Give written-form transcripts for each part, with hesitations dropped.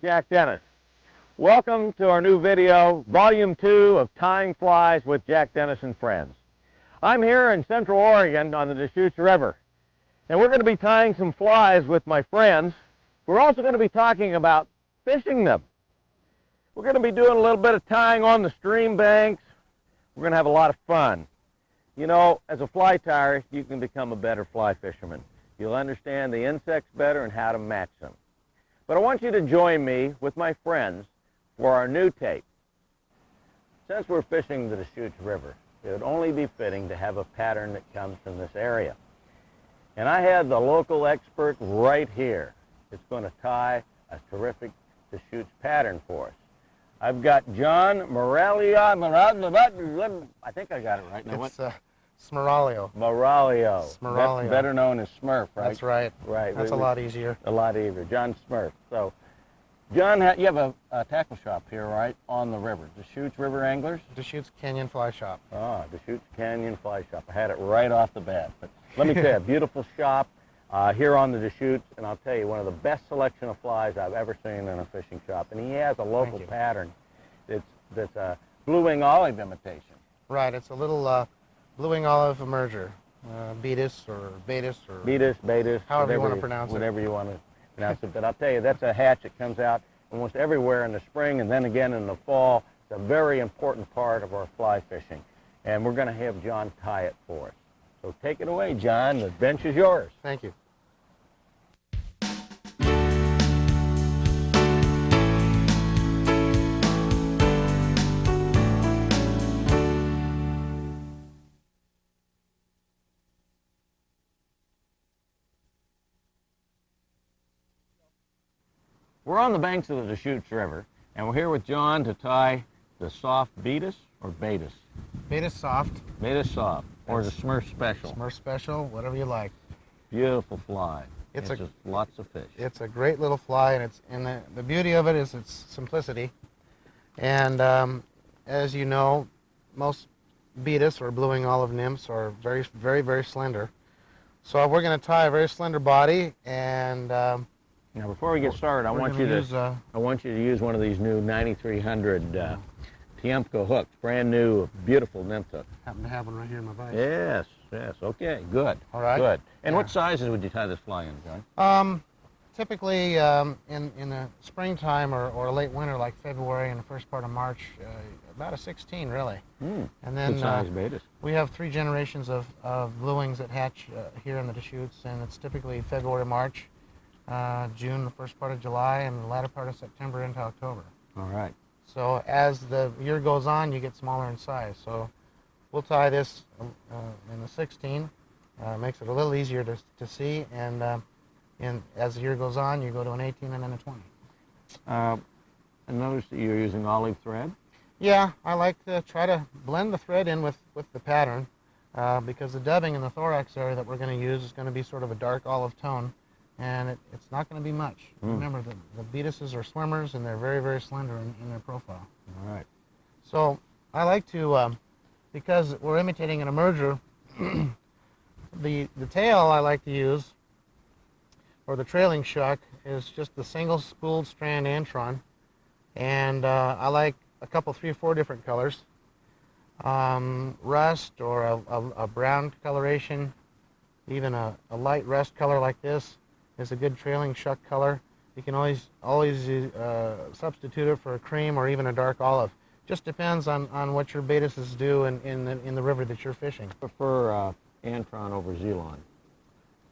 Jack Dennis. Welcome to our new video, Volume 2 of Tying Flies with Jack Dennis and Friends. I'm here in Central Oregon on the Deschutes River, and we're going to be tying some flies with my friends. We're also going to be talking about fishing them. We're going to be doing a little bit of tying on the stream banks. We're going to have a lot of fun. You know, as a fly tyer, you can become a better fly fisherman. You'll understand the insects better and how to match them. But I want you to join me with my friends for our new tape. Since we're fishing the Deschutes River, it would only be fitting to have a pattern that comes from this area. And I have the local expert right here. It's going to tie a terrific Deschutes pattern for us. I've got John Moralio. I think I got it right. Now, it's Smoralio. Moralio. Better known as Smurf, right? That's right. Right. That's a lot easier. A lot easier. John Smurf. So, John, you have a tackle shop here, right, on the river. Deschutes River Anglers? Deschutes Canyon Fly Shop. Ah, Deschutes Canyon Fly Shop. I had it right off the bat. But let me tell you, a beautiful shop here on the Deschutes, and I'll tell you, one of the best selection of flies I've ever seen in a fishing shop. And he has a local pattern that's a blue-wing olive imitation. Right. It's a little blue-wing olive emerger. Betis or Betis or... Betis. However you want to pronounce it. Whatever you want to pronounce it. But I'll tell you, that's a hatch that comes out almost everywhere in the spring and then again in the fall. It's a very important part of our fly fishing. And we're going to have John tie it for us. So take it away, John. The bench is yours. Thank you. We're on the banks of the Deschutes River, and we're here with John to tie the soft Betis or Betis? Betis soft. Betis soft, or the Smurf Special. Smurf Special, whatever you like. Beautiful fly. It's just lots of fish. It's a great little fly, and the beauty of it is its simplicity. And as you know, most Betis or blue-wing olive nymphs are very, very, very slender. So we're going to tie a very slender body, and now, before we get started, I want you to use one of these new 9300 Tiemco hooks, brand new, beautiful nymph hook. Happen to have one right here in my vise. Yes. Okay, good. All right. Good. And what sizes would you tie this fly in, John? Typically, in the springtime or late winter, like February and the first part of March, about a 16, really. And then good size Betis. We have 3 generations of blue-wings that hatch here in the Deschutes, and it's typically February, March. June, the first part of July, and the latter part of September into October. All right. So as the year goes on, you get smaller in size. So we'll tie this in the 16. Makes it a little easier to see, and as the year goes on, you go to an 18 and then a 20. I noticed that you're using olive thread. Yeah, I like to try to blend the thread in with the pattern because the dubbing in the thorax area that we're going to use is going to be sort of a dark olive tone. And it's not going to be much. Remember, the Betises are swimmers, and they're very, very slender in their profile. All right. So I like to, because we're imitating an emerger, the tail I like to use, or the trailing shuck, is just the single spooled strand antron. And I like a couple, 3 or 4 different colors. Rust or a brown coloration, even a light rust color like this is a good trailing shuck color. You can always substitute it for a cream or even a dark olive. Just depends on what your Betises do in the river that you're fishing. I prefer Antron over Zelon.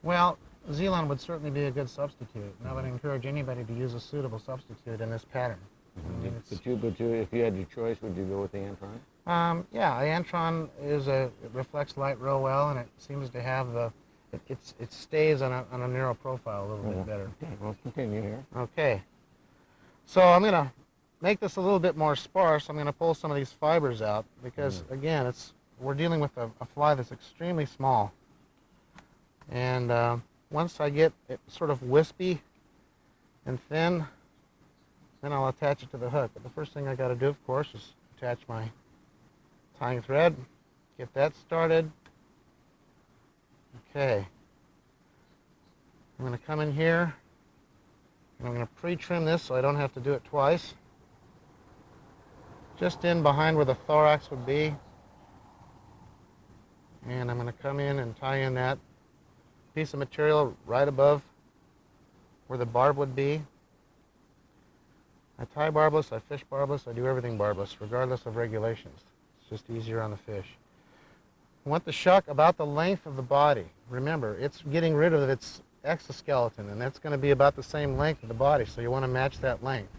Well, Zelon would certainly be a good substitute, and I would encourage anybody to use a suitable substitute in this pattern. I mean, But if you had your choice, would you go with the Antron? Yeah, the Antron it reflects light real well, and it seems to have it stays on a narrow profile a little bit better. Okay, well, continue here. Okay. So I'm going to make this a little bit more sparse. I'm going to pull some of these fibers out because, again, we're dealing with a fly that's extremely small. And once I get it sort of wispy and thin, then I'll attach it to the hook. But the first thing I got to do, of course, is attach my tying thread, get that started. Okay. I'm going to come in here And I'm going to pre-trim this so I don't have to do it twice. Just in behind where the thorax would be. And I'm going to come in and tie in that piece of material right above where the barb would be. I tie barbless, I fish barbless, I do everything barbless, regardless of regulations. It's just easier on the fish. I want the shuck about the length of the body. Remember, it's getting rid of its exoskeleton, and that's going to be about the same length of the body, so you want to match that length.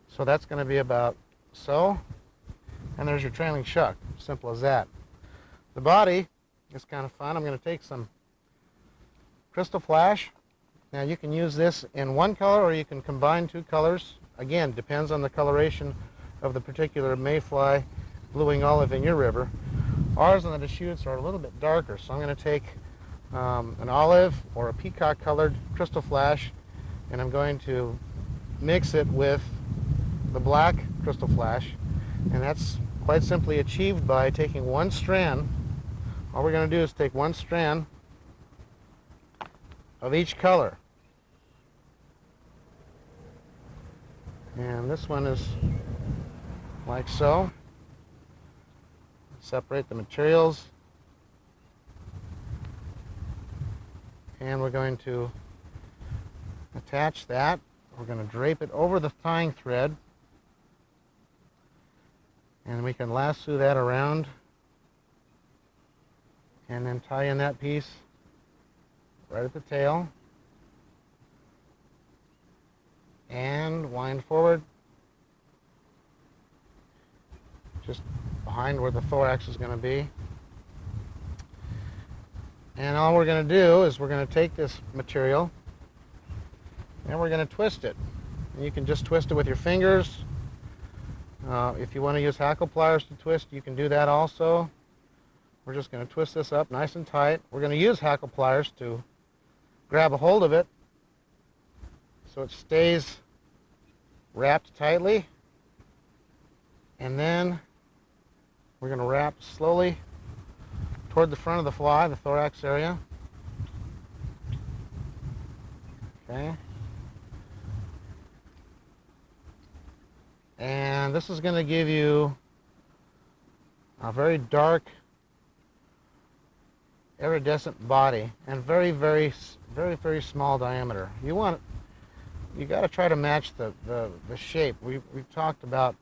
So that's going to be about so, and there's your trailing shuck. Simple as that. The body is kind of fun. I'm going to take some crystal flash. Now you can use this in one color or you can combine two colors. Again, depends on the coloration of the particular mayfly blueing olive in your river. Ours on the Deschutes are a little bit darker, so I'm going to take an olive or a peacock colored crystal flash, and I'm going to mix it with the black crystal flash, and that's quite simply achieved by taking one strand. All we're going to do is take one strand of each color. And this one is like so. Separate the materials. And we're going to attach that. We're going to drape it over the tying thread. And we can lasso that around. And then tie in that piece right at the tail. And wind forward. Just behind where the thorax is going to be. And all we're going to do is we're going to take this material and we're going to twist it. And you can just twist it with your fingers. If you want to use hackle pliers to twist, you can do that also. We're just going to twist this up nice and tight. We're going to use hackle pliers to grab a hold of it so it stays wrapped tightly. And then we're going to wrap slowly toward the front of the fly, the thorax area. Okay. And this is going to give you a very dark, iridescent body and very, very small diameter. You got to try to match the shape. We've talked about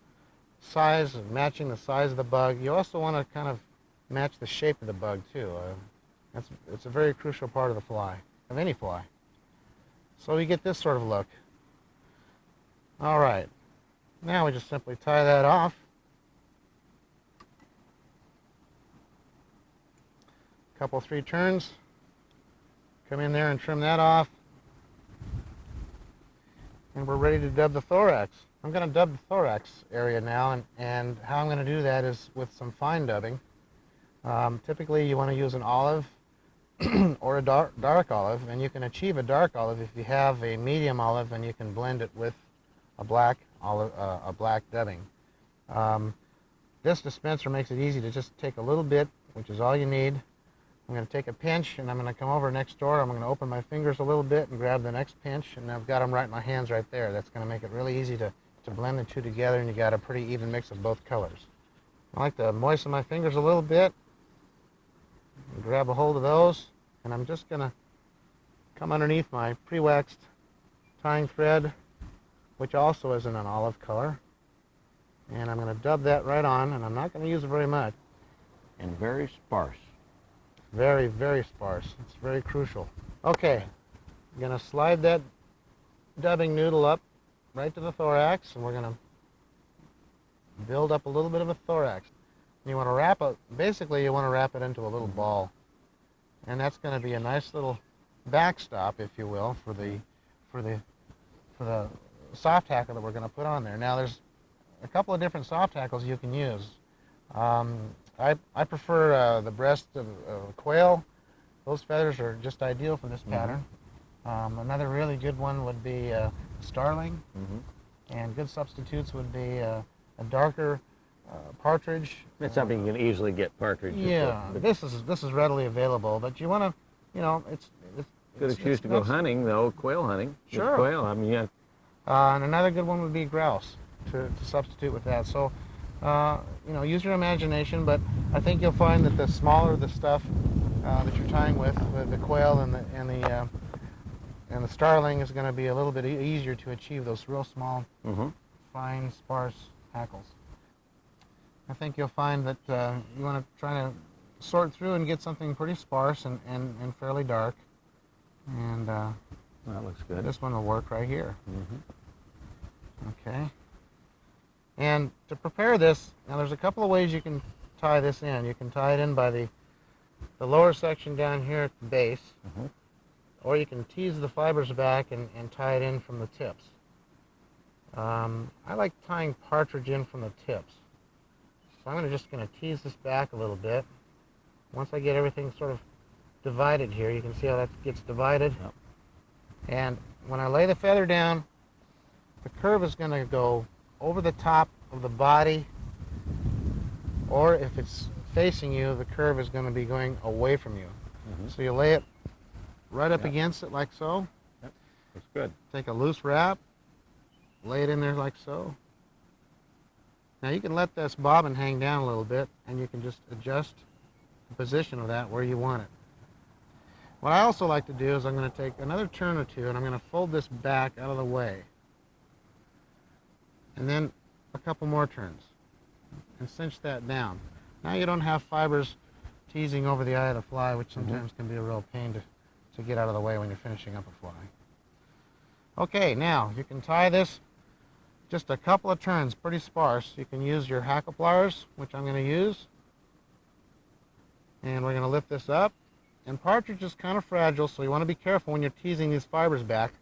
size and matching the size of the bug. You also want to kind of match the shape of the bug too. It's a very crucial part of the fly, of any fly. So we get this sort of look. All right. Now we just simply tie that off. Couple, 3 turns. Come in there and trim that off. And we're ready to dub the thorax. I'm going to dub the thorax area now, and how I'm going to do that is with some fine dubbing. Typically you want to use an olive or a dark olive, and you can achieve a dark olive if you have a medium olive and you can blend it with a black olive, a black dubbing. This dispenser makes it easy to just take a little bit, which is all you need. I'm going to take a pinch and I'm going to come over next door. I'm going to open my fingers a little bit and grab the next pinch, and I've got them right in my hands right there. That's going to make it really easy to blend the two together, and you got a pretty even mix of both colors. I like to moisten my fingers a little bit and grab a hold of those, and I'm just going to come underneath my pre-waxed tying thread, which also is in an olive color, and I'm going to dub that right on, and I'm not going to use it very much. And very sparse. Very, very sparse. It's very crucial. Okay, I'm going to slide that dubbing noodle up right to the thorax, and we're going to build up a little bit of a thorax. And you want to wrap it, basically you want to wrap it into a little ball. And that's going to be a nice little backstop, if you will, for the soft hackle that we're going to put on there. Now there's a couple of different soft hackles you can use. I prefer the breast of quail. Those feathers are just ideal for this pattern. Another really good one would be starling, and good substitutes would be a darker partridge. It's something you can easily get partridge. Yeah, this is readily available, but you want to, it's Good excuse to go hunting, though, quail hunting. Sure. With quail, I mean, yeah. And another good one would be grouse to substitute with that. So, use your imagination, but I think you'll find that the smaller the stuff that you're tying with, the quail and the starling, is going to be a little bit easier to achieve those real small, fine, sparse hackles. I think you'll find that you want to try to sort through and get something pretty sparse and fairly dark. And that looks good. This one will work right here. Okay. And to prepare this, now there's a couple of ways you can tie this in. You can tie it in by the lower section down here at the base, or you can tease the fibers back and tie it in from the tips. I like tying partridge in from the tips. So I'm just going to tease this back a little bit. Once I get everything sort of divided here, you can see how that gets divided. Yep. And when I lay the feather down, the curve is going to go over the top of the body, or if it's facing you, the curve is going to be going away from you. So you lay it right up against it like so. Yep. That's good. Take a loose wrap, lay it in there like so. Now you can let this bobbin hang down a little bit, and you can just adjust the position of that where you want it. What I also like to do is I'm going to take another turn or two, and I'm going to fold this back out of the way. And then a couple more turns, and cinch that down. Now you don't have fibers teasing over the eye of the fly, which sometimes can be a real pain to get out of the way when you're finishing up a fly. Okay, now you can tie this just a couple of turns, pretty sparse. You can use your hackle pliers, which I'm going to use. And we're going to lift this up. And partridge is kind of fragile, so you want to be careful when you're teasing these fibers back.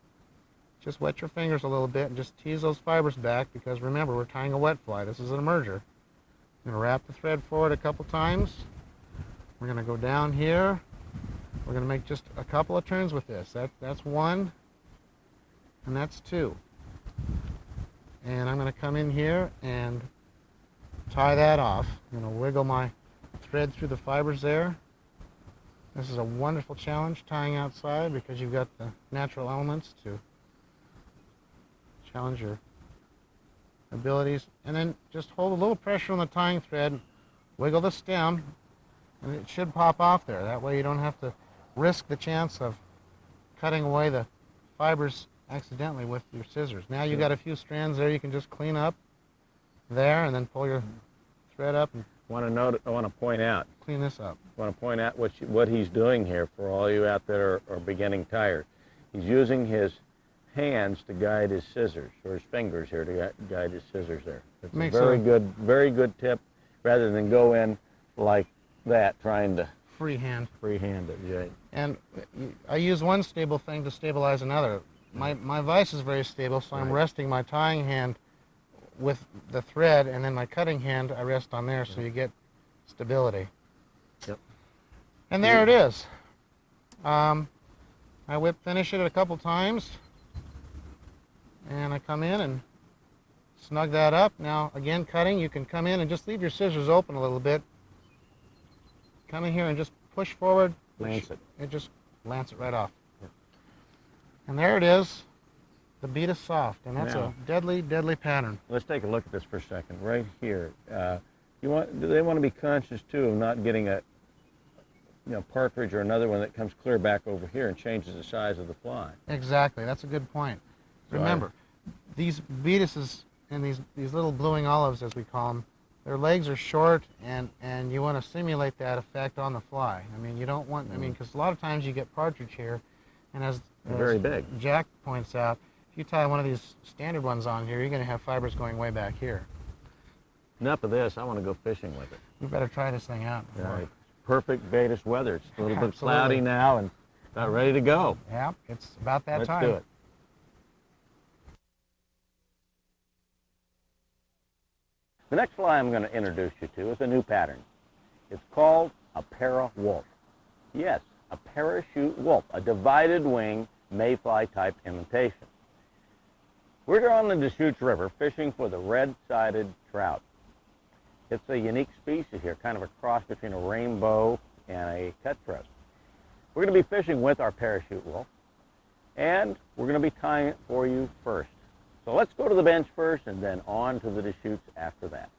Just wet your fingers a little bit and just tease those fibers back, because remember, we're tying a wet fly. This is an emerger. I'm going to wrap the thread forward a couple times. We're going to go down here. We're going to make just a couple of turns with this. That's one, and that's two. And I'm going to come in here and tie that off. I'm going to wiggle my thread through the fibers there. This is a wonderful challenge, tying outside, because you've got the natural elements to challenge your abilities. And then just hold a little pressure on the tying thread, wiggle the stem, and it should pop off there. That way you don't have to risk the chance of cutting away the fibers accidentally with your scissors. Now you've got a few strands there you can just clean up there, and then pull your thread up and I want to point out. Clean this up. I want to point out what he's doing here for all you out there are beginning tiers. He's using his hands to guide his scissors, or his fingers here to guide his scissors there. It's a very good tip, rather than go in like that trying to freehand it. Yeah. And I use one stable thing to stabilize another. My vise is very stable, so I'm resting my tying hand with the thread, and then my cutting hand I rest on there, so you get stability. Yep. And there it is. I whip finish it a couple times, and I come in and snug that up. Now again, cutting, you can come in and just leave your scissors open a little bit. Come in here and just push forward. Lance it. It just lance it right off. Yep. And there it is. The bead is soft, and that's a deadly, deadly pattern. Let's take a look at this for a second. Right here, do they want to be conscious too of not getting a partridge or another one that comes clear back over here and changes the size of the fly? Exactly. That's a good point. Remember, these beatuses and these little blueing olives, as we call them, their legs are short, and you want to simulate that effect on the fly. I mean, you don't want. I mean, because a lot of times you get partridge here, and as very big. Jack points out, if you tie one of these standard ones on here, you're going to have fibers going way back here. Enough of this. I want to go fishing with it. We better try this thing out. Right. Perfect Baetis weather. It's a little bit cloudy now and about ready to go. Yeah, it's about that time. Let's do it. The next fly I'm going to introduce you to is a new pattern. It's called a para-wolf. Yes, a parachute wolf, a divided wing mayfly type imitation. We're on the Deschutes River fishing for the red-sided trout. It's a unique species here, kind of a cross between a rainbow and a cutthroat. We're going to be fishing with our parachute wheel, and we're going to be tying it for you first. So let's go to the bench first and then on to the Deschutes after that.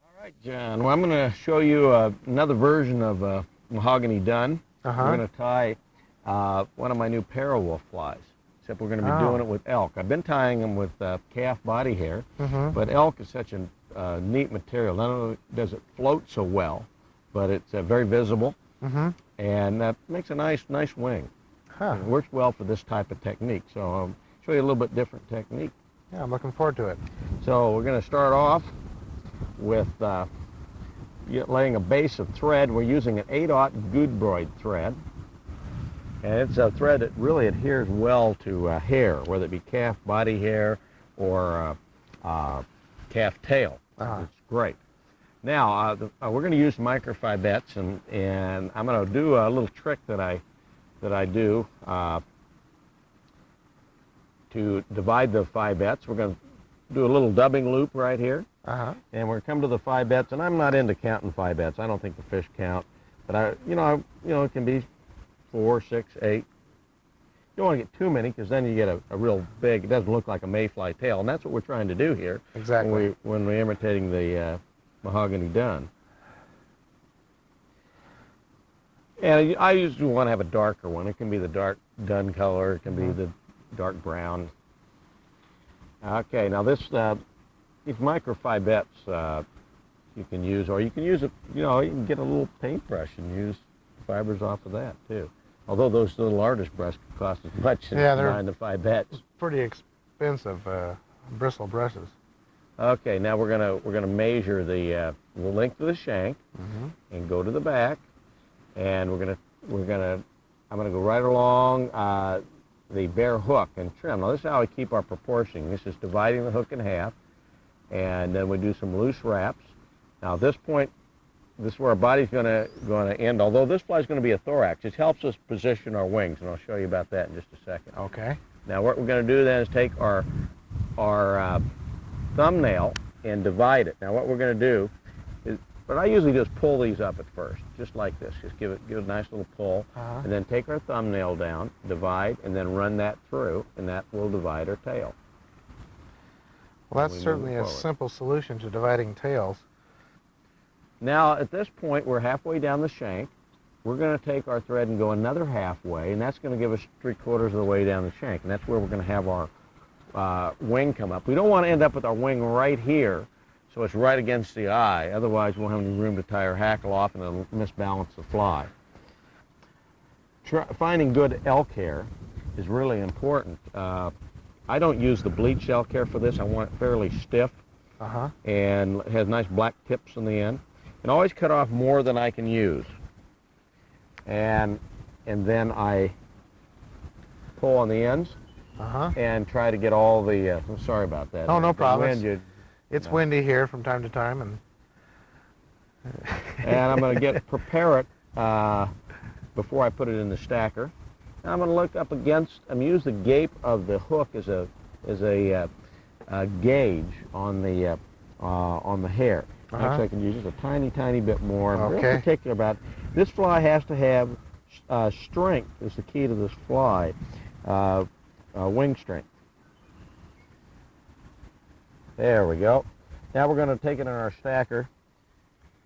All right, John. Well, I'm going to show you another version of mahogany dun. We're going to tie one of my new parrawolf flies, except we're going to be doing it with elk. I've been tying them with calf body hair, but elk is such a neat material. Not only does it float so well, but it's very visible, and that makes a nice wing. It works well for this type of technique. So I'll show you a little bit different technique. Yeah, I'm looking forward to it. So we're going to start off with laying a base of thread. We're using an 8/0 Gudebroid thread. And it's a thread that really adheres well to hair, whether it be calf body hair or calf tail. It's great. Now, we're going to use microfibettes, and I'm going to do a little trick that I do to divide the fibettes. We're going to do a little dubbing loop right here, and we're going to come to the fibettes. And I'm not into counting fibettes. I don't think the fish count, but it can be 4, 6, 8. You don't want to get too many because then you get a real big, it doesn't look like a mayfly tail, and that's what we're trying to do here. Exactly. When we're imitating the mahogany dun. And I usually want to have a darker one. It can be the dark dun color, it can be the dark brown. Okay, now these microfibettes you can use, or you can use you can get a little paintbrush and use fibers off of that too. Although those little artist brushes cost as much as buying the fibettes. Pretty expensive bristle brushes. Okay, now we're gonna measure the length of the shank and go to the back, and I'm gonna go right along the bare hook and trim. Now this is how we keep our proportioning. This is dividing the hook in half, and then we do some loose wraps. Now at this point, this is where our body's going to end. Although this fly is going to be a thorax, it helps us position our wings, and I'll show you about that in just a second. Okay. Now what we're going to do then is take our thumbnail and divide it. Now what we're going to do is, what I usually do is pull these up at first, just like this. Just give it a nice little pull, and then take our thumbnail down, divide, and then run that through, and that will divide our tail. Well, that's certainly a simple solution to dividing tails. Now, at this point, we're halfway down the shank. We're going to take our thread and go another halfway, and that's going to give us 3/4 of the way down the shank, and that's where we're going to have our wing come up. We don't want to end up with our wing right here, so it's right against the eye. Otherwise, we won't have any room to tie our hackle off, and it'll misbalance the fly. Finding good elk hair is really important. I don't use the bleached elk hair for this. I want it fairly stiff, and it has nice black tips in the end. And always cut off more than I can use. And then I pull on the ends and try to get all the, sorry about that. Oh, no problem. It's windy here from time to time. And I'm going to prepare it before I put it in the stacker. And I'm going to look up against, use the gape of the hook as a gauge on the hair. Actually, I can use just a tiny bit more. I'm very particular about this fly has to have strength is the key to this fly, wing strength. There we go. Now we're going to take it in our stacker,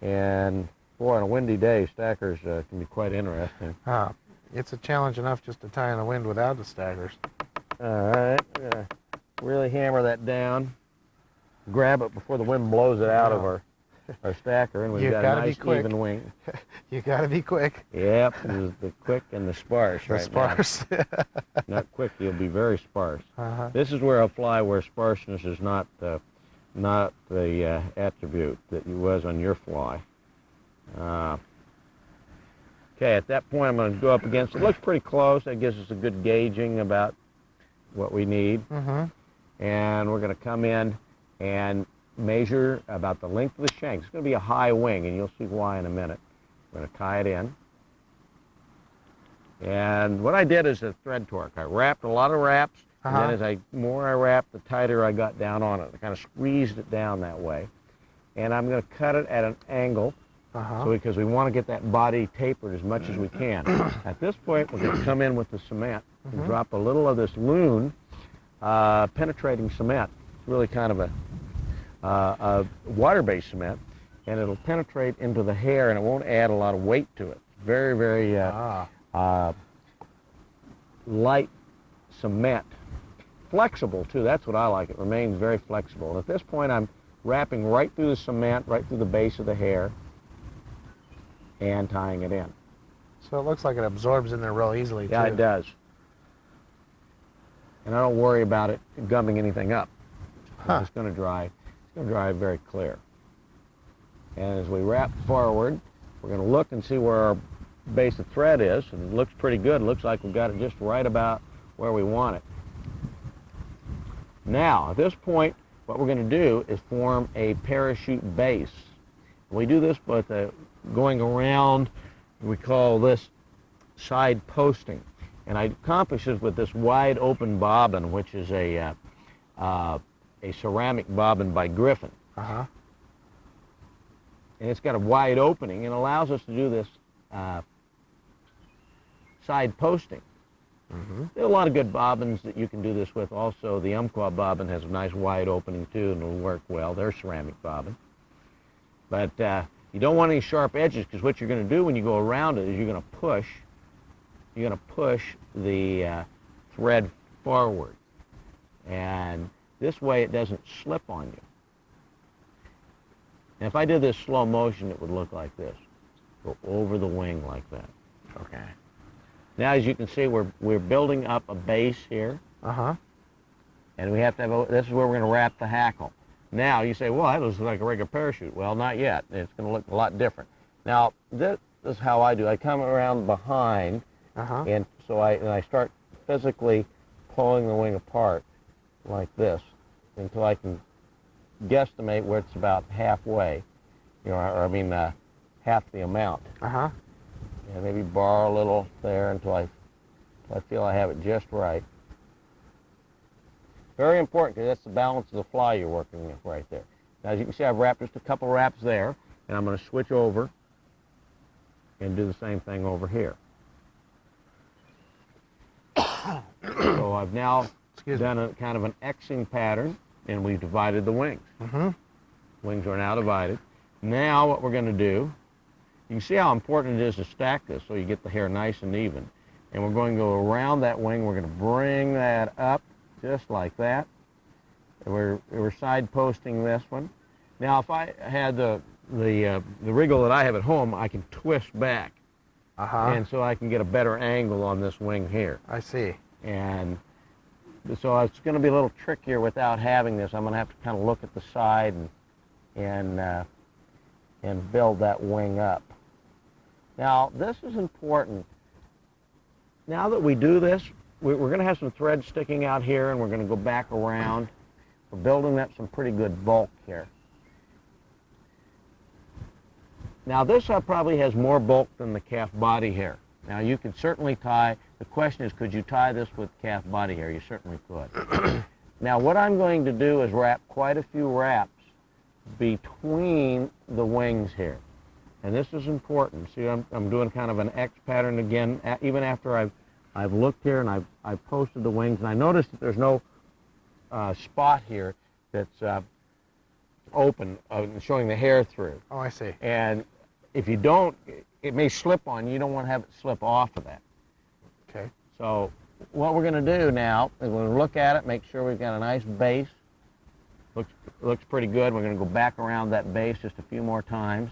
and boy, on a windy day, stackers can be quite interesting. It's a challenge enough just to tie in the wind without the stackers. All right, we're going to really hammer that down. Grab it before the wind blows it out of our stacker, and we've got a nice even wing. You got to be quick. Yep, the quick and the sparse. The sparse. Not quick, you'll be very sparse. This is where a fly where sparseness is not the attribute that it was on your fly. Okay, at that point I'm going to go up against it. It looks pretty close. That gives us a good gauging about what we need. And we're going to come in and measure about the length of the shank. It's going to be a high wing, and you'll see why in a minute. We're going to tie it in. And what I did is a thread torque. I wrapped a lot of wraps, And then as more I wrapped, the tighter I got down on it. I kind of squeezed it down that way. And I'm going to cut it at an angle, because we want to get that body tapered as much as we can. At this point, we're going to come in with the cement and drop a little of this Loon penetrating cement. It's really kind of a water-based cement, and it'll penetrate into the hair, and it won't add a lot of weight to it. Very, very light cement. Flexible, too. That's what I like. It remains very flexible. And at this point, I'm wrapping right through the cement, right through the base of the hair, and tying it in. So it looks like it absorbs in there real easily, too. Yeah, it does. And I don't worry about it gumming anything up. It's going to dry. It's going to dry very clear. And as we wrap forward, we're going to look and see where our base of thread is, and it looks pretty good. It looks like we've got it just right about where we want it. Now, at this point, what we're going to do is form a parachute base. We do this by going around, we call this side posting. And I accomplish this with this wide open bobbin, which is a ceramic bobbin by Griffin. And it's got a wide opening and allows us to do this side posting. There are a lot of good bobbins that you can do this with. Also, the Umpqua bobbin has a nice wide opening too, and it'll work well. They're ceramic bobbin. But you don't want any sharp edges, because what you're going to do when you go around it is you're going to push the thread forward. And this way it doesn't slip on you. And if I did this slow motion, it would look like this. Go over the wing like that. Okay. Now, as you can see, we're building up a base here. And we have to have this is where we're going to wrap the hackle. Now, you say, well, that looks like a regular parachute. Well, not yet. It's going to look a lot different. Now, this is how I do. I come around behind, and so I start physically pulling the wing apart like this until I can guesstimate where it's about halfway, half the amount. And maybe borrow a little there until I feel I have it just right. Very important, because that's the balance of the fly you're working with right there. Now, as you can see, I've wrapped just a couple wraps there, and I'm going to switch over and do the same thing over here. So I've now done a kind of an Xing pattern, and we've divided the wings. Wings are now divided. Now what we're going to do, you can see how important it is to stack this so you get the hair nice and even. And we're going to go around that wing. We're going to bring that up just like that. And we're side posting this one. Now, if I had the wriggle that I have at home, I can twist back. And so I can get a better angle on this wing here. I see. And so it's going to be a little trickier without having this. I'm going to have to kind of look at the side and build that wing up. Now, this is important. Now that we do this, we're going to have some thread sticking out here, and we're going to go back around. We're building up some pretty good bulk here. Now, this probably has more bulk than the calf body hair. Now, you could certainly tie, the question is, could you tie this with calf body hair? You certainly could. Now, what I'm going to do is wrap quite a few wraps between the wings here. And this is important. See, I'm doing kind of an X pattern again, even after I've looked here and I've posted the wings. And I noticed that there's no spot here that's open, showing the hair through. Oh, I see. And if you don't, it may slip on you. You don't want to have it slip off of that. Okay. So what we're going to do now is we're going to look at it, make sure we've got a nice base. Looks pretty good. We're going to go back around that base just a few more times.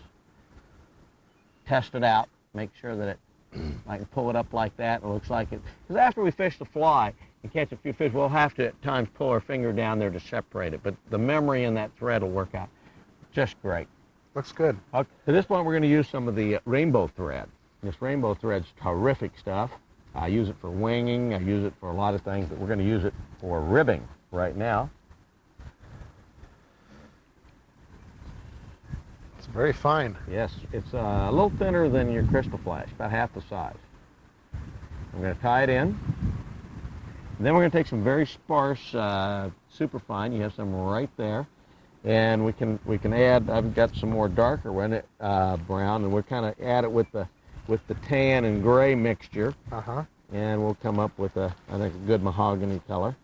Test it out. Make sure that I can pull it up like that. It looks like it. Because after we fish the fly and catch a few fish, we'll have to at times pull our finger down there to separate it. But the memory in that thread will work out just great. Looks good. Okay. At this point, we're going to use some of the rainbow thread. This rainbow thread's terrific stuff. I use it for winging. I use it for a lot of things, but we're going to use it for ribbing right now. It's very fine. Yes, it's a little thinner than your crystal flash, about half the size. I'm going to tie it in, And then we're going to take some very sparse superfine. You have some right there. And we can add, I've got some more darker brown, and we'll kind of add it with the tan and gray mixture. And we'll come up with I think, a good mahogany color.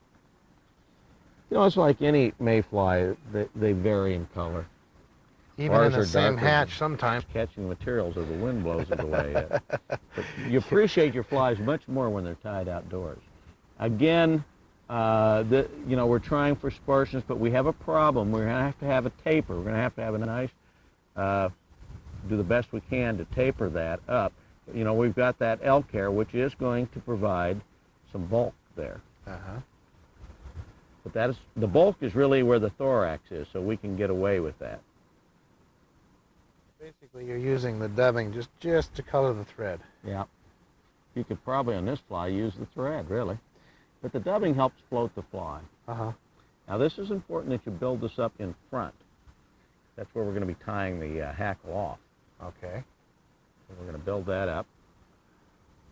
You know, it's like any mayfly, they vary in color. Even in the same hatch sometimes. Catching materials as the wind blows it away. But you appreciate your flies much more when they're tied outdoors. Again, you know, we're trying for sparseness, but we have a problem. We're going to have a taper. We're going to have a nice, do the best we can to taper that up. You know, we've got that elk hair, which is going to provide some bulk there. But the bulk is really where the thorax is, so we can get away with that. Basically, you're using the dubbing just to color the thread. Yeah. You could probably, on this fly, use the thread, really. But the dubbing helps float the fly. Now, this is important that you build this up in front. That's where we're going to be tying the hackle off. Okay. So we're going to build that up.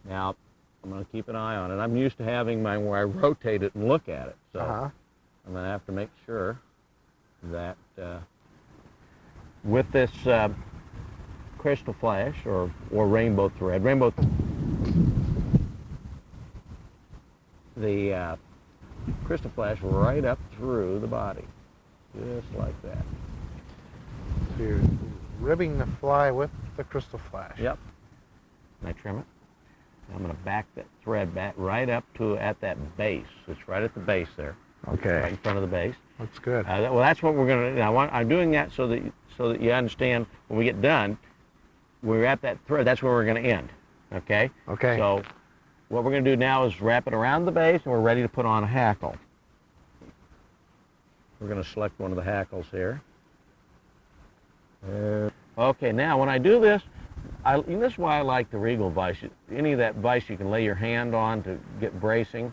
Now, I'm going to keep an eye on it. I'm used to having mine where I rotate it and look at it. So I'm going to have to make sure that with this crystal flash or rainbow thread, the crystal flash right up through the body, just like that. So you're ribbing the fly with the crystal flash. Yep. And I trim it. And I'm going to back that thread back right up to at that base. It's right at the base there. Okay. Right in front of the base. That's good. Well, that's what we're going to. I'm doing that so that you understand when we get done, we're at that thread. That's where we're going to end. Okay. Okay. So what we're going to do now is wrap it around the base, and we're ready to put on a hackle. We're going to select one of the hackles here. Okay. Now, when I do this, this is why I like the Regal vise. Any of that vise you can lay your hand on to get bracing,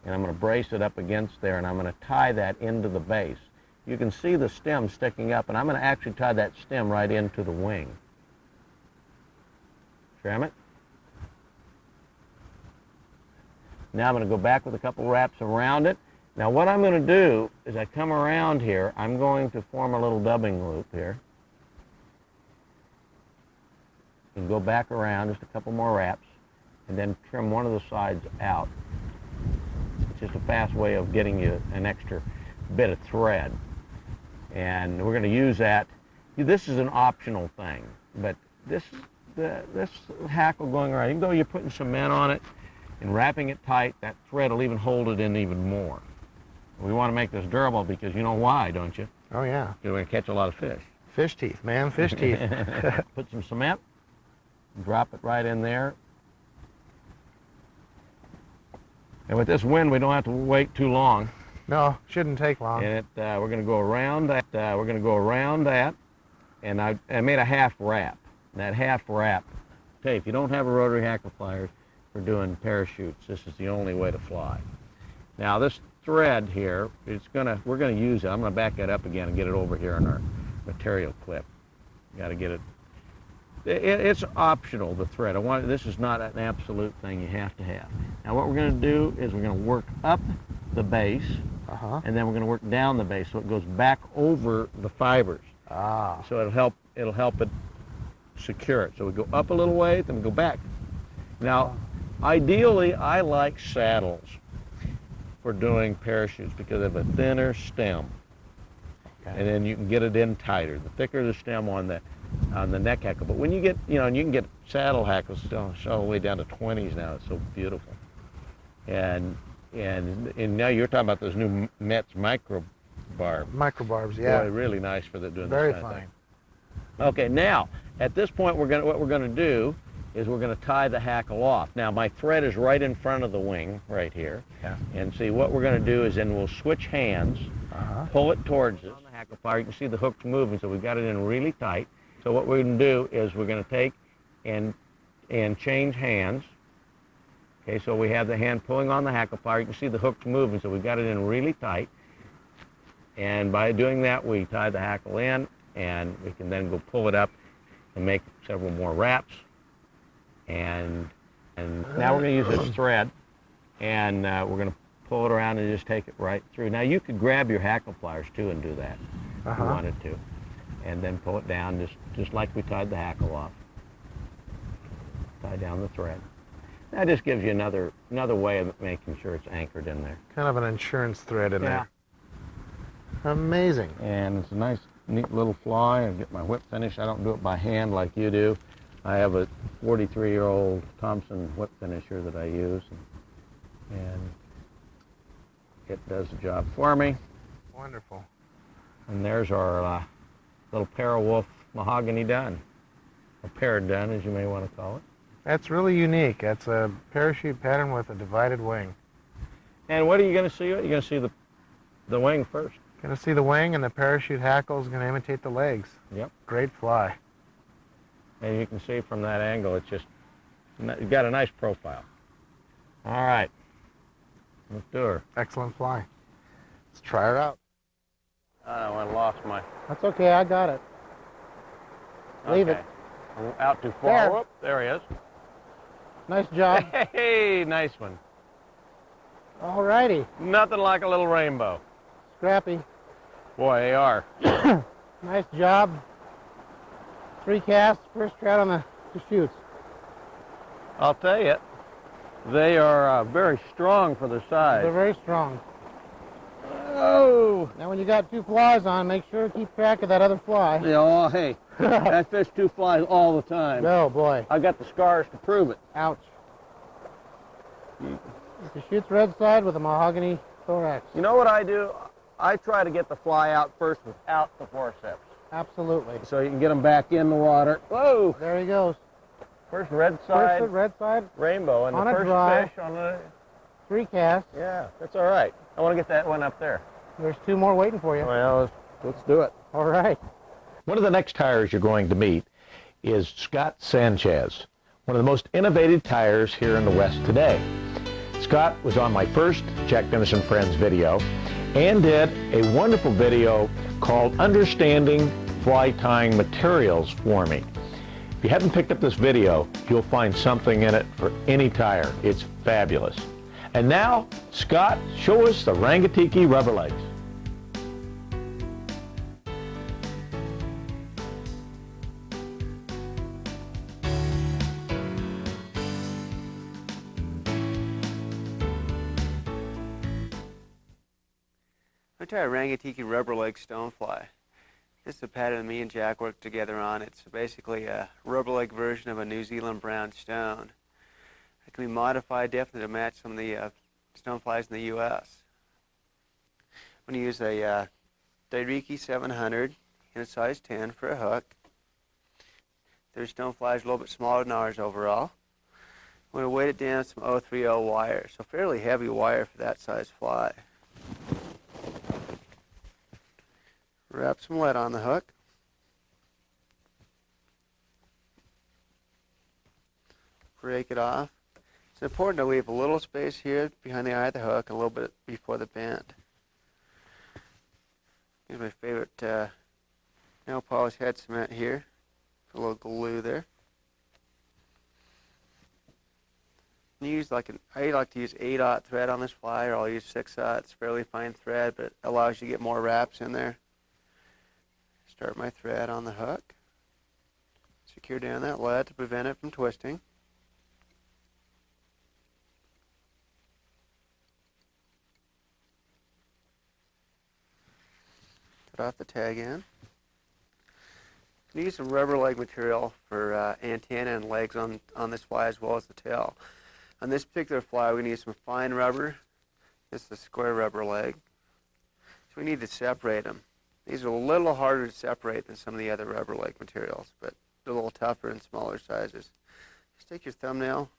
and I'm going to brace it up against there, and I'm going to tie that into the base. You can see the stem sticking up, and I'm going to actually tie that stem right into the wing. Trim it. Now I'm going to go back with a couple wraps around it. Now what I'm going to do is I come around here, I'm going to form a little dubbing loop here. And go back around, just a couple more wraps, and then trim one of the sides out. It's just a fast way of getting you an extra bit of thread. And we're going to use that. This is an optional thing, but this hackle going around, even though you're putting cement on it and wrapping it tight, that thread will even hold it in even more. We want to make this durable because you know why, don't you? Oh, yeah. Because we're going to catch a lot of fish. Fish teeth, man, fish teeth. Put some cement. Drop it right in there. And with this wind, we don't have to wait too long. No, shouldn't take long. And we're going to go around that. We're going to go around that. And I made a half wrap. And that half wrap, hey, if you don't have a rotary hackle pliers for doing parachutes, this is the only way to fly. Now this thread here, we're going to use it. I'm going to back that up again and get it over here on our material clip. You got to get it. It's optional, the thread. This is not an absolute thing you have to have. Now what we're going to do is we're going to work up the base, and then we're going to work down the base so it goes back over the fibers. So it'll help it secure it. So we go up a little way, then we go back. Now, ideally, I like saddles for doing parachutes because they have a thinner stem, and then you can get it in tighter. The thicker the stem on the neck hackle. But when you get, and you can get saddle hackles all the way down to 20s now. It's so beautiful. And now you're talking about those new Metz micro barbs. Micro barbs, yeah. Boy, really nice for doing Very this kind of fine. thing. Okay, now at this point what we're going to do is we're going to tie the hackle off. Now my thread is right in front of the wing, right here. Yeah. And see what we're going to do is then we'll switch hands, pull it towards us. On the hackle plier, you can see the hooks moving, so we've got it in really tight. So what we're going to do is we're going to take and change hands. Okay, so we have the hand pulling on the hackle plier. You can see the hooks moving, so we've got it in really tight. And by doing that, we tie the hackle in, and we can then go pull it up and make several more wraps. And now we're going to use this thread, and we're going to pull it around and just take it right through. Now you could grab your hackle pliers too and do that if you wanted to, and then pull it down just like we tied the hackle off. Tie down the thread. That just gives you another way of making sure it's anchored in there. Kind of an insurance thread in there. Amazing. And it's a nice, neat little fly. I get my whip finish. I don't do it by hand like you do. I have a 43-year-old Thompson whip finisher that I use, and it does the job for me. Wonderful. And there's our little Parawolf mahogany dun, or parrot dun, as you may want to call it. That's really unique. That's a parachute pattern with a divided wing. And what are you going to see? You're going to see the wing first. Going to see the wing, and the parachute hackle is going to imitate the legs. Yep. Great fly. As you can see from that angle, it's just, you've got a nice profile. All right. Let's do her. Excellent fly. Let's try her out. I lost my... That's okay, I got it. Leave it. I'm out too far. There. Whoop, there he is. Nice job. Hey, nice one. All righty. Nothing like a little rainbow. Scrappy. Boy, they are. Nice job. 3 casts, first trout on the shoots. I'll tell you, they are very strong for their size. They're very strong. Oh! Now when you got 2 flies on, make sure to keep track of that other fly. Yeah, oh, hey, I fish 2 flies all the time. Oh boy. I got the scars to prove it. Ouch. She shoots red side with a mahogany thorax. You know what I do? I try to get the fly out first without the forceps. Absolutely. So you can get them back in the water. Whoa! There he goes. First red side, First red side, rainbow, and on the a first dry. fish on the... 3 casts. Yeah, that's all right. I want to get that one up there. There's 2 more waiting for you. Well, let's do it. All right. One of the next tires you're going to meet is Scott Sanchez, one of the most innovative tires here in the West today. Scott was on my first Jack Dennis and Friends video and did a wonderful video called Understanding Fly Tying Materials for me. If you haven't picked up this video, you'll find something in it for any tire. It's fabulous. And now, Scott, show us the Rangatiki rubber legs. I try a Rangatiki rubber leg stonefly. This is a pattern that me and Jack worked together on. It's basically a rubber leg version of a New Zealand brown stone. It can be modified definitely to match some of the stoneflies in the U.S. I'm going to use a Dairiki 700 in a size 10 for a hook. Their stoneflies a little bit smaller than ours overall. I'm going to weight it down with some 030 wire, so fairly heavy wire for that size fly. Wrap some lead on the hook. Break it off. It's important to leave a little space here behind the eye of the hook and a little bit before the bend. Here's my favorite nail polish head cement here. Put a little glue there. I like to use 8/0 thread on this fly, or I'll use 6/0. It's fairly fine thread, but it allows you to get more wraps in there. Start my thread on the hook. Secure down that lead to prevent it from twisting. Cut off the tag end. You can use some rubber leg material for antenna and legs on this fly as well as the tail. On this particular fly, we need some fine rubber. This is a square rubber leg. So we need to separate them. These are a little harder to separate than some of the other rubber leg materials, but they're a little tougher in smaller sizes. Just take your thumbnail,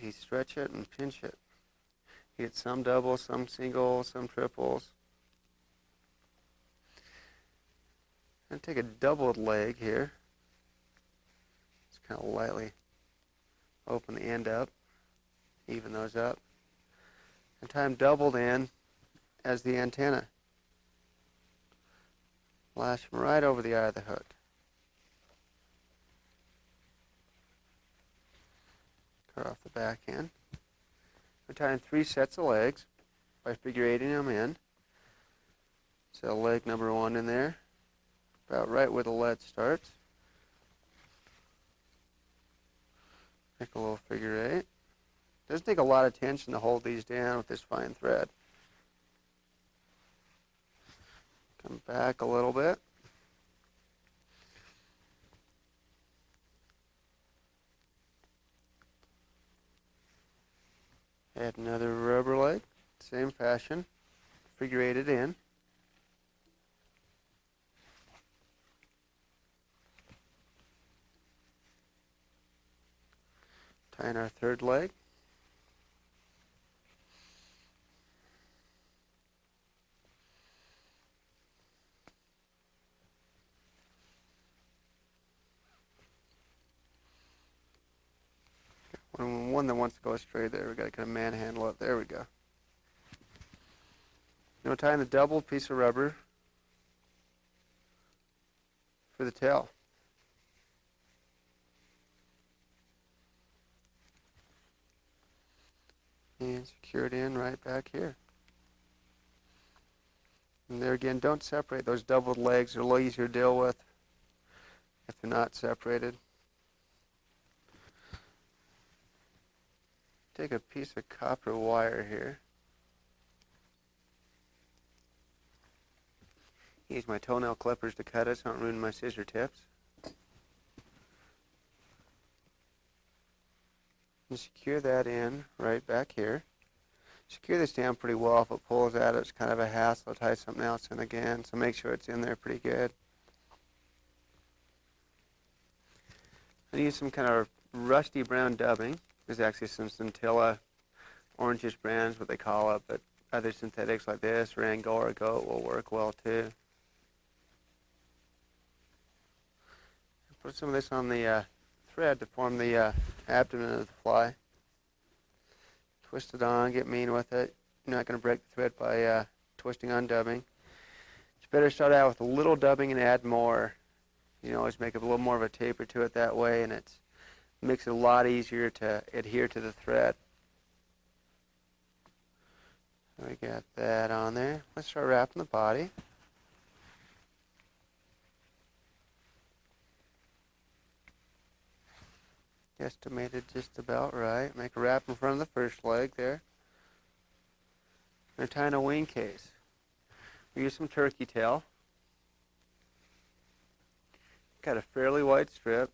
you stretch it and pinch it. You get some doubles, some singles, some triples. And take a doubled leg here. Just kind of lightly open the end up, even those up, and tie them doubled in as the antenna. Lash them right over the eye of the hook. Cut off the back end. We're tying 3 sets of legs by figure eighting them in. So leg number 1 in there, about right where the lead starts. Make a little figure 8. Doesn't take a lot of tension to hold these down with this fine thread. Come back a little bit. Add another rubber leg, same fashion. Figure 8 it in. Tying our third leg. One that wants to go straight there, we've got to kind of manhandle it. There we go. Now we're tying the double piece of rubber for the tail. And secure it in right back here. And there again, don't separate. Those doubled legs. They're a little easier to deal with if they're not separated. Take a piece of copper wire here. Use my toenail clippers to cut it so I don't ruin my scissor tips. And secure that in right back here. Secure this down pretty well. If it pulls out, it's kind of a hassle to tie something else in again, so make sure it's in there pretty good. I use some kind of rusty brown dubbing. There's actually some scintilla, orangish brown is what they call it, but other synthetics like this or Angora goat will work well too. Put some of this on the thread to form the abdomen of the fly. Twist it on, get mean with it. You're not going to break the thread by twisting on dubbing. It's better to start out with a little dubbing and add more. You know, always make a little more of a taper to it that way, and it makes it a lot easier to adhere to the thread. We got that on there. Let's start wrapping the body. Estimated just about right. Make a wrap in front of the first leg there. We're tying a wing case. We use some turkey tail. Got a fairly wide strip.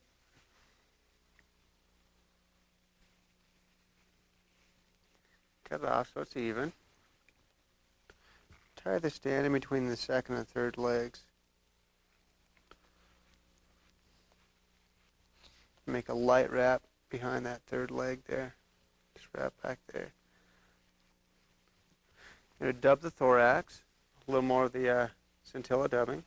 Cut it off so it's even. Tie the stand in between the second and third legs. Make a light wrap behind that third leg there. Just wrap back there. I'm going to dub the thorax. A little more of the scintilla dubbing.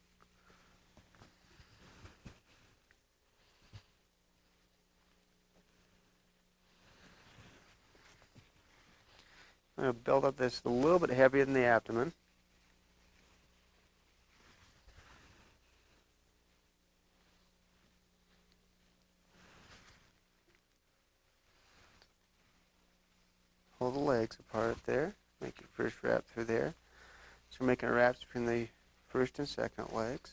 I'm going to build up this a little bit heavier than the abdomen. Pull the legs apart there. Make your first wrap through there. So we're making wraps between the first and second legs.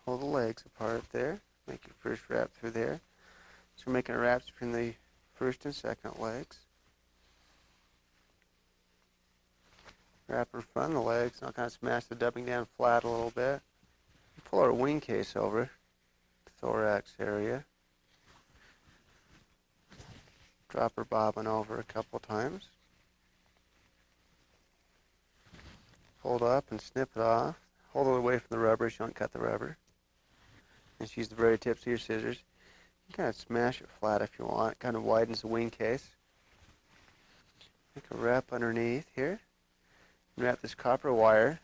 Pull the legs apart there. Make your first wrap through there. So we're making wraps between the first and second legs. Wrap in front of the legs, and I'll kind of smash the dubbing down flat a little bit. Pull our wing case over the thorax area. Drop our bobbin over a couple times. Fold up and snip it off. Hold it away from the rubber so you don't cut the rubber. Just use the very tips of your scissors. You can kind of smash it flat if you want. It kind of widens the wing case. Make a wrap underneath here. And wrap this copper wire.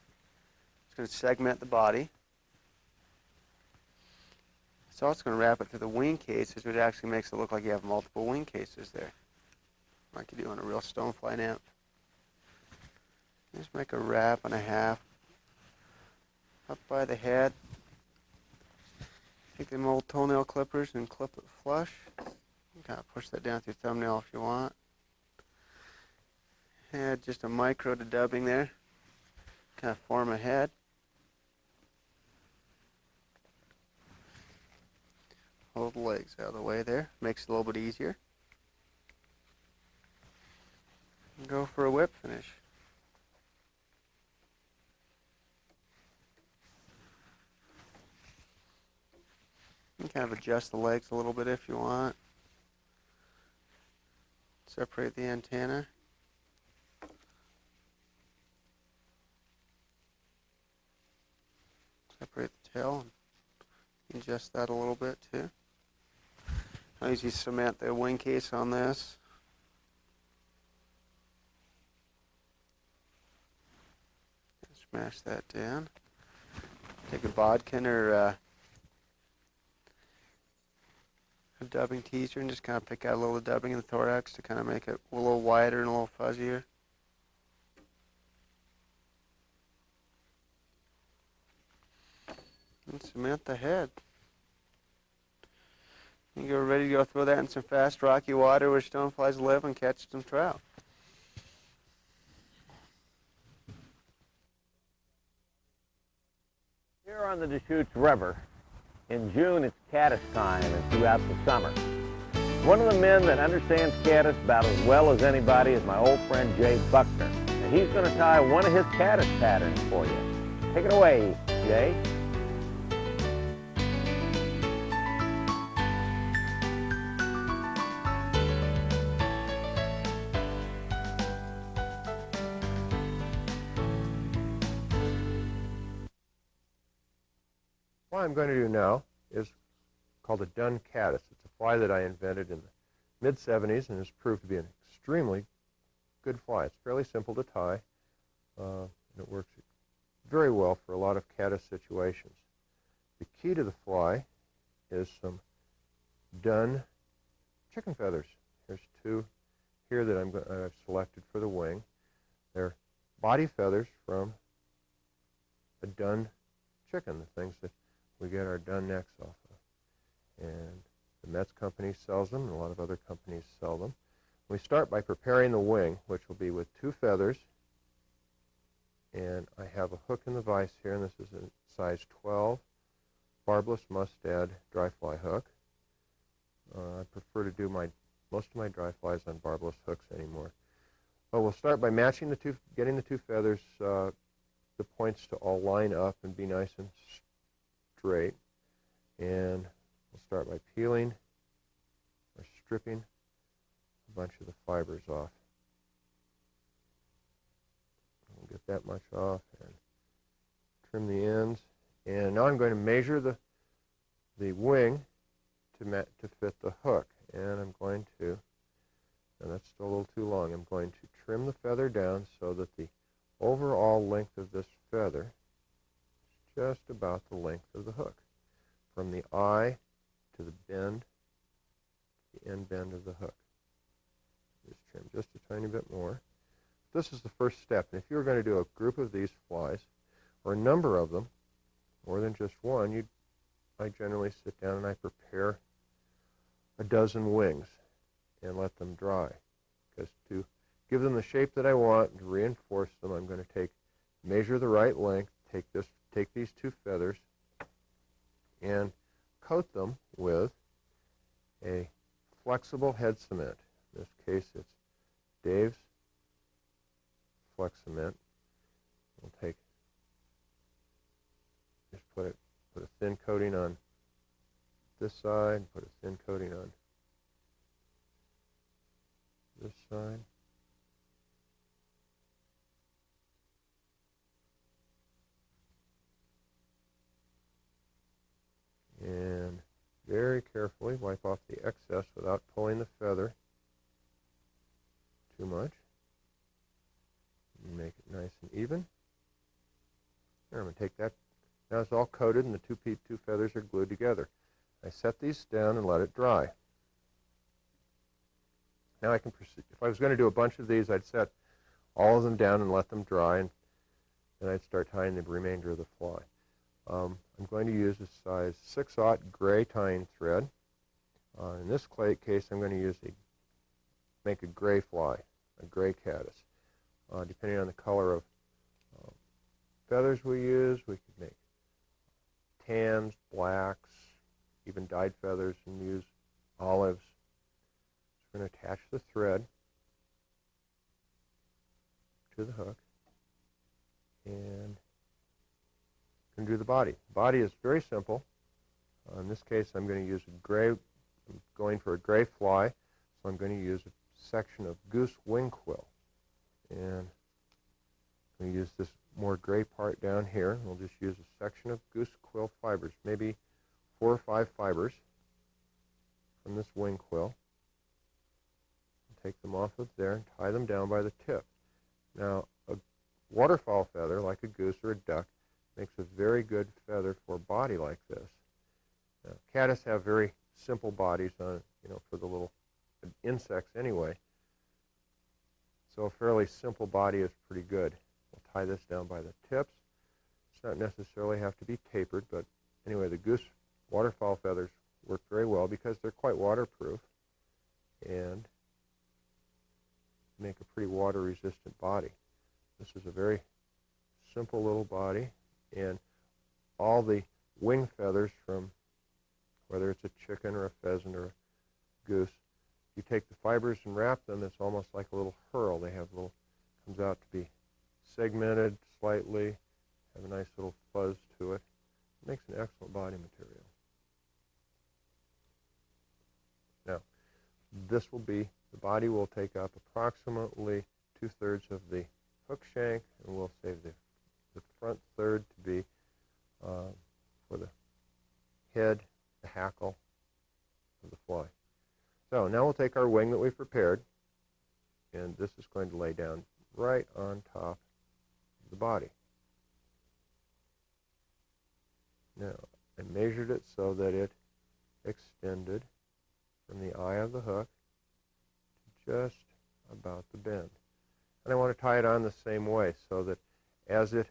It's going to segment the body. It's also going to wrap it through the wing cases, which actually makes it look like you have multiple wing cases there, like you do on a real stonefly nymph. Just make a wrap and a half up by the head, Take them old toenail clippers and clip it flush. Kind of push that down through your thumbnail if you want. Add just a micro to dubbing there. Kind of form a head. Hold the legs out of the way there. Makes it a little bit easier. And go for a whip finish. And kind of adjust the legs a little bit if you want. Separate the antenna. Separate the tail and adjust that a little bit too. I usually cement the wing case on this. Smash that down. Take a bodkin or a dubbing teaser and just kind of pick out a little dubbing in the thorax to kind of make it a little wider and a little fuzzier. And cement the head. You're ready to go throw that in some fast, rocky water where stoneflies live and catch some trout. Here on the Deschutes River, in June it's caddis time and throughout the summer. One of the men that understands caddis about as well as anybody is my old friend Jay Buckner. And he's going to tie one of his caddis patterns for you. Take it away, Jay. What I'm going to do now is called a dun caddis. It's a fly that I invented in the mid-'70s and has proved to be an extremely good fly. It's fairly simple to tie, and it works very well for a lot of caddis situations. The key to the fly is some dun chicken feathers. Here's two here that I've selected for the wing. They're body feathers from a dun chicken, the things that we get our dun necks off of. And the Metz company sells them, and a lot of other companies sell them. We start by preparing the wing, which will be with two feathers. And I have a hook in the vise here, and this is a size 12 barbless mustad dry fly hook. I prefer to do most of my dry flies on barbless hooks anymore. But we'll start by matching the two, getting the two feathers, the points to all line up and be nice and straight. And we'll start by peeling or stripping a bunch of the fibers off. We'll get that much off and trim the ends. And now I'm going to measure the wing to fit the hook. And I'm going to, and that's still a little too long, I'm going to trim the feather down so that the overall length of this feather is just about the length of the hook. From the eye to the bend, the end bend of the hook. Just trim just a tiny bit more. This is the first step. And if you were going to do a group of these flies, or a number of them, more than just one, I generally sit down and I prepare a dozen wings and let them dry. Because to give them the shape that I want and to reinforce them, I'm going to measure the right length, take these two feathers and coat them with a flexible head cement. In this case, it's Dave's Flex Cement. We'll put a thin coating on this side, put a thin coating on this side. And very carefully wipe off the excess without pulling the feather too much. Make it nice and even. Here, I'm going to take that. Now it's all coated and the two feathers are glued together. I set these down and let it dry. Now I can proceed. If I was going to do a bunch of these, I'd set all of them down and let them dry, and then I'd start tying the remainder of the fly. I'm going to use a size 6/0 gray tying thread. In this case, I'm going to make a gray fly, a gray caddis. Depending on the color of feathers we use, we could make tans, blacks, even dyed feathers, and use olives. So we're going to attach the thread to the hook and going to do the body. The body is very simple. In this case, I'm going to use a gray. I'm going for a gray fly, so I'm going to use a section of goose wing quill, and I'm going to use this more gray part down here. We'll just use a section of goose quill fibers, maybe 4 or 5 fibers from this wing quill. Take them off of there and tie them down by the tip. Now, a waterfowl feather, like a goose or a duck, makes a very good feather for a body like this. Now, caddis have very simple bodies on, for the little insects anyway. So a fairly simple body is pretty good. We'll tie this down by the tips. It's not necessarily have to be tapered, but anyway, the goose waterfowl feathers work very well because they're quite waterproof and make a pretty water-resistant body. This is a very simple little body, and all the wing feathers from whether it's a chicken or a pheasant or a goose, you take the fibers and wrap them, it's almost like a little hurl. They have comes out to be segmented slightly, have a nice little fuzz to it. It makes an excellent body material. Now, the body will take up approximately 2/3 of the hook shank, and we'll save the front third to be for the head, the hackle of the fly. So now we'll take our wing that we've prepared, and this is going to lay down right on top of the body. Now, I measured it so that it extended from the eye of the hook to just about the bend. And I want to tie it on the same way so that as it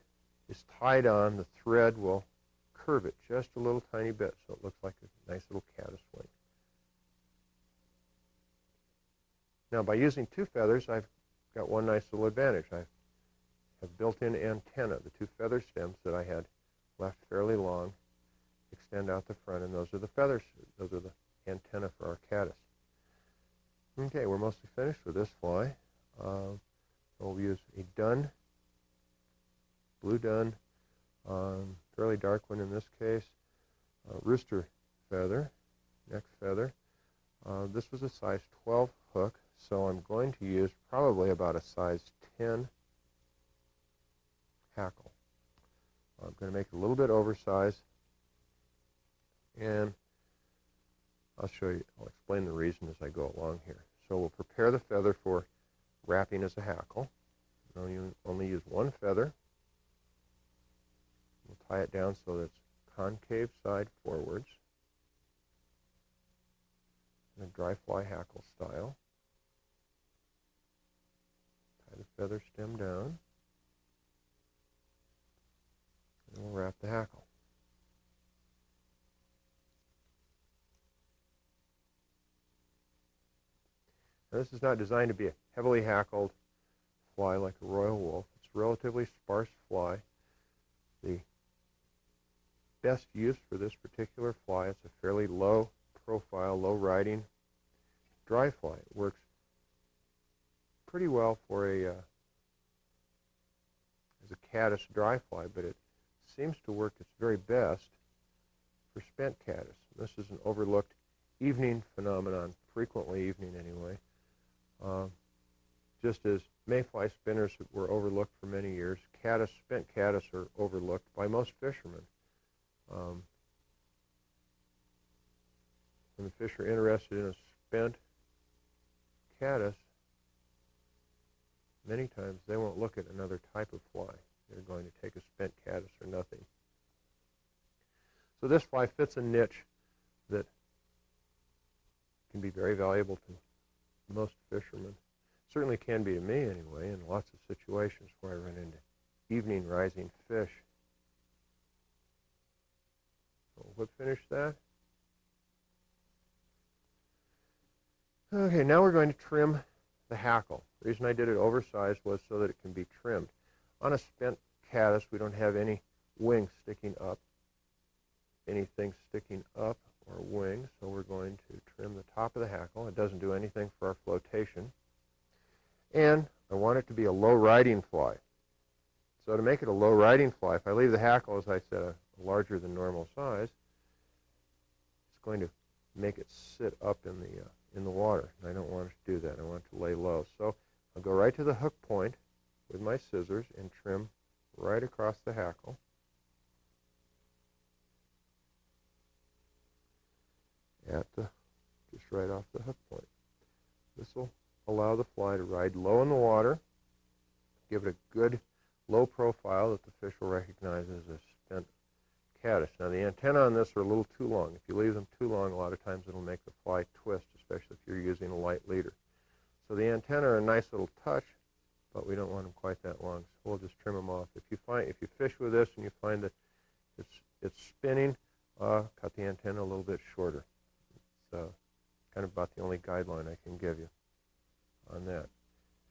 is tied on, the thread will curve it just a little tiny bit so it looks like a nice little caddis wing. Now, by using 2 feathers, I've got one nice little advantage. I have built-in antenna. The 2 feather stems that I had left fairly long extend out the front, and those are the feathers. Those are the antenna for our caddis. Okay, we're mostly finished with this fly. We'll use a dun, blue dun, fairly dark one in this case, rooster feather, neck feather. This was a size 12 hook, so I'm going to use probably about a size 10 hackle. I'm going to make it a little bit oversized, and I'll explain the reason as I go along here. So we'll prepare the feather for wrapping as a hackle. I'll only use 1 feather. We'll tie it down so that it's concave side forwards in a dry fly hackle style. Tie the feather stem down, and we'll wrap the hackle. Now, this is not designed to be a heavily hackled fly like a royal wolf. It's a relatively sparse fly. The best use for this particular fly, it's a fairly low profile, low riding dry fly. It works pretty well for as a caddis dry fly, but it seems to work its very best for spent caddis. This is an overlooked evening phenomenon, frequently evening anyway. Just as mayfly spinners were overlooked for many years, spent caddis are overlooked by most fishermen. When the fish are interested in a spent caddis, many times they won't look at another type of fly. They're going to take a spent caddis or nothing. So this fly fits a niche that can be very valuable to most fishermen. Certainly can be to me anyway, in lots of situations where I run into evening rising fish. finish that. Okay, now we're going to trim the hackle. The reason I did it oversized was so that it can be trimmed. On a spent caddis, we don't have any wings sticking up, anything sticking up or wings, so we're going to trim the top of the hackle. It doesn't do anything for our flotation. And I want it to be a low riding fly. So to make it a low riding fly, if I leave the hackle, as I said, larger than normal size, it's going to make it sit up in the water. And I don't want it to do that. I want it to lay low. So I'll go right to the hook point with my scissors and trim right across the hackle. Just right off the hook point. This will allow the fly to ride low in the water, give it a good low profile that the fish will recognize as a spent caddis. Now the antennae on this are a little too long. If you leave them too long, a lot of times it'll make the fly twist, especially if you're using a light leader. So the antennae are a nice little touch, but we don't want them quite that long, so we'll just trim them off. If you fish with this and you find that it's spinning, cut the antenna a little bit shorter. It's kind of about the only guideline I can give you on that.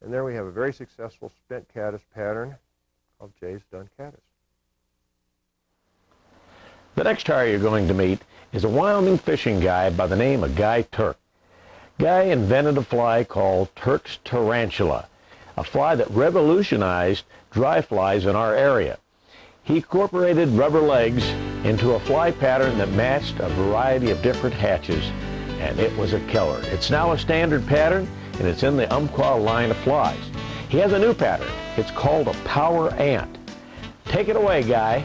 And there we have a very successful spent caddis pattern called Jay's Done Caddis. The next target you're going to meet is a Wyoming fishing guy by the name of Guy Turk. Guy invented a fly called Turk's Tarantula, a fly that revolutionized dry flies in our area. He incorporated rubber legs into a fly pattern that matched a variety of different hatches, and it was a killer. It's now a standard pattern, and it's in the Umpqua line of flies. He has a new pattern. It's called a Power Ant. Take it away, Guy.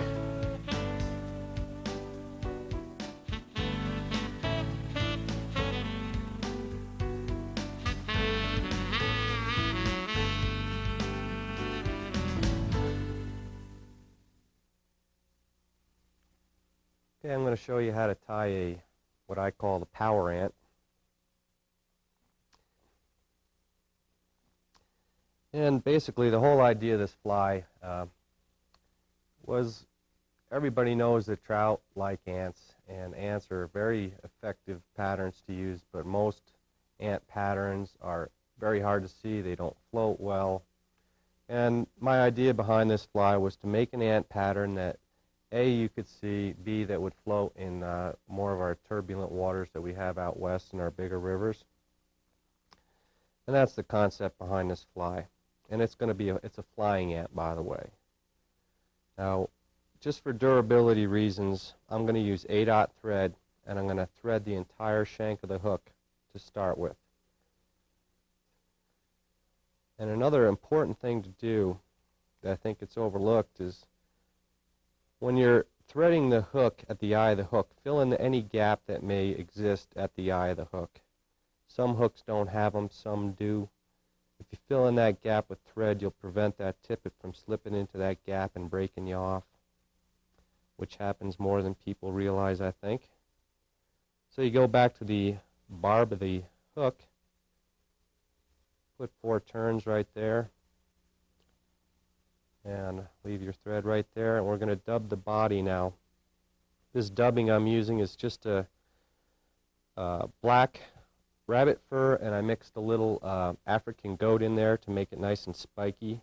Okay, I'm going to show you how to tie what I call the power ant. And basically the whole idea of this fly was everybody knows that trout like ants, and ants are very effective patterns to use, but most ant patterns are very hard to see. They don't float well. And my idea behind this fly was to make an ant pattern that A, you could see, B, that would float in more of our turbulent waters that we have out west in our bigger rivers. And that's the concept behind this fly. And it's going to be it's a flying ant, by the way. Now, just for durability reasons, I'm going to use 8/0 thread, and I'm going to thread the entire shank of the hook to start with. And another important thing to do that I think it's overlooked is when you're threading the hook at the eye of the hook, fill in any gap that may exist at the eye of the hook. Some hooks don't have them, some do. If you fill in that gap with thread, you'll prevent that tippet from slipping into that gap and breaking you off, which happens more than people realize, I think. So you go back to the barb of the hook, put 4 turns right there, and leave your thread right there, and we're going to dub the body now. This dubbing I'm using is just a black rabbit fur, and I mixed a little African goat in there to make it nice and spiky.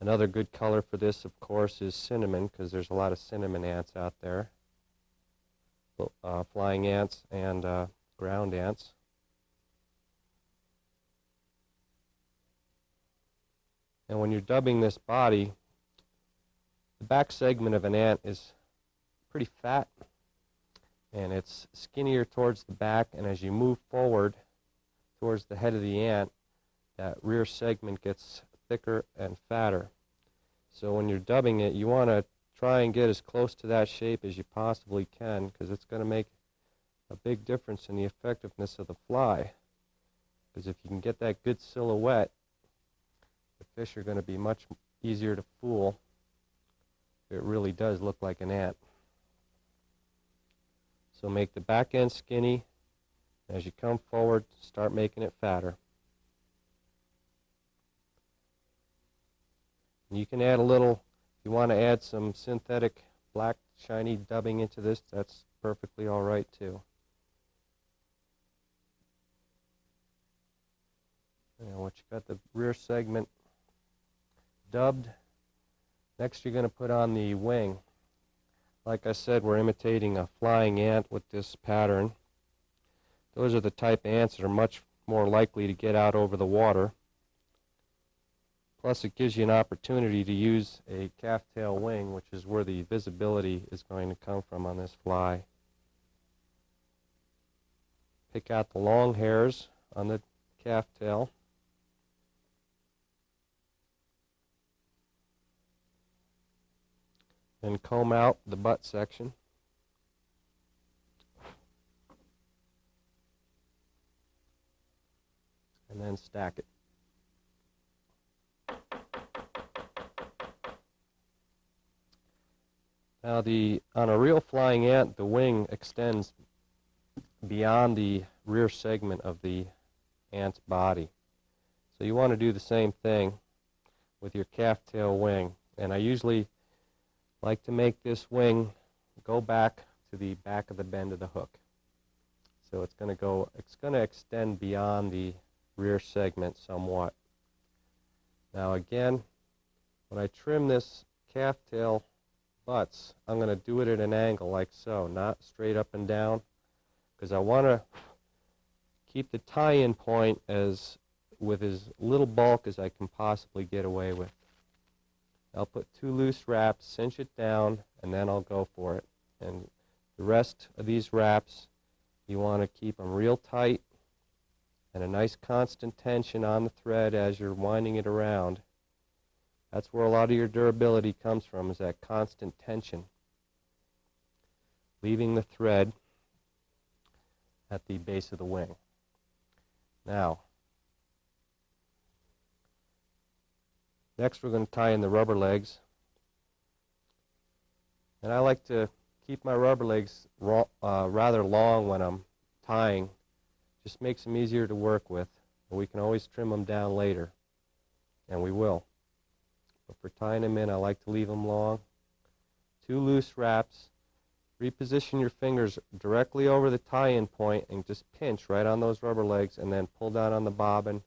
Another good color for this, of course, is cinnamon, because there's a lot of cinnamon ants out there, flying ants and ground ants. And when you're dubbing this body, the back segment of an ant is pretty fat, and it's skinnier towards the back, and as you move forward towards the head of the ant, that rear segment gets thicker and fatter. So when you're dubbing it, you want to try and get as close to that shape as you possibly can, because it's going to make a big difference in the effectiveness of the fly. Because if you can get that good silhouette, the fish are going to be much easier to fool. It really does look like an ant. So make the back end skinny. As you come forward, start making it fatter. And you can add a little, if you want to add some synthetic black shiny dubbing into this, that's perfectly all right too. Once you got the rear segment dubbed, next you're going to put on the wing. Like I said, we're imitating a flying ant with this pattern. Those are the type of ants that are much more likely to get out over the water. Plus it gives you an opportunity to use a calf tail wing, which is where the visibility is going to come from on this fly. Pick out the long hairs on the calf tail. And comb out the butt section. And then stack it. Now on a real flying ant, the wing extends beyond the rear segment of the ant's body. So you want to do the same thing with your calf tail wing. And I usually like to make this wing go back to the back of the bend of the hook. So it's going to extend beyond the rear segment somewhat. Now again, when I trim this calf tail butts, I'm going to do it at an angle like so, not straight up and down, because I want to keep the tie-in point with as little bulk as I can possibly get away with. I'll put 2 loose wraps, cinch it down, and then I'll go for it. And the rest of these wraps, you want to keep them real tight and a nice constant tension on the thread as you're winding it around. That's where a lot of your durability comes from, is that constant tension. Leaving the thread at the base of the wing. Now, next we're going to tie in the rubber legs. And I like to keep my rubber legs rather long when I'm tying. Just makes them easier to work with. And we can always trim them down later. And we will. But for tying them in, I like to leave them long. 2 loose wraps. Reposition your fingers directly over the tie-in point and just pinch right on those rubber legs and then pull down on the bobbin.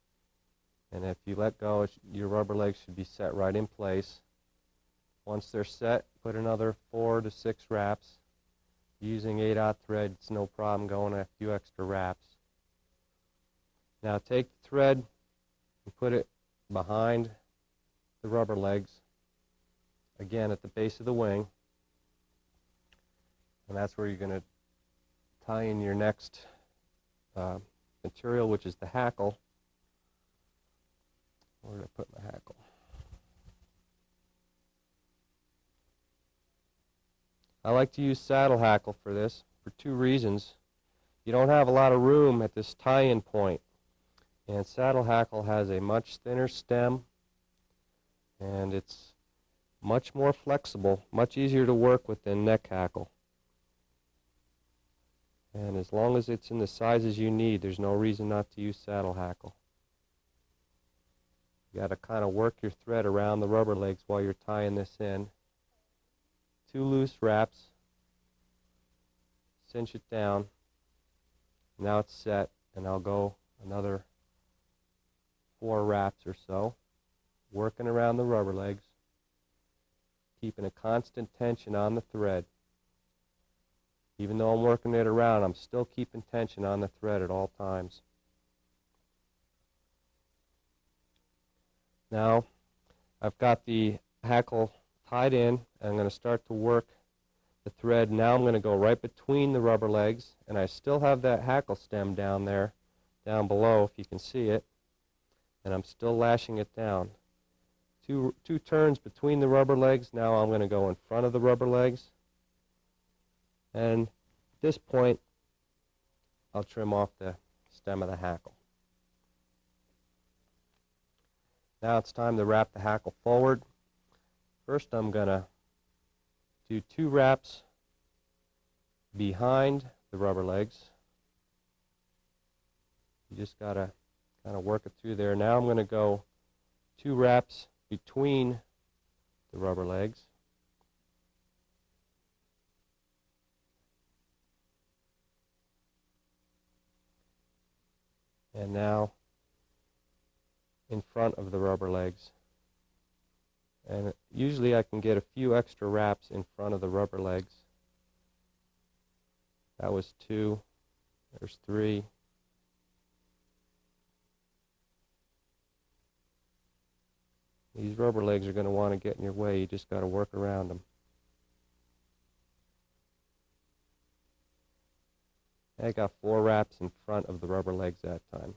And if you let go, your rubber legs should be set right in place. Once they're set, put another 4 to 6 wraps. Using 8/0 thread, it's no problem going a few extra wraps. Now take the thread and put it behind the rubber legs, again at the base of the wing. And that's where you're going to tie in your next material, which is the hackle. Where did I put my hackle? I like to use saddle hackle for this for 2 reasons. You don't have a lot of room at this tie-in point, and saddle hackle has a much thinner stem, and it's much more flexible, much easier to work with than neck hackle. And as long as it's in the sizes you need, there's no reason not to use saddle hackle. You got to kind of work your thread around the rubber legs while you're tying this in. 2 loose wraps. Cinch it down. Now it's set, and I'll go another 4 wraps or so, working around the rubber legs, keeping a constant tension on the thread. Even though I'm working it around, I'm still keeping tension on the thread at all times. Now, I've got the hackle tied in, and I'm going to start to work the thread. Now I'm going to go right between the rubber legs, and I still have that hackle stem down there, down below, if you can see it, and I'm still lashing it down. Two turns between the rubber legs. Now I'm going to go in front of the rubber legs. And at this point, I'll trim off the stem of the hackle. Now it's time to wrap the hackle forward. First I'm going to do 2 wraps behind the rubber legs. You just got to kind of work it through there. Now I'm going to go 2 wraps between the rubber legs. and now in front of the rubber legs. And usually I can get a few extra wraps in front of the rubber legs. That was 2. There's 3. These rubber legs are going to want to get in your way. You just got to work around them. I got 4 wraps in front of the rubber legs that time.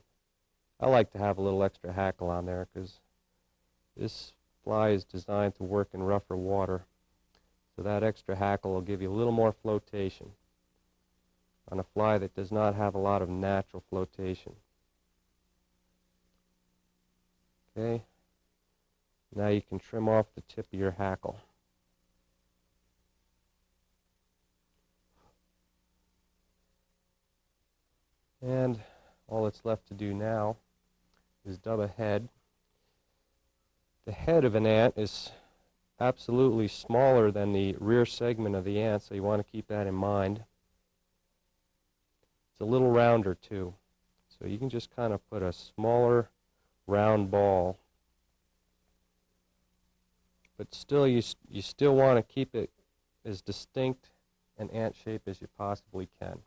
I like to have a little extra hackle on there because this fly is designed to work in rougher water. So that extra hackle will give you a little more flotation on a fly that does not have a lot of natural flotation. Okay. Now you can trim off the tip of your hackle. And all that's left to do now is dub a head. The head of an ant is absolutely smaller than the rear segment of the ant, so you want to keep that in mind. It's a little rounder too. So you can just kind of put a smaller round ball. But still, you still want to keep it as distinct an ant shape as you possibly can.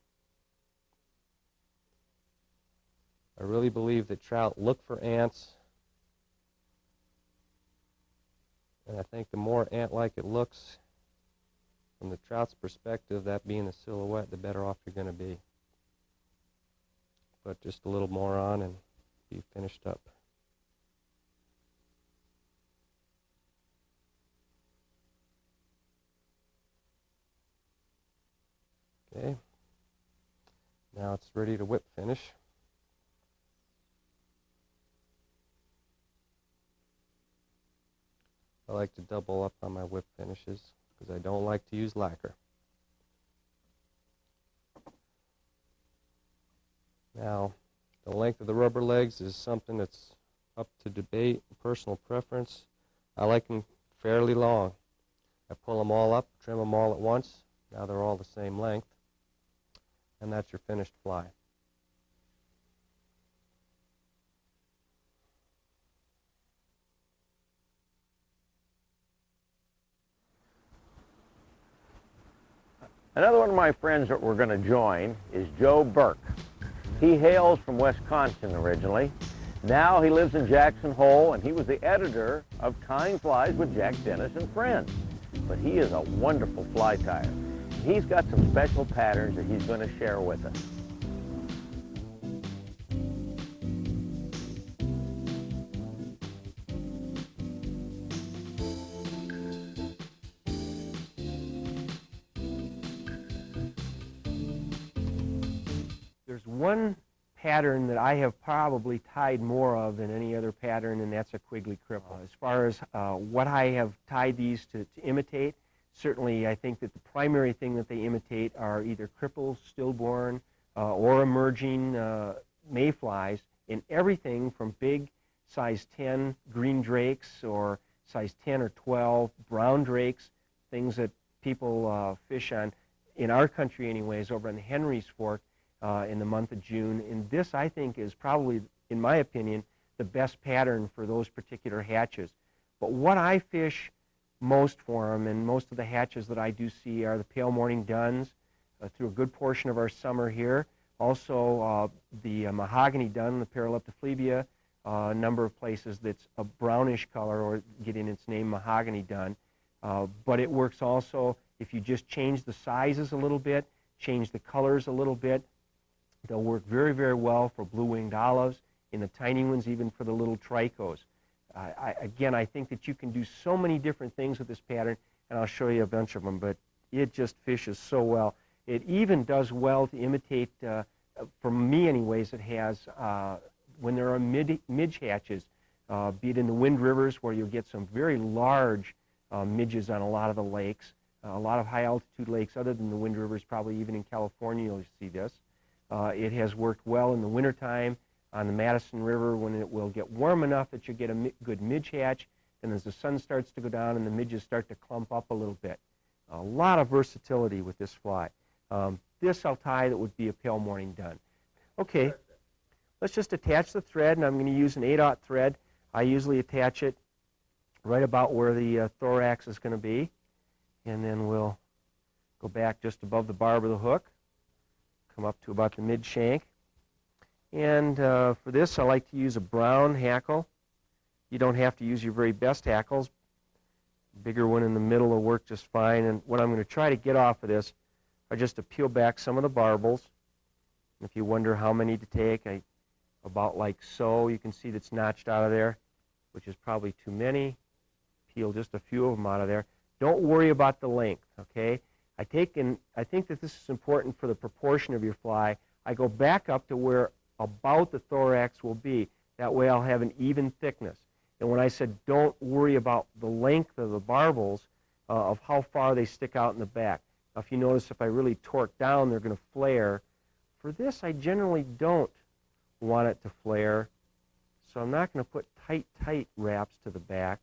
I really believe that trout look for ants, and I think the more ant-like it looks, from the trout's perspective, that being the silhouette, the better off you're going to be. But just a little more on and be finished up. Okay, now it's ready to whip finish. I like to double up on my whip finishes because I don't like to use lacquer. Now, the length of the rubber legs is something that's up to debate, personal preference. I like them fairly long. I pull them all up, trim them all at once. Now they're all the same length. And that's your finished fly. Another one of my friends that we're going to join is Joe Burke. He hails from Wisconsin originally. Now he lives in Jackson Hole, and he was the editor of Tying Flies with Jack Dennis and Friends. But he is a wonderful fly tyer. He's got some special patterns that he's going to share with us. There's one pattern that I have probably tied more of than any other pattern, and that's a Quigley cripple. As far as what I have tied these to imitate, certainly I think that the primary thing that they imitate are either cripples, stillborn, or emerging mayflies, in everything from big size 10 green drakes or size 10 or 12 brown drakes, things that people fish on, in our country anyways, over on the Henry's Fork, in the month of June. And this, I think, is probably, in my opinion, the best pattern for those particular hatches. But what I fish most for them, and most of the hatches that I do see, are the pale morning duns through a good portion of our summer here. Also, the mahogany dun, the Paraleptophlebia, a number of places that's a brownish color, or getting its name mahogany dun. But it works also if you just change the sizes a little bit, change the colors a little bit. They'll work very, very well for blue-winged olives, in the tiny ones, even for the little tricos. Again, I think that you can do so many different things with this pattern, and I'll show you a bunch of them, but it just fishes so well. It even does well to imitate, for me anyways, it has, when there are midge hatches, be it in the Wind Rivers, where you'll get some very large midges on a lot of the lakes, a lot of high-altitude lakes other than the Wind Rivers, probably even in California you'll see this. It has worked well in the wintertime on the Madison River, when it will get warm enough that you get a good midge hatch, and as the sun starts to go down and the midges start to clump up a little bit. A lot of versatility with this fly. This I'll tie that would be a pale morning dun. Okay, let's just attach the thread, and I'm going to use an 8/0 thread. I usually attach it right about where the thorax is going to be, and then we'll go back just above the barb of the hook, come up to about the mid-shank. And for this, I like to use a brown hackle. You don't have to use your very best hackles. Bigger one in the middle will work just fine. And what I'm going to try to get off of this are just to peel back some of the barbels. And if you wonder how many to take, about like so. You can see that's notched out of there, which is probably too many. Peel just a few of them out of there. Don't worry about the length, okay? I think that this is important for the proportion of your fly. I go back up to where about the thorax will be. That way I'll have an even thickness. And when I said don't worry about the length of the barbels, of how far they stick out in the back. Now, if you notice, if I really torque down, they're going to flare. For this, I generally don't want it to flare, so I'm not going to put tight wraps to the back.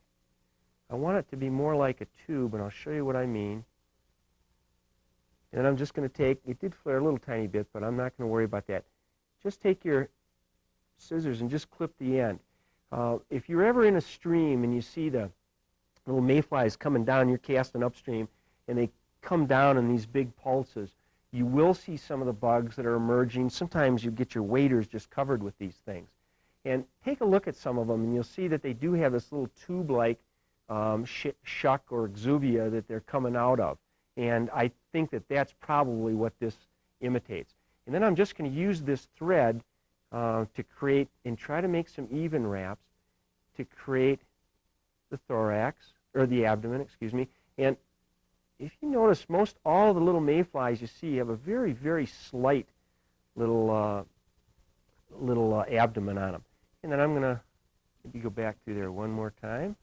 I want it to be more like a tube, and I'll show you what I mean. And I'm just going to take, it did flare a little tiny bit, but I'm not going to worry about that. Just take your scissors and just clip the end. If you're ever in a stream and you see the little mayflies coming down, you're casting upstream, and they come down in these big pulses, you will see some of the bugs that are emerging. Sometimes you get your waders just covered with these things. And take a look at some of them, and you'll see that they do have this little tube-like shuck or exuvia that they're coming out of. And I think that that's probably what this imitates. And then I'm just going to use this thread to create and try to make some even wraps to create the thorax, or the abdomen, excuse me. And if you notice, most all the little mayflies you see have a very, very slight little abdomen on them. And then I'm going to maybe go back through there one more time.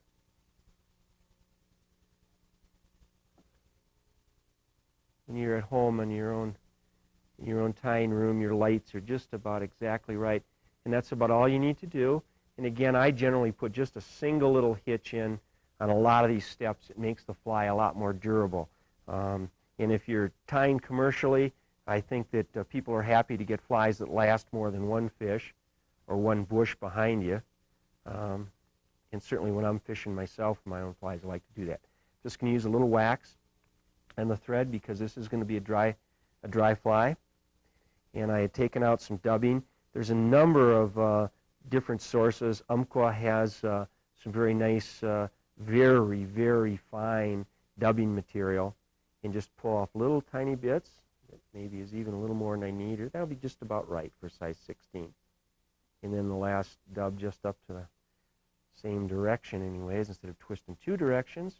When you're at home in your own tying room, your lights are just about exactly right. And that's about all you need to do. And again, I generally put just a single little hitch in on a lot of these steps. It makes the fly a lot more durable. And if you're tying commercially, I think that people are happy to get flies that last more than one fish or one bush behind you. And certainly when I'm fishing myself, my own flies, I like to do that. Just going to use a little wax and the thread because this is going to be a dry fly. And I had taken out some dubbing. There's a number of different sources. Umpqua has some very nice, very, very fine dubbing material, and just pull off little tiny bits that maybe is even a little more than I need, or that'll be just about right for size 16. And then the last dub just up to the same direction anyways, instead of twisting two directions.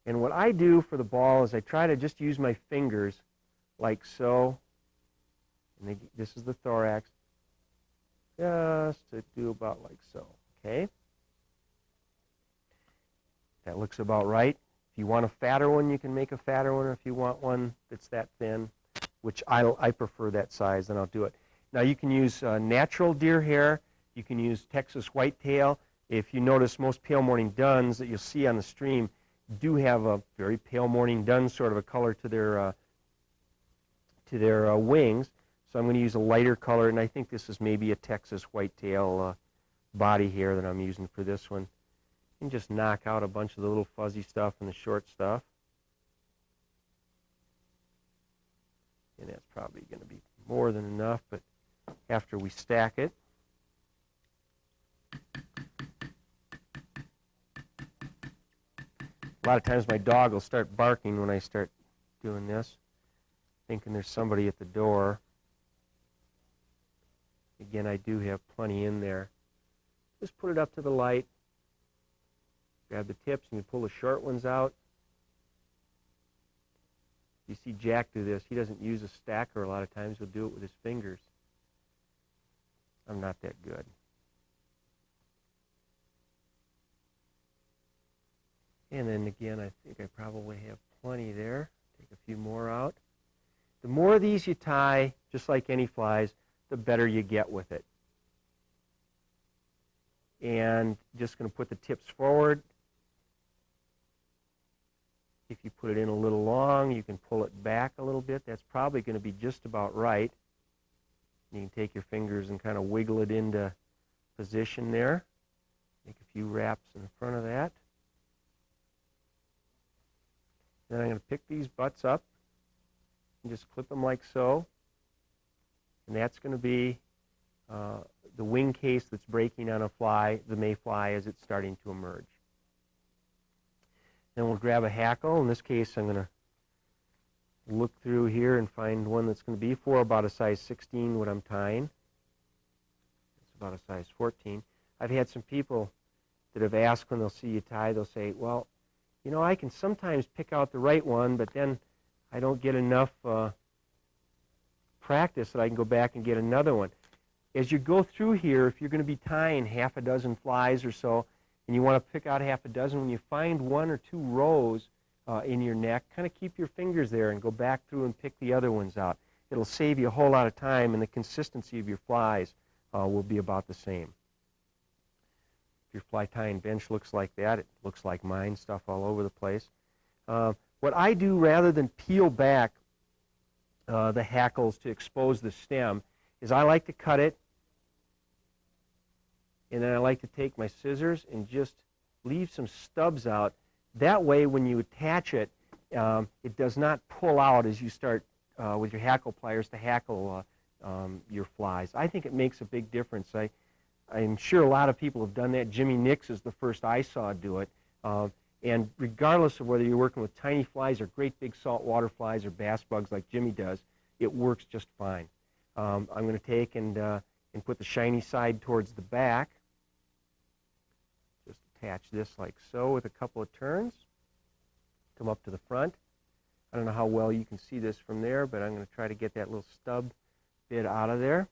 And what I do for the ball is I try to just use my fingers like so. And this is the thorax. Just to do about like so, okay? That looks about right. If you want a fatter one, you can make a fatter one, or if you want one that's that thin, which I prefer that size, then I'll do it. Now you can use natural deer hair. You can use Texas whitetail. If you notice, most pale morning duns that you'll see on the stream do have a very pale morning dun sort of a color to their wings. So I'm going to use a lighter color, and I think this is maybe a Texas whitetail body hair that I'm using for this one. And just knock out a bunch of the little fuzzy stuff and the short stuff. And that's probably going to be more than enough, but after we stack it. A lot of times my dog will start barking when I start doing this, thinking there's somebody at the door. Again, I do have plenty in there. Just put it up to the light. Grab the tips and you pull the short ones out. You see Jack do this. He doesn't use a stacker a lot of times. He'll do it with his fingers. I'm not that good. And then again, I think I probably have plenty there. Take a few more out. The more of these you tie, just like any flies, the better you get with it. And just going to put the tips forward. If you put it in a little long, you can pull it back a little bit. That's probably going to be just about right. You can take your fingers and kind of wiggle it into position there. Make a few wraps in front of that. Then I'm going to pick these butts up and just clip them like so. And that's going to be the wing case that's breaking on a fly, the mayfly, as it's starting to emerge. Then we'll grab a hackle. In this case, I'm going to look through here and find one that's going to be for about a size 16 what I'm tying. It's about a size 14. I've had some people that have asked when they'll see you tie, they'll say, well, you know, I can sometimes pick out the right one, but then I don't get enough practice that I can go back and get another one. As you go through here, if you're going to be tying half a dozen flies or so, and you want to pick out half a dozen, when you find one or two rows in your neck, kind of keep your fingers there and go back through and pick the other ones out. It'll save you a whole lot of time, and the consistency of your flies will be about the same. If your fly tying bench looks like that, it looks like mine, stuff all over the place. What I do, rather than peel back the hackles to expose the stem, is I like to cut it, and then I like to take my scissors and just leave some stubs out. That way, when you attach it, it does not pull out as you start with your hackle pliers to hackle your flies. I think it makes a big difference. I'm sure a lot of people have done that. Jimmy Nix is the first I saw do it. And regardless of whether you're working with tiny flies or great big saltwater flies or bass bugs like Jimmy does, it works just fine. I'm going to take and put the shiny side towards the back. Just attach this like so with a couple of turns. Come up to the front. I don't know how well you can see this from there, but I'm going to try to get that little stub bit out of there.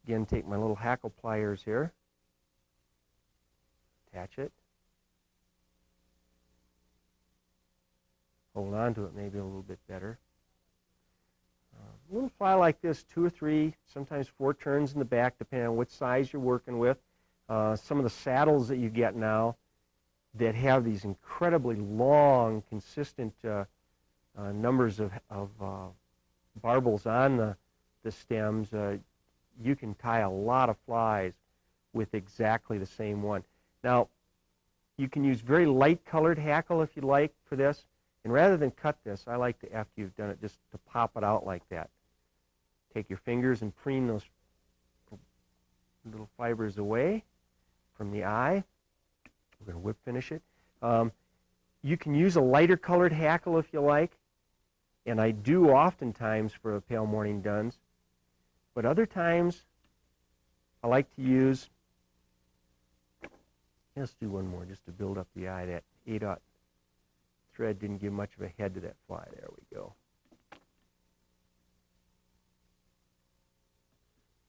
Again, take my little hackle pliers here. Attach it. Hold on to it maybe a little bit better. A little fly like this, 2 or 3, sometimes 4 turns in the back, depending on what size you're working with. Some of the saddles that you get now that have these incredibly long, consistent numbers of barbels on the stems, you can tie a lot of flies with exactly the same one. Now, you can use very light colored hackle if you like for this. And rather than cut this, I like to, after you've done it, just to pop it out like that. Take your fingers and preen those little fibers away from the eye. We're going to whip finish it. You can use a lighter colored hackle if you like, and I do oftentimes for a pale morning duns. But other times, I like to use, let's do one more just to build up the eye. That 8/0 thread didn't give much of a head to that fly. There we go.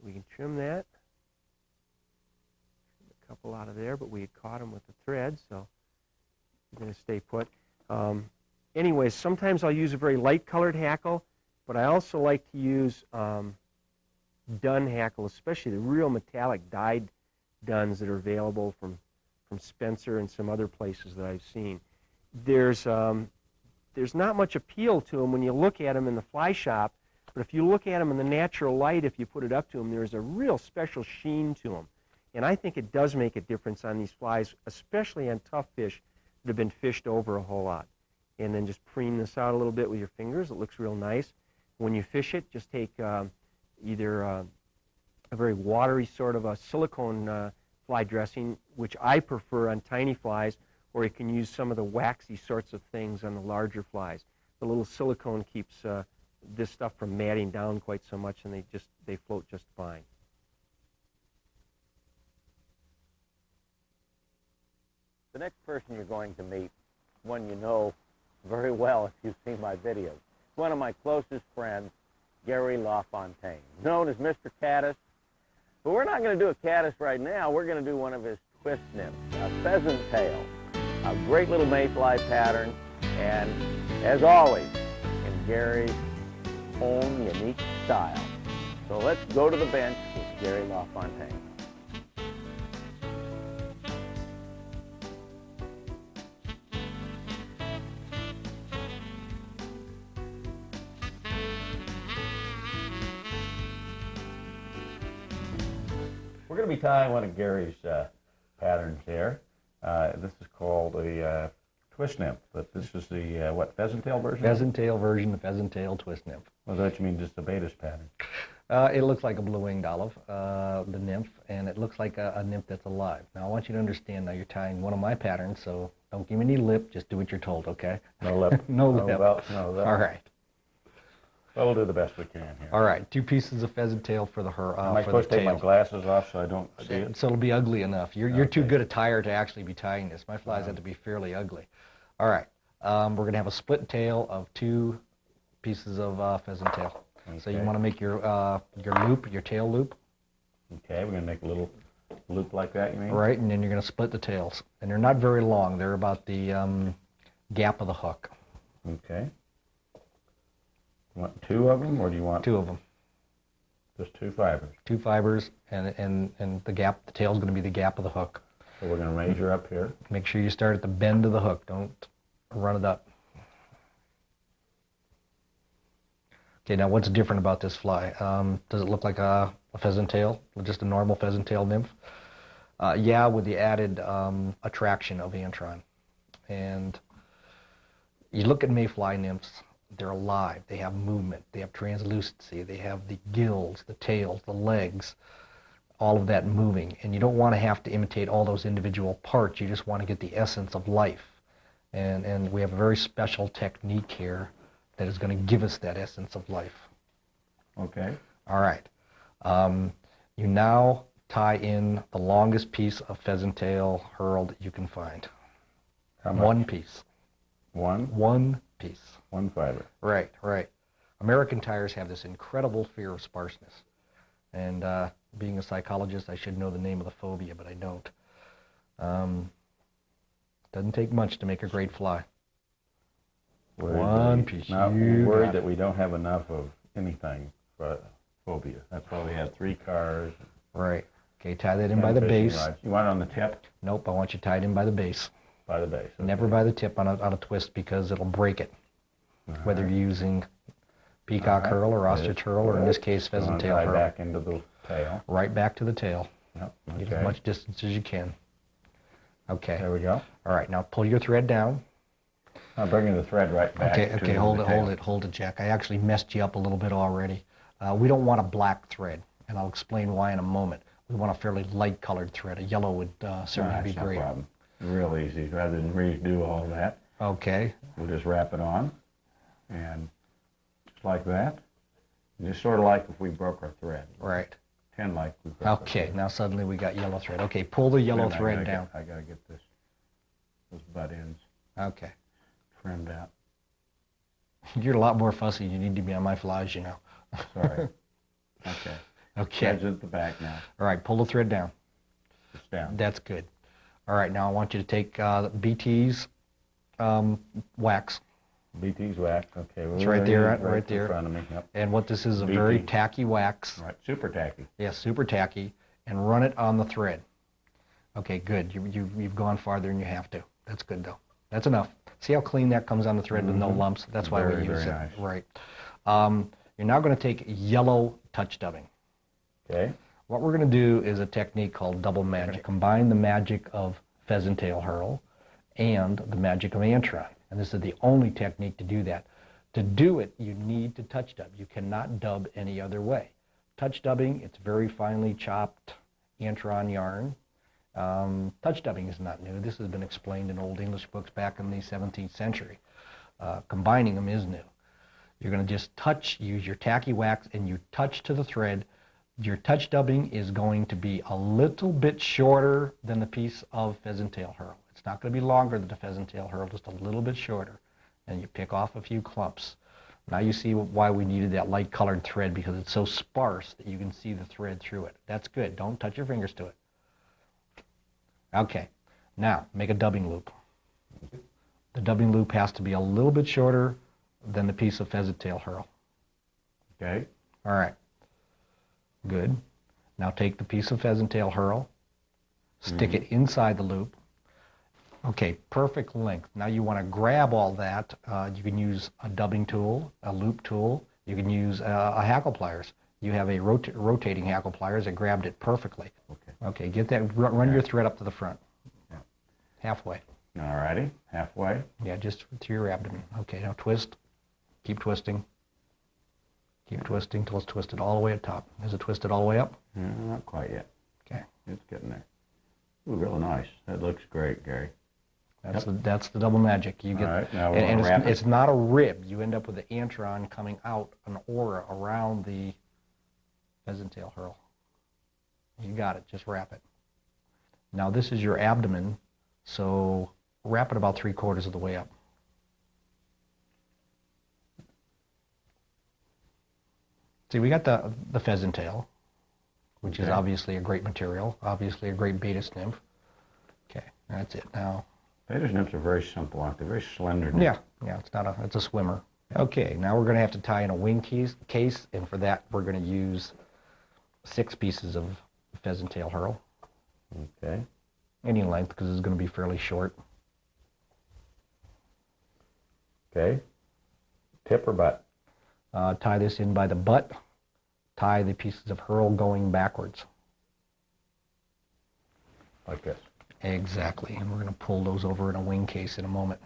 We can trim that. Trim a couple out of there, but we had caught them with the thread, so we're going to stay put. Anyways, sometimes I'll use a very light colored hackle, but I also like to use dun hackle, especially the real metallic dyed duns that are available from Spencer and some other places that I've seen. There's not much appeal to them when you look at them in the fly shop, but if you look at them in the natural light, if you put it up to them, there's a real special sheen to them. And I think it does make a difference on these flies, especially on tough fish that have been fished over a whole lot. And then just preen this out a little bit with your fingers. It looks real nice. When you fish it, just take either a very watery sort of a silicone fly dressing, which I prefer on tiny flies, or you can use some of the waxy sorts of things on the larger flies. The little silicone keeps this stuff from matting down quite so much, and they float just fine. The next person you're going to meet, one you know very well if you've seen my videos, one of my closest friends, Gary LaFontaine, known as Mr. Caddis. But we're not going to do a caddis right now. We're going to do one of his twist nymphs, a pheasant tail, a great little mayfly pattern, and as always, in Gary's own unique style. So let's go to the bench with Gary LaFontaine. going to be tying one of Gary's patterns here. This is called a twist nymph, but this is the, what, pheasant tail version? Pheasant tail version, the pheasant tail twist nymph. Well, that you mean just the Beta's pattern? It looks like a blue-winged olive, the nymph, and it looks like a nymph that's alive. Now, I want you to understand, now you're tying one of my patterns, so don't give me any lip, just do what you're told, okay? No lip. No lip. Well, no, All right. Well, we'll do the best we can here. All right, 2 pieces of pheasant tail for the Am I supposed to take my glasses off so I don't see it? So it'll be ugly enough. You're too Okay. good a tyer to actually be tying this. My flies have to be fairly ugly. All right, we're going to have a split tail of 2 pieces of pheasant tail. So you Okay. want to make your loop, your tail loop, Okay, we're going to make a little loop like that, you mean? right, and then you're going to split the tails. And they're not very long. They're about the gap of the hook. Okay. You want 2 of them, or do you want 2 of them. just 2 fibers? 2 fibers, and the gap, the tail's going to be the gap of the hook. So we're going to measure up here. Make sure you start at the bend of the hook. Don't run it up. Okay, now what's different about this fly? Does it look like a pheasant tail, just a normal pheasant tail nymph? Yeah, with the added attraction of antron. And you look at mayfly nymphs, they're alive, they have movement, they have translucency, they have the gills, the tails, the legs, all of that moving. And you don't want to have to imitate all those individual parts, you just want to get the essence of life. And we have a very special technique here that is going to give us that essence of life. Okay. All right. You now tie in the longest piece of pheasant tail herl that you can find. How much? 1 piece. 1? 1 piece. 1 fiber. Right, right. American tyers have this incredible fear of sparseness. And being a psychologist, I should know the name of the phobia, but I don't. Doesn't take much to make a great fly. One piece. Now, You we're worried got that it. we don't have enough of anything for phobia. That's why we have 3 cars. Right. Okay, tie that in by 10 the fishing base. rods. You want it on the tip? Nope, I want you tied in by the base. By the base. Okay. Never by the tip on a twist because it'll break it. Whether you're using peacock All right. herl or Good. ostrich herl, or in this case You pheasant want to tail tie herl. back into the tail. Right back to the tail. Yep. Get Okay. as much distance as you can. Okay. There we go. All right, now pull your thread down. I'm bringing the thread right back. Okay, to okay, the hold tail. it, Jack. I actually messed you up a little bit already. We don't want a black thread, and I'll explain why in a moment. We want a fairly light colored thread. A yellow would certainly be That's no great. problem. Real easy. Rather than redo all that, Okay, we'll just wrap it on, and just like that. Just sort of like if we broke our thread. right. Pretend like we broke our Okay, thread. now suddenly we got yellow thread. Okay, pull the yellow Then thread down. I gotta get this, those butt ends Okay. trimmed out. You're a lot more fussy. You need to be on my flies, you know. Sorry. Okay. Okay. Thread's at the back now. All right, pull the thread down. It's down. That's good. All right, now I want you to take BT's wax. BT's wax. Okay. It's right there, right in there. front of me. Yep. And what this is, a BT. very tacky wax. Right. Super tacky. Yeah, super tacky. And run it on the thread. Okay, good. You've gone farther than you have to. That's good, though. That's enough. See how clean that comes on the thread with no lumps? That's why Very, we use very it. nice. Right. You're now going to take yellow touch dubbing. Okay. What we're going to do is a technique called double magic. We're going to combine the magic of pheasant tail herl and the magic of antron. And this is the only technique to do that. To do it, you need to touch dub. You cannot dub any other way. Touch dubbing, it's very finely chopped antron yarn. Touch dubbing is not new. This has been explained in old English books back in the 17th century. Combining them is new. You're going to just use your tacky wax, and you touch to the thread. Your touch dubbing is going to be a little bit shorter than the piece of pheasant tail herl. It's not going to be longer than the pheasant tail herl, just a little bit shorter. And you pick off a few clumps. Now you see why we needed that light colored thread, because it's so sparse that you can see the thread through it. That's good. Don't touch your fingers to it. Okay, now make a dubbing loop. The dubbing loop has to be a little bit shorter than the piece of pheasant tail herl. Okay. All right, good. Now take the piece of pheasant tail herl, stick it inside the loop. Okay, perfect length. Now you want to grab all that. You can use a dubbing tool, a loop tool. You can use a hackle pliers. You have a rotating hackle pliers that grabbed it perfectly. Okay. Okay, get that, run your thread up to the front. Yeah. Halfway. All righty, halfway. Yeah, just to your abdomen. Okay, now twist. Keep twisting. Keep twisting till it's twisted all the way at top. Is it twisted all the way up? Not quite yet. Okay. It's getting there. Ooh, real nice. That looks great, Gary. That's the double magic. You get, all right, now we're and gonna wrap it. it's not a rib. You end up with the antron coming out, an aura around the pheasant tail hurl. You got it. Just wrap it. Now this is your abdomen, so wrap it about 3/4 of the way up. See, we got the pheasant tail, which is Okay. obviously a great material, obviously a great Baetis nymph. Okay, that's it now. Baetis nymphs are very simple, aren't they? Very slender. Yeah, it's a swimmer. Okay, now we're going to have to tie in a wing case, and for that we're going to use 6 pieces of pheasant tail hurl. Okay. Any length, because it's going to be fairly short. Okay. Tip or butt? Tie this in by the butt. Tie the pieces of hurl going backwards. Like this. Exactly, and we're going to pull those over in a wing case in a moment.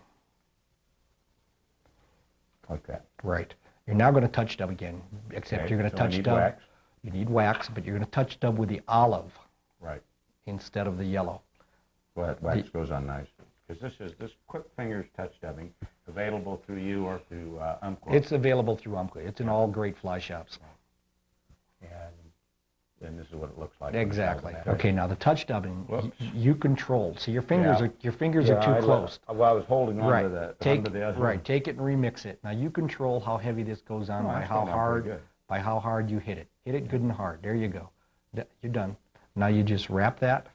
Like that. Right. You're now going to touch dub again, except Okay, you're going to so I touch need dub. wax. You need wax, but you're going to touch dub with the olive Right. instead of the yellow. Well, that wax goes on nice. Because this quick fingers touch dubbing available through you or through Umpqua. It's available through Umpqua. It's in all great fly shops. And this is what it looks like. Exactly. Okay, now the touch dubbing, Whoops. you control. See, your fingers Yeah. are too close. Well, I was holding on Right. to the other. Right. Take it and remix it. Now you control how heavy this goes on Oh, by that's how going on pretty hard you hit it. Hit it good and hard. There you go. You're done. Now you just wrap that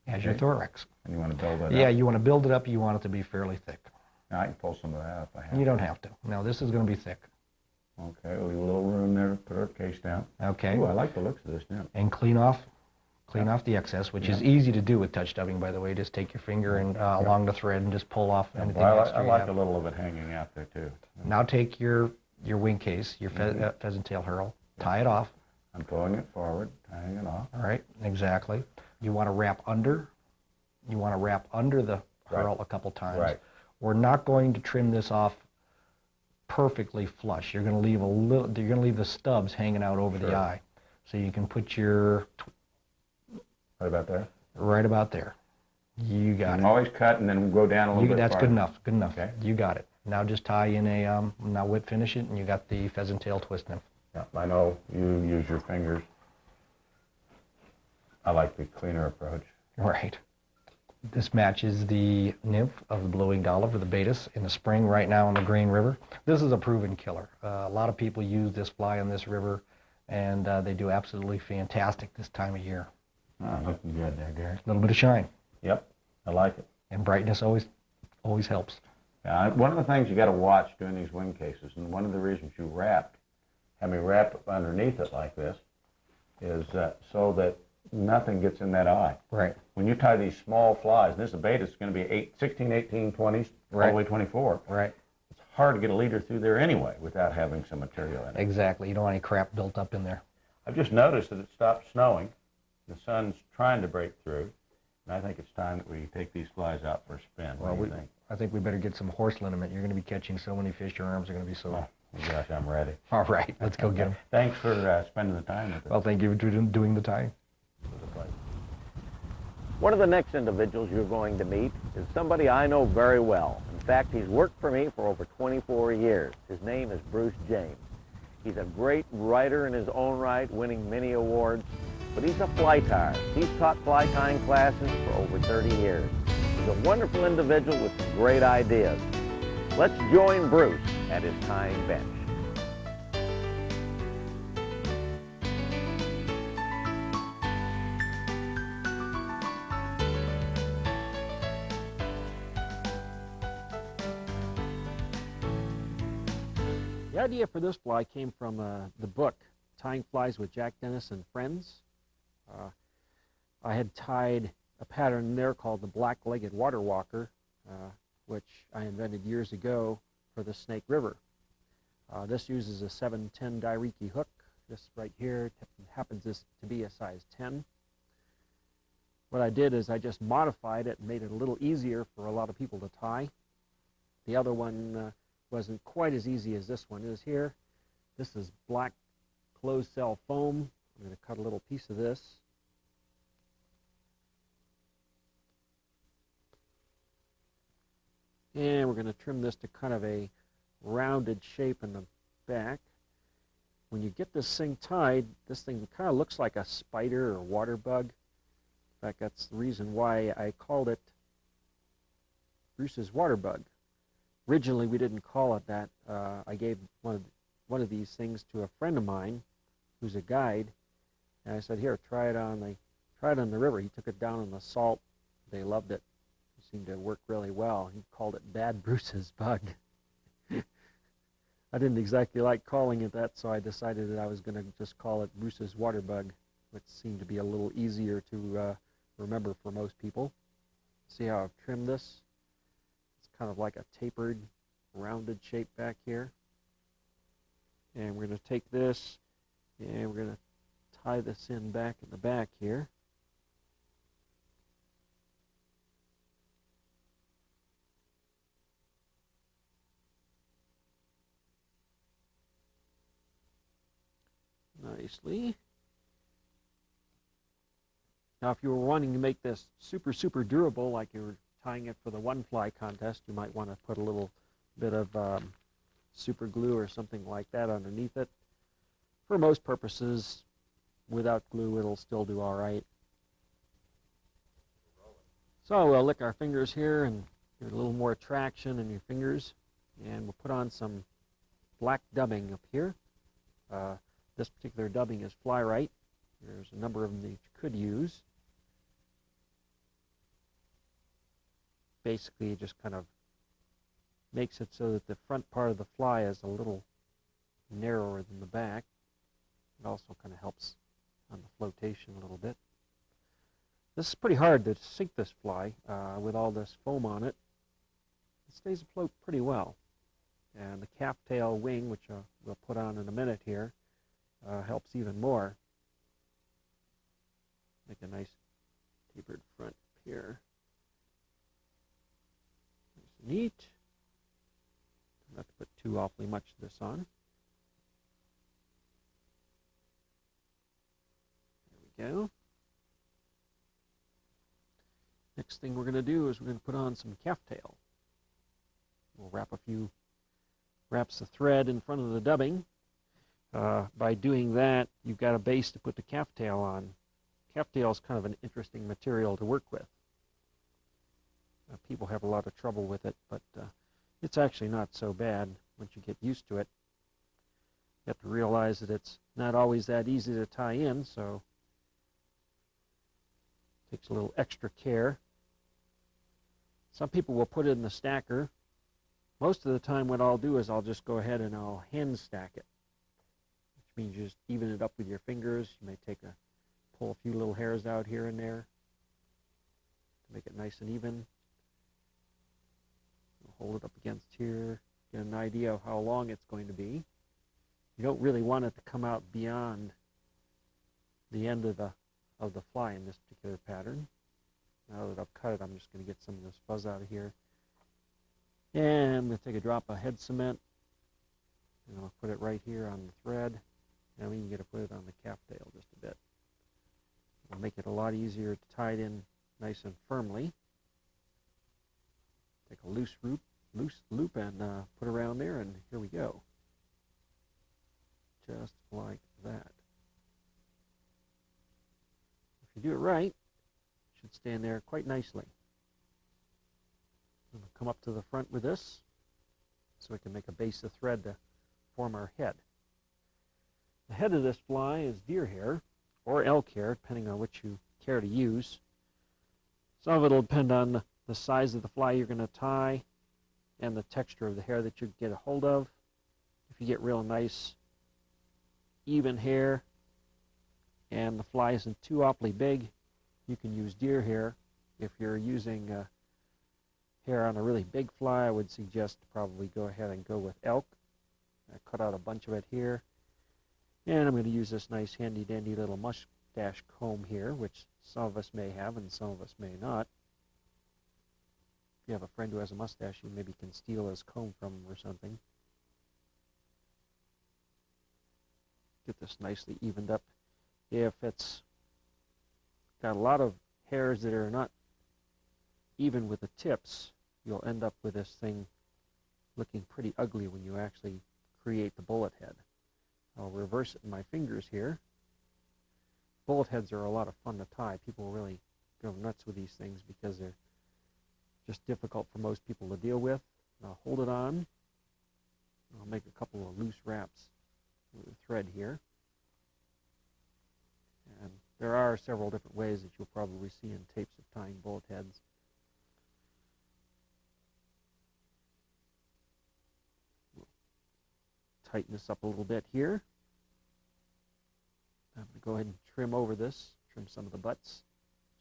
as your Okay. thorax. And you want to build it Yeah, up? you want to build it up. You want it to be fairly thick. Now, I can pull some of that if I have. You don't have to. Now this is going to be thick. Okay, leave a little room there to put our case down. Okay. Ooh, I like the looks of this now. And clean off the excess, which is easy to do with touch dubbing, by the way. Just take your finger and along the thread and just pull off anything Well, extra I you like have. a little of it hanging out there too. Now take your wing case, your pheasant tail hurl, tie it off. I'm pulling it forward, tying it off. All right, exactly. You want to wrap under. You want to wrap under the hurl a couple times. Right. We're not going to trim this off perfectly flush. You're going to leave you're going to leave the stubs hanging out over the eye, so you can put your Right about there. right about there. You got it. Always cut and then go down a little bit. That's farther. good enough. Good enough. Okay. You got it. Now just tie in a now whip finish it, and you got the pheasant tail twist nymph. Yeah, I know you use your fingers. I like the cleaner approach. Right. This matches the nymph of the blue-winged olive or the Baetis in the spring right now in the Green River. This is a proven killer. A lot of people use this fly in this river, and they do absolutely fantastic this time of year. Oh, looking good there, Gary. A little bit of shine, Yep, I like it. and brightness always helps. One of the things you got to watch doing these wing cases, and one of the reasons you have me wrap underneath it like this, is so that nothing gets in that eye. Right. When you tie these small flies, and this is a Baetis, it's going to be 16, 18, 20s, all the way 24. Right. It's hard to get a leader through there anyway without having some material in it. Exactly. You don't want any crap built up in there. I've just noticed that it stopped snowing. The sun's trying to break through, and I think it's time that we take these flies out for a spin. What do you think? I think we better get some horse liniment. You're going to be catching so many fish, your arms are going to be sore. Oh, gosh, I'm ready. All right, let's go get them. Thanks for spending the time with us. Well, thank you for doing the tying. It was a pleasure. One of the next individuals you're going to meet is somebody I know very well. In fact, he's worked for me for over 24 years. His name is Bruce James. He's a great writer in his own right, winning many awards, but he's a fly tyer. He's taught fly tying classes for over 30 years. He's a wonderful individual with some great ideas. Let's join Bruce at his tying bench. The idea for this fly came from the book, Tying Flies with Jack Dennis and Friends. I had tied a pattern there called the black-legged water walker, which I invented years ago for the Snake River. This uses a 710 Dairiki hook. This right here happens to be a size 10. what I did is I just modified it and made it a little easier for a lot of people to tie. The other one wasn't quite as easy as this one is here. This is black closed cell foam. I'm going to cut a little piece of this. And we're going to trim this to kind of a rounded shape in the back. When you get this thing tied, this thing kind of looks like a spider or water bug. In fact, that's the reason why I called it Bruce's water bug. Originally, we didn't call it that. I gave one of these things to a friend of mine who's a guide, and I said, "Here, try it on the river." He took it down in the salt. They loved it. It seemed to work really well. He called it Bad Bruce's bug. I didn't exactly like calling it that, so I decided that I was going to just call it Bruce's water bug, which seemed to be a little easier to remember for most people. See how I've trimmed this? It's kind of like a tapered, rounded shape back here. And we're going to take this and we're going to tie this in back in the back here. Nicely. Now, if you were wanting to make this super durable, like you were tying it for the one fly contest, you might want to put a little bit of super glue or something like that underneath it. For most purposes, without glue, it'll still do all right. So we'll lick our fingers here and give it a little more traction in your fingers, and we'll put on some black dubbing up here. This particular dubbing is Fly Right. There's a number of them that you could use. Basically, it just kind of makes it so that the front part of the fly is a little narrower than the back. It also kind of helps on the flotation a little bit. This is pretty hard to sink this fly with all this foam on it. It stays afloat pretty well. And the calf tail wing, which we'll put on in a minute here, helps even more. Make a nice tapered front here. Nice and neat. Don't have to put too awfully much of this on. There we go. Next thing we're going to do is we're going to put on some calf tail. We'll wrap a few wraps of thread in front of the dubbing. By doing that, you've got a base to put the calf tail on. Calf tail is kind of an interesting material to work with. People have a lot of trouble with it, but it's actually not so bad once you get used to it. You have to realize that it's not always that easy to tie in, so it takes a little extra care. Some people will put it in the stacker. Most of the time what I'll do is I'll just go ahead and I'll hand stack it, which means you just even it up with your fingers. You may pull a few little hairs out here and there to make it nice and even. Hold it up against here, get an idea of how long it's going to be. You don't really want it to come out beyond the end of the fly in this particular pattern. Now that I've cut it, I'm just going to get some of this fuzz out of here. And I'm going to take a drop of head cement, and I'll put it right here on the thread. Now we can get to put it on the calf tail just a bit. It'll make it a lot easier to tie it in nice and firmly. Take a loose loop and put around there, and here we go. Just like that. If you do it right, it should stand there quite nicely. I'm going to come up to the front with this so we can make a base of thread to form our head. The head of this fly is deer hair or elk hair, depending on which you care to use. Some of it will depend on the size of the fly you're going to tie and the texture of the hair that you get a hold of. If you get real nice, even hair and the fly isn't too awfully big, you can use deer hair. If you're using hair on a really big fly, I would suggest to probably go ahead and go with elk. I cut out a bunch of it here. And I'm going to use this nice handy dandy little mustache comb here, which Some of us may have, and some of us may not. If you have a friend who has a mustache, you maybe can steal his comb from him or something. Get this nicely evened up. If it's got a lot of hairs that are not even with the tips, you'll end up with this thing looking pretty ugly when you actually create the bullet head. I'll reverse it in my fingers here. Bullet heads are a lot of fun to tie. People really go nuts with these things because they're just difficult for most people to deal with. I'll hold it on. I'll make a couple of loose wraps with the thread here. And there are several different ways that you'll probably see in tapes of tying bullet heads. We'll tighten this up a little bit here. I'm going to go ahead and trim over this, trim some of the butts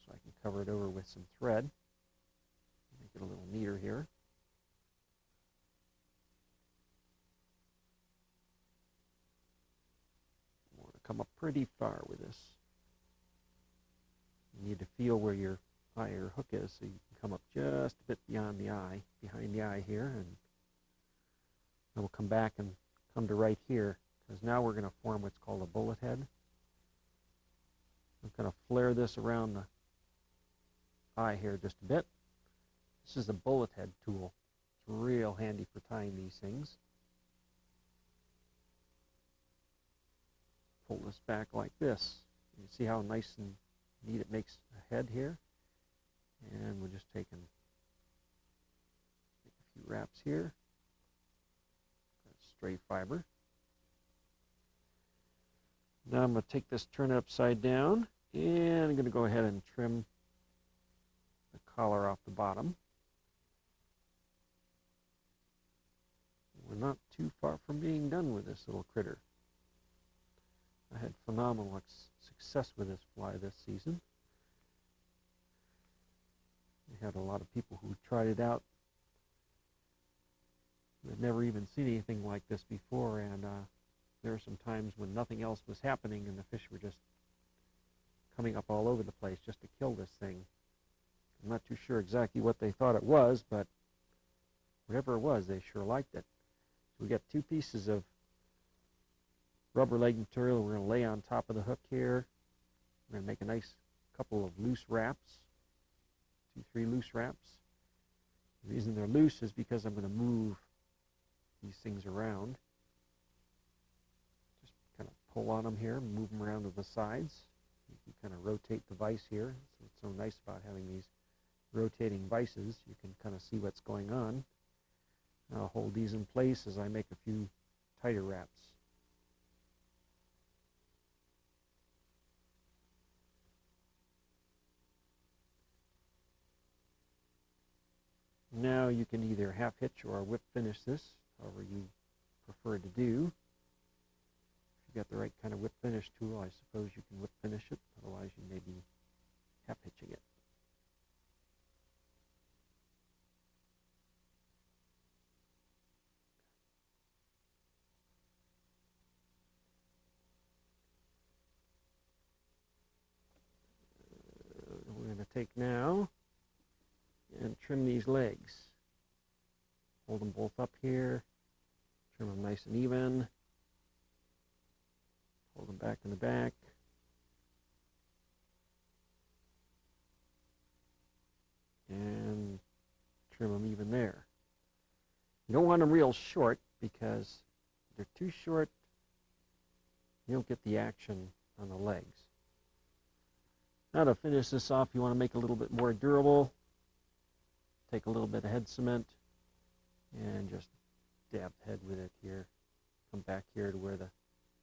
so I can cover it over with some thread. Make it a little neater here. I want to come up pretty far with this. You need to feel where your eye or hook is, so you can come up just a bit beyond the eye, behind the eye here, and then we'll come back and come to right here, because now we're going to form what's called a bullet head. I'm going to flare this around the eye here just a bit. This is a bullet head tool. It's real handy for tying these things. Pull this back like this. You see how nice and neat it makes a head here? And we're just taking a few wraps here. Stray fiber. Now I'm going to take this, turn it upside down, and I'm going to go ahead and trim the collar off the bottom. We're not too far from being done with this little critter. I had phenomenal success with this fly this season. We had a lot of people who tried it out who had never even seen anything like this before, and there were some times when nothing else was happening and the fish were just coming up all over the place just to kill this thing. I'm not too sure exactly what they thought it was, but whatever it was, they sure liked it. So we got two pieces of rubber leg material we're going to lay on top of the hook here. We're going to make a nice couple of loose wraps, 2-3 loose wraps. The reason they're loose is because I'm going to move these things around. Just kind of pull on them here, move them around to the sides. You can kind of rotate the vise here. So what's so nice about having these rotating vices, you can kind of see what's going on. I'll hold these in place as I make a few tighter wraps. Now you can either half hitch or whip finish this, however you prefer to do. If you've got the right kind of whip finish tool, I suppose you can whip finish it, otherwise you may be half hitching it. We're going to take now and trim these legs. Hold them both up here, trim them nice and even, hold them back in the back, and trim them even there. You don't want them real short because if they're too short, you don't get the action on the legs. Now to finish this off, you want to make it a little bit more durable. Take a little bit of head cement and just dab the head with it here. Come back here to where the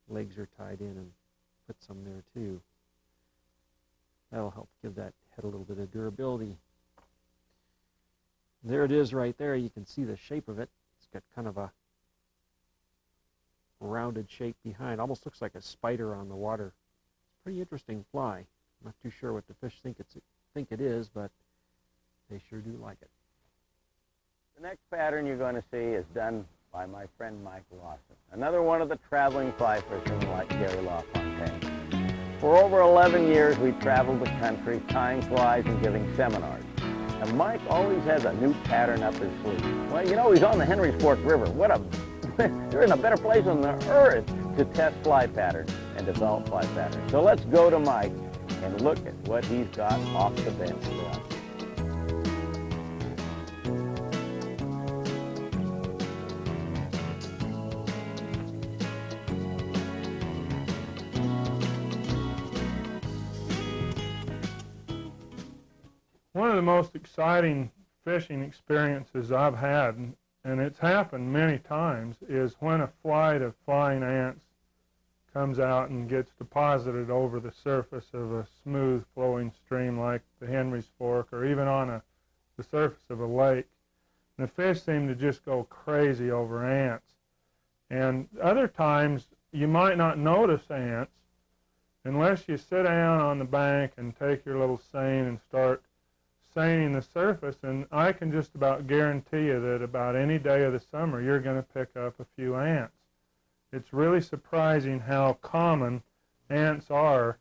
legs are tied in and put some there too. That'll help give that head a little bit of durability. There it is right there. You can see the shape of it. It's got kind of a rounded shape behind. Almost looks like a spider on the water. It's a pretty interesting fly. I'm not too sure what the fish think it is, but they sure do like it. The next pattern you're going to see is done by my friend Mike Lawson, another one of the traveling fly fishermen like Gary LaFontaine. For over 11 years, we traveled the country tying flies and giving seminars. And Mike always has a new pattern up his sleeve. Well, you know, he's on the Henry's Fork River. You're in a better place on the earth to test fly patterns and develop fly patterns. So let's go to Mike and look at what he's got off the bench for us. One of the most exciting fishing experiences I've had, and it's happened many times, is when a flight of flying ants comes out and gets deposited over the surface of a smooth flowing stream like the Henry's Fork, or even on the surface of a lake. And the fish seem to just go crazy over ants. And other times you might not notice ants unless you sit down on the bank and take your little seine and start seining the surface, and I can just about guarantee you that about any day of the summer you're going to pick up a few ants. It's really surprising how common ants are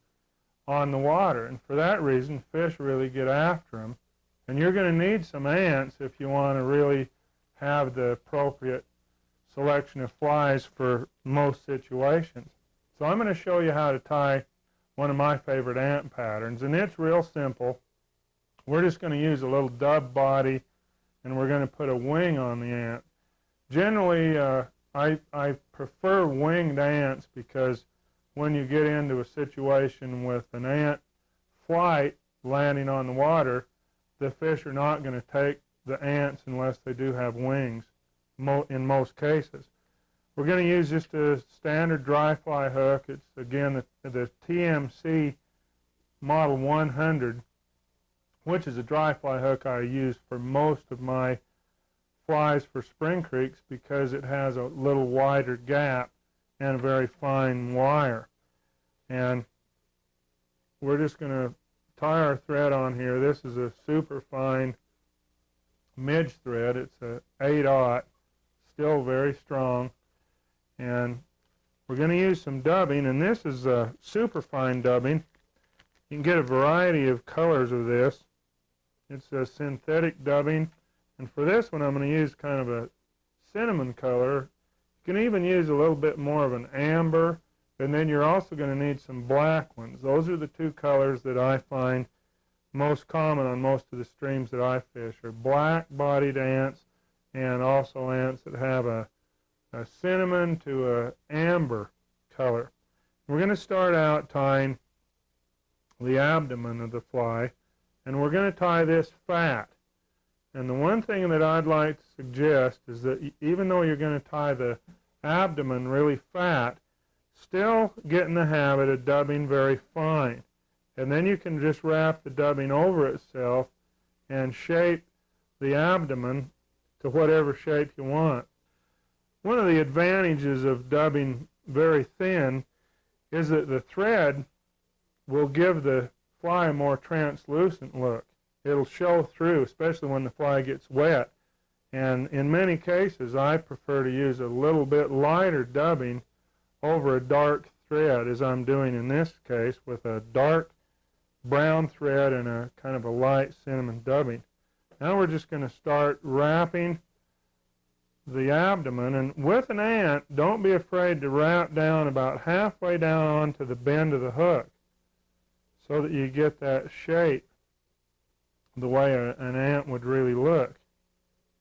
on the water, and for that reason fish really get after them. And you're going to need some ants if you want to really have the appropriate selection of flies for most situations. So I'm going to show you how to tie one of my favorite ant patterns, and it's real simple. We're just going to use a little dub body, and we're going to put a wing on the ant. Generally, I prefer winged ants because when you get into a situation with an ant flight landing on the water, the fish are not going to take the ants unless they do have wings in most cases. We're going to use just a standard dry fly hook. It's, again, the TMC Model 100, which is a dry fly hook I use for most of my flies for spring creeks because it has a little wider gap and a very fine wire. And we're just going to tie our thread on here. This is a super fine midge thread. It's a 8/0, still very strong. And we're going to use some dubbing, and this is a super fine dubbing. You can get a variety of colors of this. It's a synthetic dubbing, and for this one I'm going to use kind of a cinnamon color. You can even use a little bit more of an amber, and then you're also going to need some black ones. Those are the two colors that I find most common on most of the streams that I fish, are black-bodied ants and also ants that have a cinnamon to a amber color. We're going to start out tying the abdomen of the fly, and we're going to tie this fat. And the one thing that I'd like to suggest is that even though you're going to tie the abdomen really fat, still get in the habit of dubbing very fine. And then you can just wrap the dubbing over itself and shape the abdomen to whatever shape you want. One of the advantages of dubbing very thin is that the thread will give the fly a more translucent look. It'll show through, especially when the fly gets wet. And in many cases, I prefer to use a little bit lighter dubbing over a dark thread, as I'm doing in this case, with a dark brown thread and a kind of a light cinnamon dubbing. Now we're just going to start wrapping the abdomen, and with an ant, don't be afraid to wrap down about halfway down onto the bend of the hook so that you get that shape the way an ant would really look.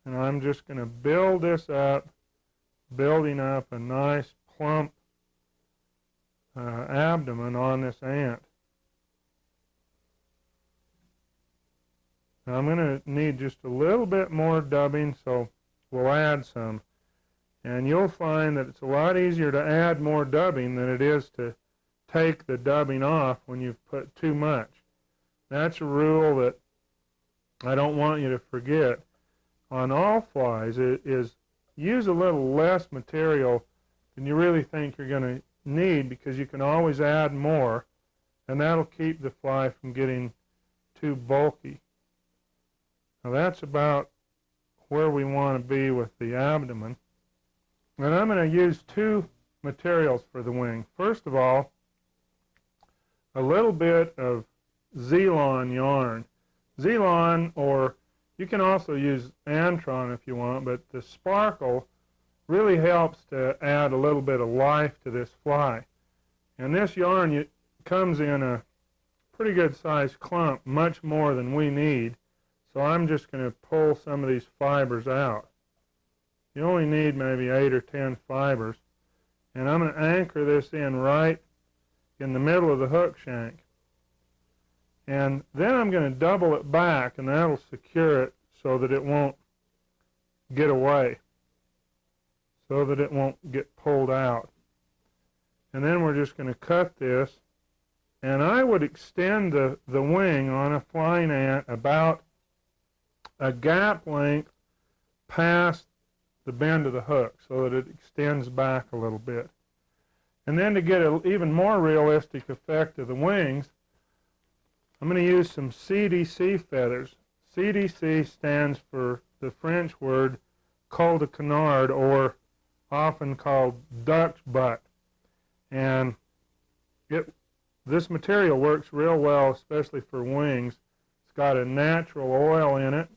And I'm just going to build this up, building up a nice plump abdomen on this ant. Now I'm going to need just a little bit more dubbing, so we'll add some. And you'll find that it's a lot easier to add more dubbing than it is to take the dubbing off when you've put too much. That's a rule that I don't want you to forget. On all flies, it is use a little less material than you really think you're going to need, because you can always add more, and that'll keep the fly from getting too bulky. Now that's about where we want to be with the abdomen. And I'm going to use two materials for the wing. First of all, a little bit of Zelon yarn. Zelon, or you can also use Antron if you want, but the sparkle really helps to add a little bit of life to this fly. And this yarn comes in a pretty good sized clump, much more than we need. So I'm just going to pull some of these fibers out. You only need maybe 8 or 10 fibers. And I'm going to anchor this in right in the middle of the hook shank. And then I'm going to double it back, and that'll secure it so that it won't get away, so that it won't get pulled out. And then we're just going to cut this, and I would extend the wing on a flying ant about a gap length past the bend of the hook so that it extends back a little bit. And then to get an even more realistic effect of the wings, I'm going to use some CDC feathers. CDC stands for the French word cul de canard, or often called duck's butt. And this material works real well, especially for wings. It's got a natural oil in it.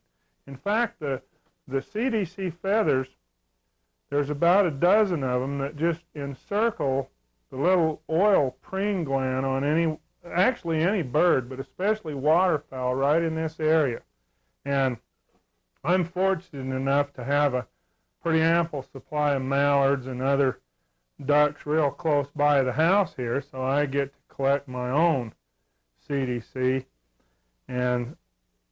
In fact, the CDC feathers, there's about a dozen of them that just encircle the little oil preen gland on any bird, but especially waterfowl, right in this area. And I'm fortunate enough to have a pretty ample supply of mallards and other ducks real close by the house here, so I get to collect my own CDC. And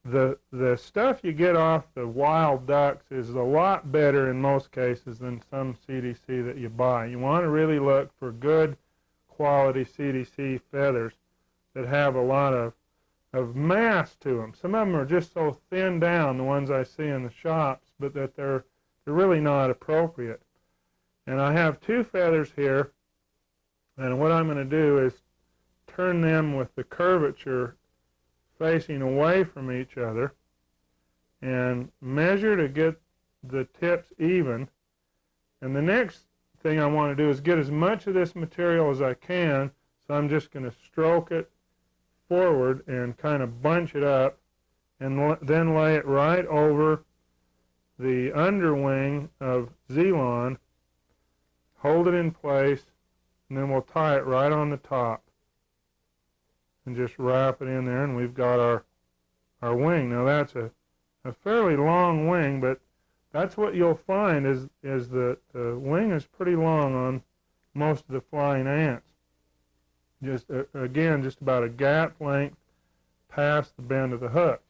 the stuff you get off the wild ducks is a lot better in most cases than some CDC that you buy. You want to really look for good quality CDC feathers that have a lot of mass to them. Some of them are just so thinned down, the ones I see in the shops, but that they're really not appropriate. And I have 2 feathers here, and what I'm going to do is turn them with the curvature facing away from each other and measure to get the tips even. And the next thing I want to do is get as much of this material as I can, so I'm just going to stroke it forward and kind of bunch it up, and then lay it right over the underwing of Zelon, hold it in place, and then we'll tie it right on the top and just wrap it in there, and we've got our wing. Now that's a fairly long wing, but that's what you'll find is that the wing is pretty long on most of the flying ants. Just again, just about a gap length past the bend of the hook.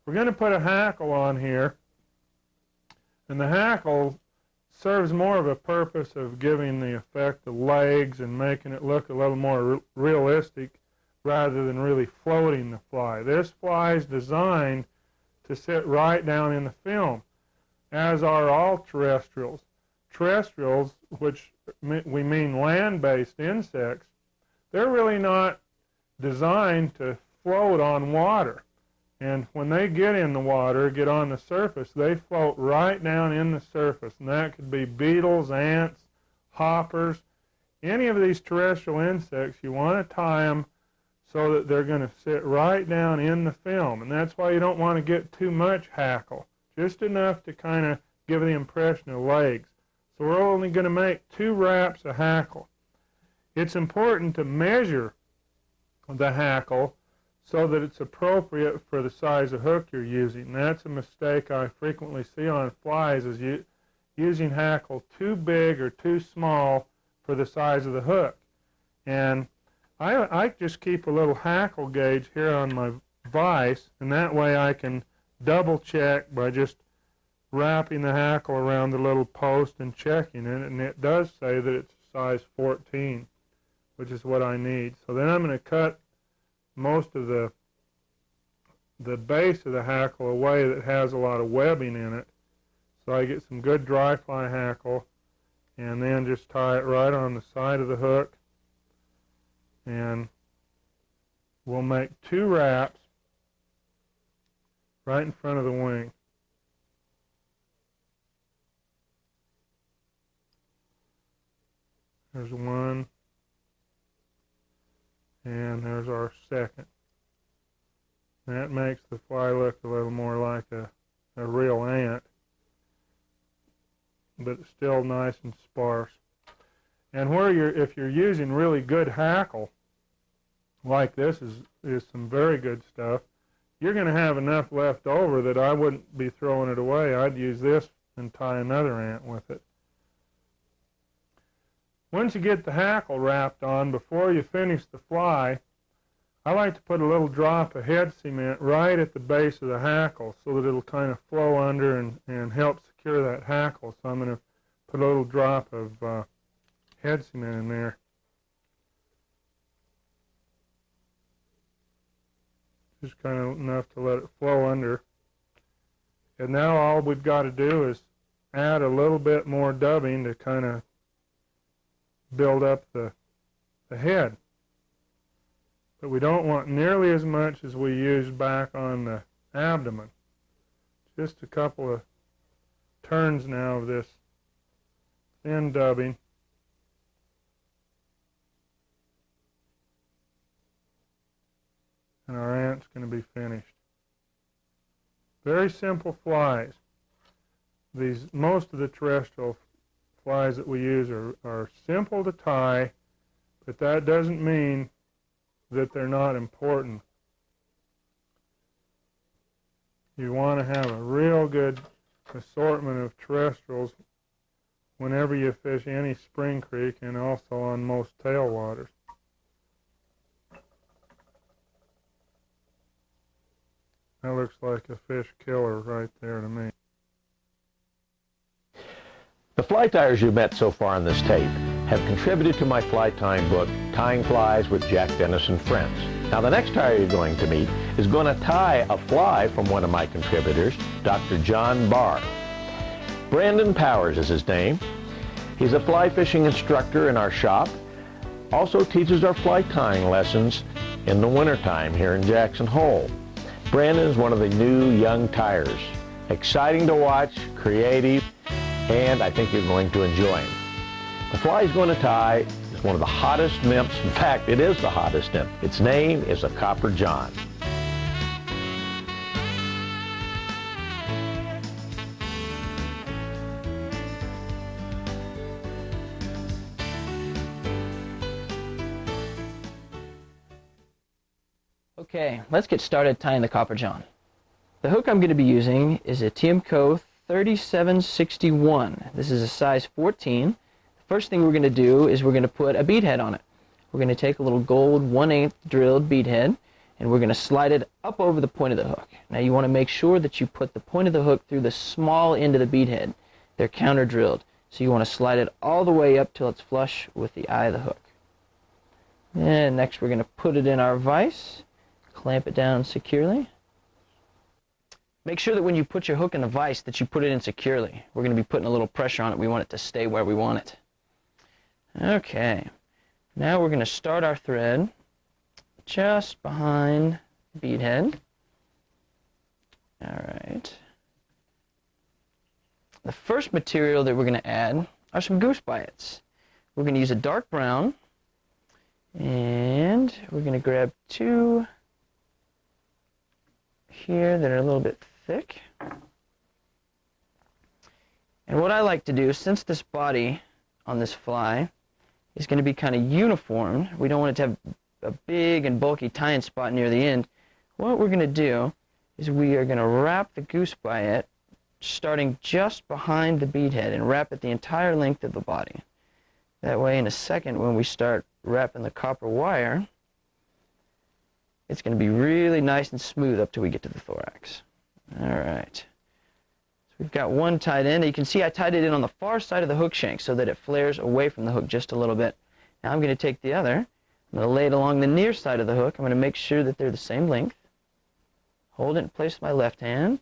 We're going to put a hackle on here, and the hackle serves more of a purpose of giving the effect of legs and making it look a little more realistic rather than really floating the fly. This fly is designed to sit right down in the film, as are all terrestrials. Terrestrials, which we mean land-based insects, they're really not designed to float on water. And when they get in the water, get on the surface, they float right down in the surface. And that could be beetles, ants, hoppers, any of these terrestrial insects. You want to tie them so that they're going to sit right down in the film. And that's why you don't want to get too much hackle, just enough to kind of give the impression of legs. So we're only going to make 2 wraps of hackle. It's important to measure the hackle so that it's appropriate for the size of hook you're using. That's a mistake I frequently see on flies, is using hackle too big or too small for the size of the hook. And I just keep a little hackle gauge here on my vise, and that way I can double check by just wrapping the hackle around the little post and checking it, and it does say that it's size 14, which is what I need. So then I'm going to cut most of the base of the hackle away that has a lot of webbing in it, so I get some good dry fly hackle, and then just tie it right on the side of the hook, and we'll make 2 wraps right in front of the wing. There's 1, And there's our second. That makes the fly look a little more like a real ant, but it's still nice and sparse. And if you're using really good hackle, like this is some very good stuff, you're going to have enough left over that I wouldn't be throwing it away. I'd use this and tie another ant with it. Once you get the hackle wrapped on, before you finish the fly, I like to put a little drop of head cement right at the base of the hackle so that it'll kind of flow under and help secure that hackle. So I'm going to put a little drop of head cement in there. Just kind of enough to let it flow under. And now all we've got to do is add a little bit more dubbing to kind of build up the head. But we don't want nearly as much as we used back on the abdomen. Just a couple of turns now of this thin dubbing. And our ant's going to be finished. Very simple flies. Most of the terrestrial flies that we use are simple to tie, but that doesn't mean that they're not important. You want to have a real good assortment of terrestrials whenever you fish any spring creek and also on most tailwaters. That looks like a fish killer right there to me. The fly tyers you've met so far on this tape have contributed to my fly tying book, Tying Flies with Jack Dennis and Friends. Now the next tyer you're going to meet is going to tie a fly from one of my contributors, Dr. John Barr. Brandon Powers is his name. He's a fly fishing instructor in our shop, also teaches our fly tying lessons in the wintertime here in Jackson Hole. Brandon is one of the new young tyers. Exciting to watch, creative, and I think you're going to enjoy him. The fly he's going to tie is one of the hottest nymphs. In fact, it is the hottest nymph. Its name is a Copper John. Okay, let's get started tying the Copper John. The hook I'm going to be using is a TMCO 3761. This is a size 14. The first thing we're going to do is we're going to put a bead head on it. We're going to take a little gold 1/8 drilled bead head and we're going to slide it up over the point of the hook. Now you want to make sure that you put the point of the hook through the small end of the bead head. They're counter drilled. So you want to slide it all the way up till it's flush with the eye of the hook. And next we're going to put it in our vise. Clamp it down securely. Make sure that when you put your hook in the vise that you put it in securely. We're going to be putting a little pressure on it. We want it to stay where we want it. Okay. Now we're going to start our thread just behind the bead head. Alright. The first material that we're going to add are some goose biots. We're going to use a dark brown and we're going to grab two here that are a little bit thick. And what I like to do, since this body on this fly is going to be kind of uniform, we don't want it to have a big and bulky tying spot near the end, what we're going to do is we are going to wrap the goose biot starting just behind the bead head and wrap it the entire length of the body. That way in a second when we start wrapping the copper wire, it's going to be really nice and smooth up till we get to the thorax. Alright. So we've got one tied in. You can see I tied it in on the far side of the hook shank so that it flares away from the hook just a little bit. Now I'm going to take the other. I'm going to lay it along the near side of the hook. I'm going to make sure that they're the same length. Hold it in place with my left hand.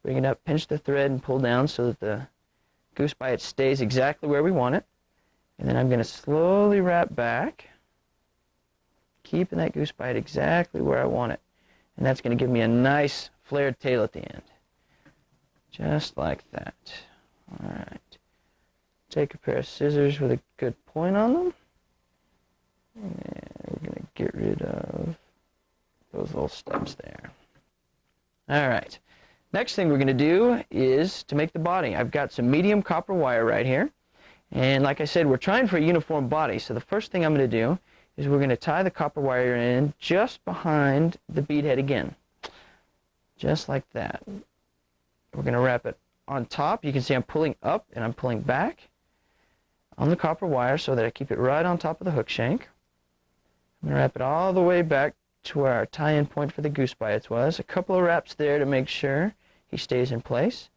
Bring it up, pinch the thread, and pull down so that the goose biot stays exactly where we want it. And then I'm going to slowly wrap back, keeping that goose bite exactly where I want it. And that's going to give me a nice flared tail at the end. Just like that. Alright. Take a pair of scissors with a good point on them. And we're going to get rid of those little stubs there. All right. Next thing we're going to do is to make the body. I've got some medium copper wire right here. And like I said, we're trying for a uniform body. So the first thing I'm going to do is we're going to tie the copper wire in just behind the bead head again. Just like that. We're going to wrap it on top. You can see I'm pulling up and I'm pulling back on the copper wire so that I keep it right on top of the hook shank. I'm going to wrap it all the way back to where our tie-in point for the goose bites was. A couple of wraps there to make sure he stays in place.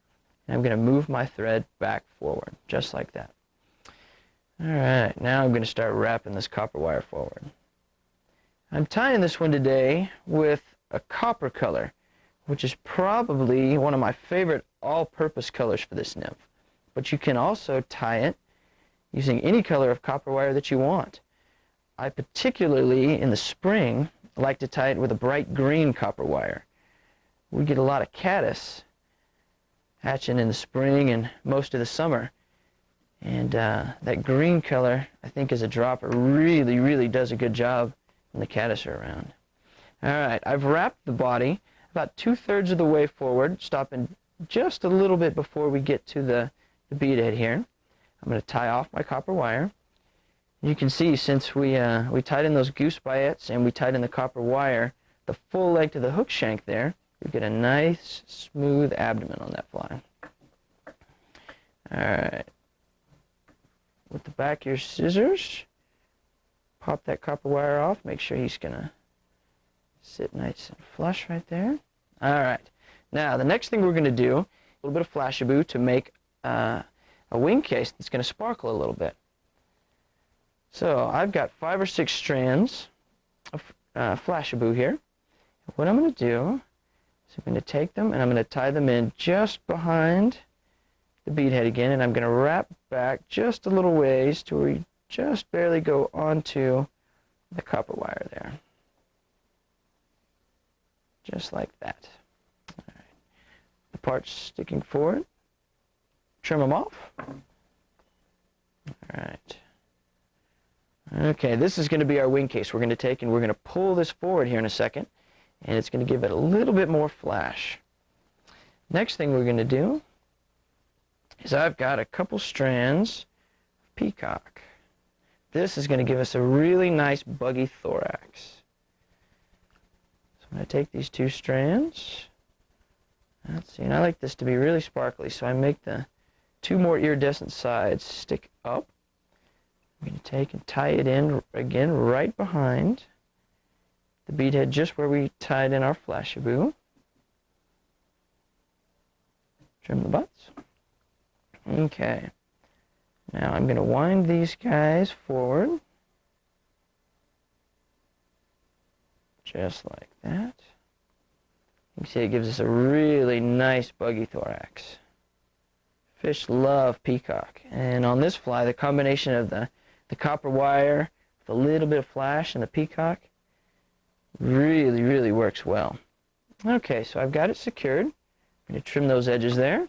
And I'm going to move my thread back forward, just like that. Alright, now I'm going to start wrapping this copper wire forward. I'm tying this one today with a copper color, which is probably one of my favorite all-purpose colors for this nymph. But you can also tie it using any color of copper wire that you want. I particularly, in the spring, like to tie it with a bright green copper wire. We get a lot of caddis hatching in the spring and most of the summer. And that green color, I think, as a dropper, really, really does a good job when the caddis are around. Alright, I've wrapped the body about 2/3 of the way forward, stopping just a little bit before we get to the bead head here. I'm going to tie off my copper wire. You can see, since we tied in those goose bites and we tied in the copper wire, the full length of the hook shank there, you get a nice, smooth abdomen on that fly. Alright. With the back of your scissors, pop that copper wire off. Make sure he's going to sit nice and flush right there. Alright. Now, the next thing we're going to do, a little bit of flashaboo to make a wing case that's going to sparkle a little bit. So I've got 5 or 6 strands of flashaboo here. What I'm going to do is I'm going to take them and I'm going to tie them in just behind the bead head again, and I'm going to wrap back just a little ways to where we just barely go onto the copper wire there. Just like that. All right. The parts sticking forward, trim them off. All right. Okay, this is going to be our wing case we're going to take, and we're going to pull this forward here in a second, and it's going to give it a little bit more flash. Next thing we're going to do is I've got a couple strands of peacock. This is going to give us a really nice buggy thorax. So I'm going to take these 2 strands. Let's see, and I like this to be really sparkly, so I make the 2 more iridescent sides stick up. I'm going to take and tie it in again right behind the bead head, just where we tied in our flashaboo. Trim the butts. Okay. Now I'm going to wind these guys forward. Just like that. You can see it gives us a really nice buggy thorax. Fish love peacock. And on this fly, the combination of the copper wire with a little bit of flash and the peacock really, really works well. Okay, so I've got it secured. I'm going to trim those edges there.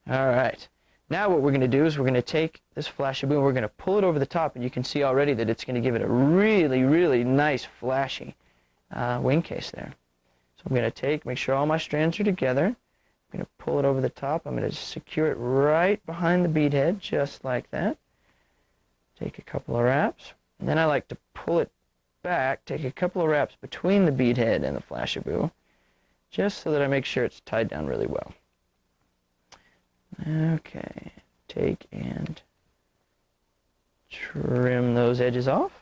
All right. Now what we're going to do is we're going to take this flashaboo and we're going to pull it over the top, and you can see already that it's going to give it a really, really nice flashy wing case there. So I'm going to make sure all my strands are together. I'm going to pull it over the top. I'm going to secure it right behind the bead head, just like that. Take a couple of wraps, and then I like to pull it back, take a couple of wraps between the bead head and the flashaboo, just so that I make sure it's tied down really well. Okay, take and trim those edges off,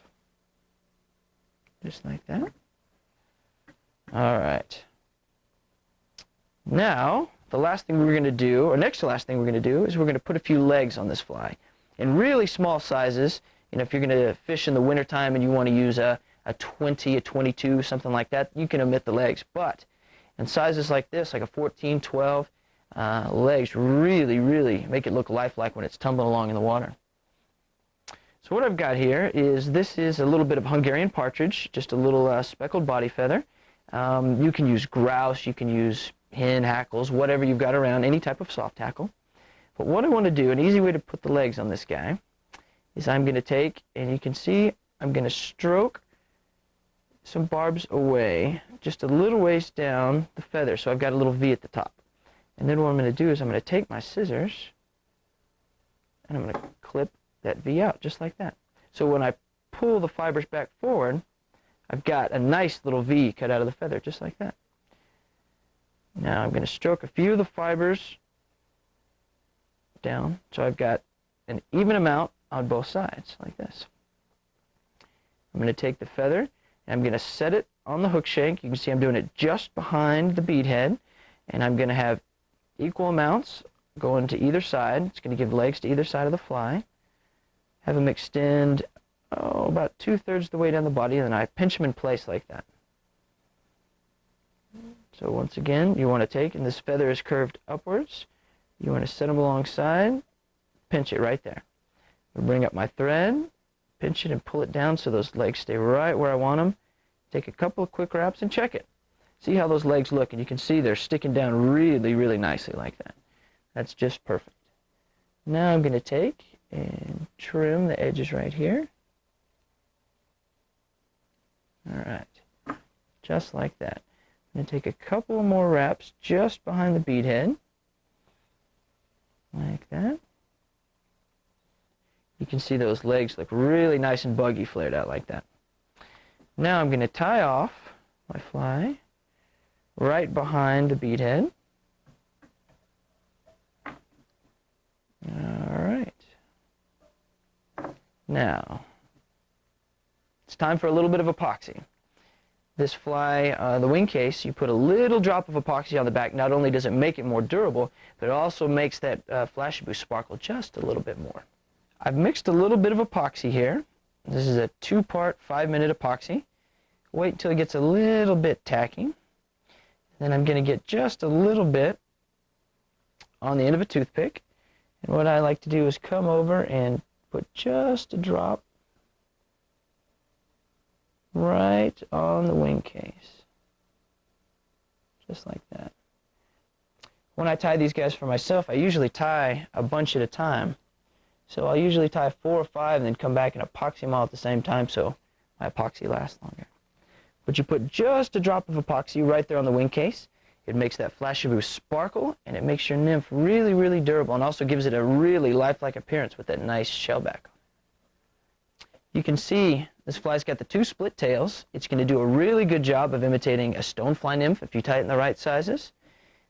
just like that. All right. Now, the last thing we're going to do, or next to last thing we're going to do, is we're going to put a few legs on this fly. In really small sizes, you know, if you're going to fish in the wintertime and you want to use a 20, a 22, something like that, you can omit the legs. But in sizes like this, like a 14, 12, legs really, really make it look lifelike when it's tumbling along in the water. So what I've got here is, this is a little bit of Hungarian partridge, just a little speckled body feather. You can use grouse, you can use hen hackles, whatever you've got around, any type of soft hackle. But what I want to do, an easy way to put the legs on this guy, is I'm going to take, and you can see, I'm going to stroke some barbs away, just a little ways down the feather, so I've got a little V at the top. And then what I'm going to do is I'm going to take my scissors and I'm going to clip that V out just like that. So when I pull the fibers back forward, I've got a nice little V cut out of the feather just like that. Now I'm going to stroke a few of the fibers down so I've got an even amount on both sides like this. I'm going to take the feather and I'm going to set it on the hook shank. You can see I'm doing it just behind the bead head, and I'm going to have equal amounts going to either side. It's going to give legs to either side of the fly. Have them extend about 2/3 the way down the body, and then I pinch them in place like that. So once again, you want to take, and this feather is curved upwards, you want to set them alongside, pinch it right there. I'll bring up my thread, pinch it and pull it down so those legs stay right where I want them. Take a couple of quick wraps and check it. See how those legs look, and you can see they're sticking down really, really nicely like that. That's just perfect. Now I'm going to take and trim the edges right here. Alright, just like that. I'm going to take a couple more wraps just behind the bead head, like that. You can see those legs look really nice and buggy flared out like that. Now I'm going to tie off my fly right behind the bead head. Alright. Now, it's time for a little bit of epoxy. This fly, the wing case, you put a little drop of epoxy on the back. Not only does it make it more durable, but it also makes that Flashabou sparkle just a little bit more. I've mixed a little bit of epoxy here. This is a 2-part 5-minute epoxy. Wait until it gets a little bit tacky. Then I'm going to get just a little bit on the end of a toothpick. And what I like to do is come over and put just a drop right on the wing case. Just like that. When I tie these guys for myself, I usually tie a bunch at a time. So I'll usually tie 4 or 5 and then come back and epoxy them all at the same time so my epoxy lasts longer. But you put just a drop of epoxy right there on the wing case. It makes that Flashabou sparkle, and it makes your nymph really, really durable, and also gives it a really lifelike appearance with that nice shellback. You can see this fly's got the 2 split tails. It's going to do a really good job of imitating a stonefly nymph if you tie it in the right sizes.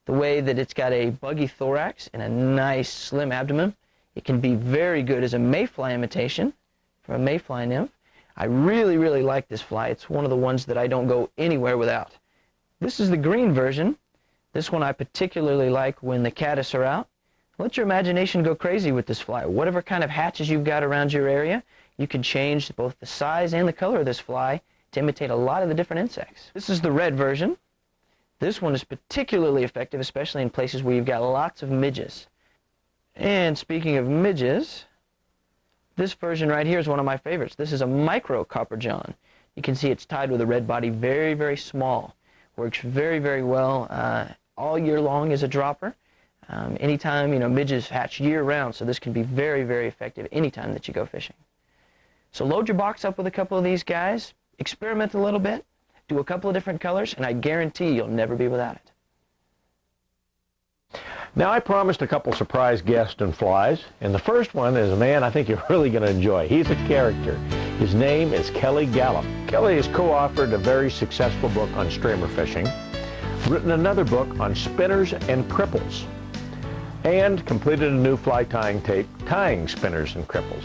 The way that it's got a buggy thorax and a nice slim abdomen, it can be very good as a mayfly imitation for a mayfly nymph. I really, really like this fly. It's one of the ones that I don't go anywhere without. This is the green version. This one I particularly like when the caddis are out. Let your imagination go crazy with this fly. Whatever kind of hatches you've got around your area, you can change both the size and the color of this fly to imitate a lot of the different insects. This is the red version. This one is particularly effective, especially in places where you've got lots of midges. And speaking of midges, this version right here is one of my favorites. This is a micro copper john. You can see it's tied with a red body, very, very small. Works very, very well all year long as a dropper. Anytime, midges hatch year-round, so this can be very, very effective anytime that you go fishing. So load your box up with a couple of these guys, experiment a little bit, do a couple of different colors, and I guarantee you'll never be without it. Now, I promised a couple surprise guests and flies, and the first one is a man I think you're really going to enjoy. He's a character. His name is Kelly Gallup. Kelly has co-authored a very successful book on streamer fishing, written another book on spinners and cripples, and completed a new fly tying tape tying spinners and cripples.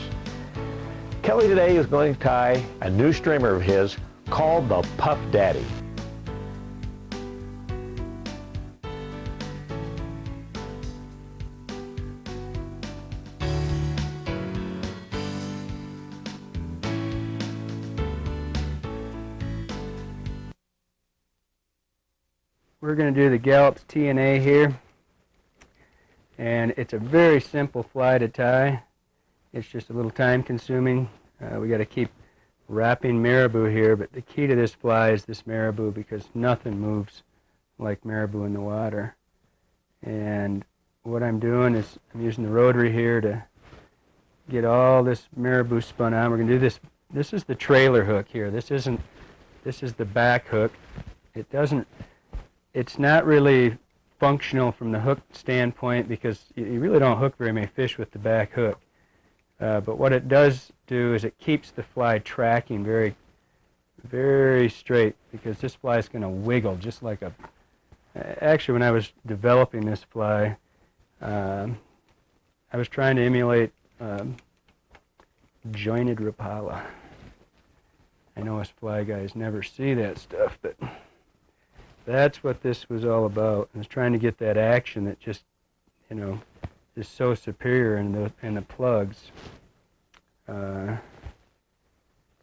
Kelly today is going to tie a new streamer of his called the Puff Daddy. We're going to do the Gallup's TNA here, and it's a very simple fly to tie. It's just a little time consuming. We got to keep wrapping marabou here, but the key to this fly is this marabou because nothing moves like marabou in the water. And what I'm doing is I'm using the rotary here to get all this marabou spun on. We're going to do this. This is the trailer hook here. This isn't This is the back hook. It's not really functional from the hook standpoint because you really don't hook very many fish with the back hook. But what it does do is it keeps the fly tracking very, very straight, because this fly is going to wiggle just like a... Actually, when I was developing this fly, I was trying to emulate jointed Rapala. I know us fly guys never see that stuff, but that's what this was all about. I was trying to get that action that just, you know, is so superior in the plugs. So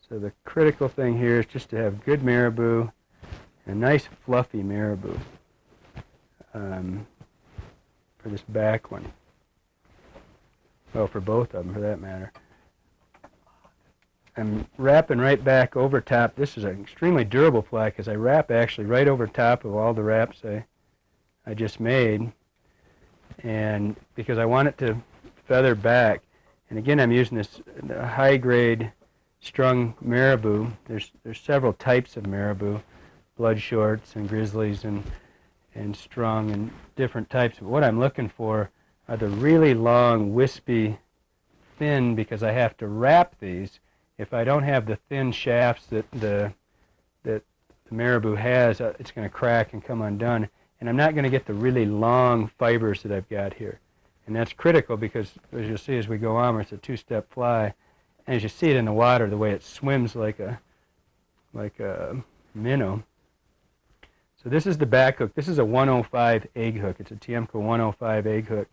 the critical thing here is just to have good marabou, a nice fluffy marabou for this back one. Well, for both of them, for that matter. I'm wrapping right back over top. This is an extremely durable fly because I wrap actually right over top of all the wraps I just made, and because I want it to feather back. And again, I'm using this high-grade strung marabou. There's several types of marabou, blood shorts and grizzlies and strung and different types. But what I'm looking for are the really long, wispy, thin, because I have to wrap these. If I don't have the thin shafts that the marabou has, it's going to crack and come undone. And I'm not going to get the really long fibers that I've got here. And that's critical because, as you'll see as we go on, it's a two-step fly. And as you see it in the water, the way it swims like a minnow. So this is the back hook. This is a 105 egg hook. It's a Tiemco 105 egg hook.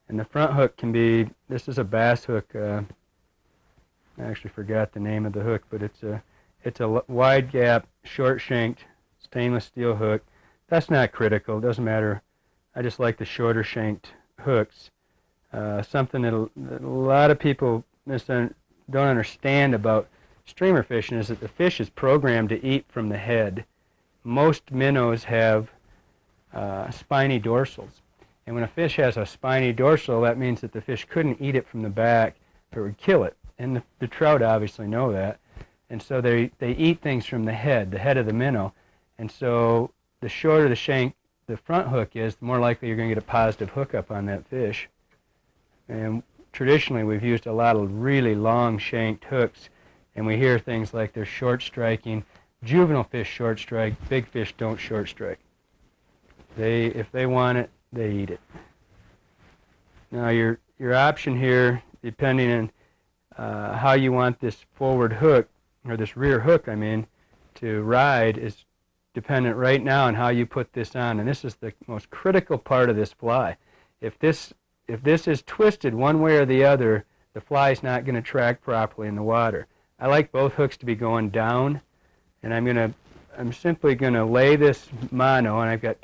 And the front hook can be, this is a bass hook. I actually forgot the name of the hook, but it's a wide gap, short shanked stainless steel hook. That's not critical. It doesn't matter. I just like the shorter shanked hooks. Something that a lot of people don't understand about streamer fishing is that the fish is programmed to eat from the head. Most minnows have spiny dorsals. And when a fish has a spiny dorsal, that means that the fish couldn't eat it from the back, or it would kill it. And the trout obviously know that. And so they eat things from the head of the minnow. And so the shorter the shank the front hook is, the more likely you're going to get a positive hookup on that fish. And traditionally we've used a lot of really long shanked hooks, and we hear things like they're short striking. Juvenile fish short strike, big fish don't short strike. If they want it, they eat it. Now your option here, depending on how you want this forward hook, or this rear hook, I mean, to ride, is dependent right now on how you put this on. And this is the most critical part of this fly. If this is twisted one way or the other, the fly is not going to track properly in the water. I like both hooks to be going down, and I'm simply going to lay this mono, and I've got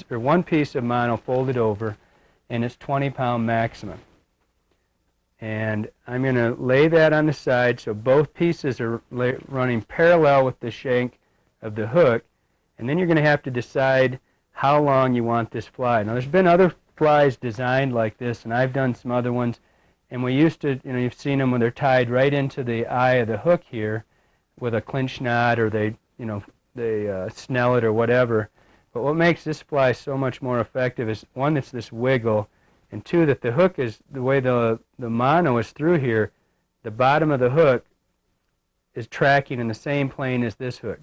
one piece of mono folded over, and it's 20-pound maximum. And I'm going to lay that on the side so both pieces are running parallel with the shank of the hook, and then you're going to have to decide how long you want this fly. Now, there's been other flies designed like this, and I've done some other ones, and we used to, you've seen them when they're tied right into the eye of the hook here with a clinch knot, or they snell it or whatever. But what makes this fly so much more effective is, one, it's this wiggle, and two, that the hook is, the way the mono is through here, the bottom of the hook is tracking in the same plane as this hook.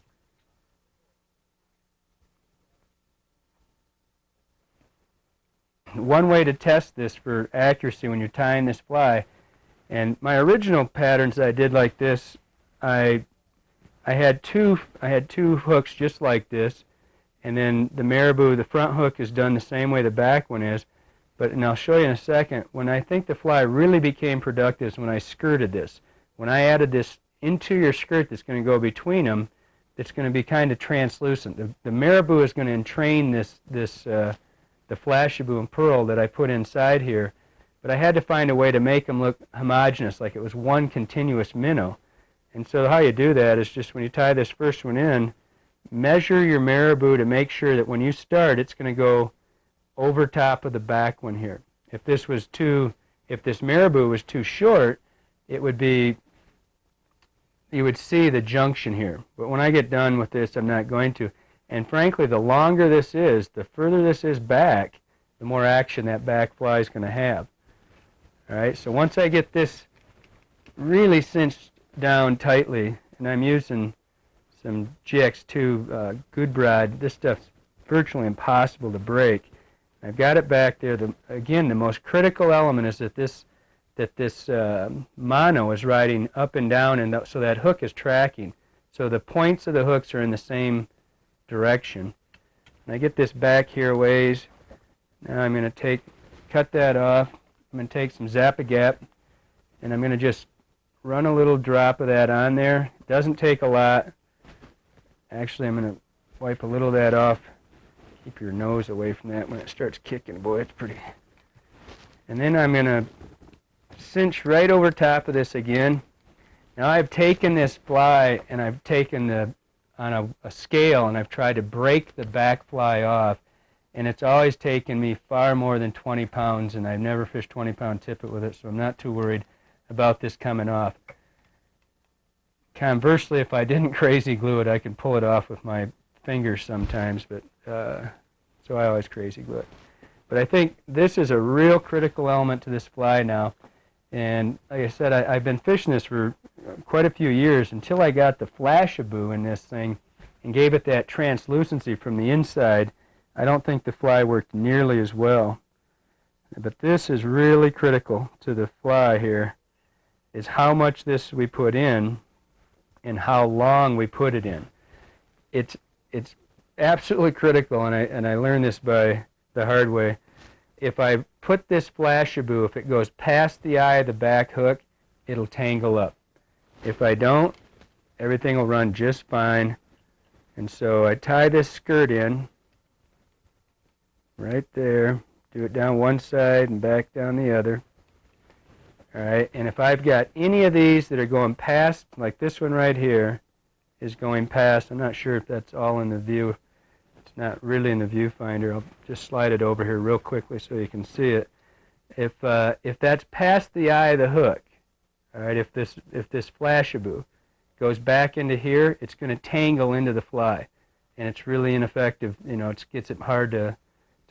One way to test this for accuracy when you're tying this fly, and my original patterns I did like this, I had two hooks just like this, and then the marabou, the front hook is done the same way the back one is. And I'll show you in a second, when I think the fly really became productive is when I skirted this. When I added this interior skirt that's going to go between them, it's going to be kind of translucent. The marabou is going to entrain the flashabou and pearl that I put inside here, but I had to find a way to make them look homogeneous, like it was one continuous minnow. And so how you do that is just when you tie this first one in, measure your marabou to make sure that when you start, it's going to go over top of the back one here. If this marabou was too short, it would be, you would see the junction here. But when I get done with this, I'm not going to. And frankly, the longer this is, the further this is back, the more action that back fly is going to have. All right, so once I get this really cinched down tightly, and I'm using some GX2 good bride, this stuff's virtually impossible to break. I've got it back there. Again, the most critical element is that this mono is riding up and down, and so that hook is tracking. So the points of the hooks are in the same direction. And I get this back here a ways. Now I'm going to cut that off. I'm going to take some Zap-A-Gap, and I'm going to just run a little drop of that on there. It doesn't take a lot. Actually, I'm going to wipe a little of that off. Keep your nose away from that when it starts kicking. Boy, it's pretty. And then I'm going to cinch right over top of this again. Now I've taken this fly and I've taken on a scale, and I've tried to break the back fly off, and it's always taken me far more than 20 pounds, and I've never fished 20-pound tippet with it, so I'm not too worried about this coming off. Conversely, if I didn't crazy glue it, I could pull it off with my fingers sometimes, but so I always crazy glue it. But I think this is a real critical element to this fly now, and like I said, I've been fishing this for quite a few years until I got the Flashabou in this thing and gave it that translucency from the inside. I don't think the fly worked nearly as well. But this is really critical to the fly here, is how much this we put in and how long we put it in. It's absolutely critical, and I learned this by the hard way. If I put this Flashabou, if it goes past the eye of the back hook, it'll tangle up. If I don't, everything will run just fine. And so I tie this skirt in right there, do it down one side and back down the other. All right, and if I've got any of these that are going past, like this one right here is going past, I'm not sure if that's all in the view. It's not really in the viewfinder. I'll just slide it over here real quickly so you can see it. If that's past the eye of the hook, all right, if this Flashabou goes back into here, it's going to tangle into the fly, and it's really ineffective. You know, it gets it hard to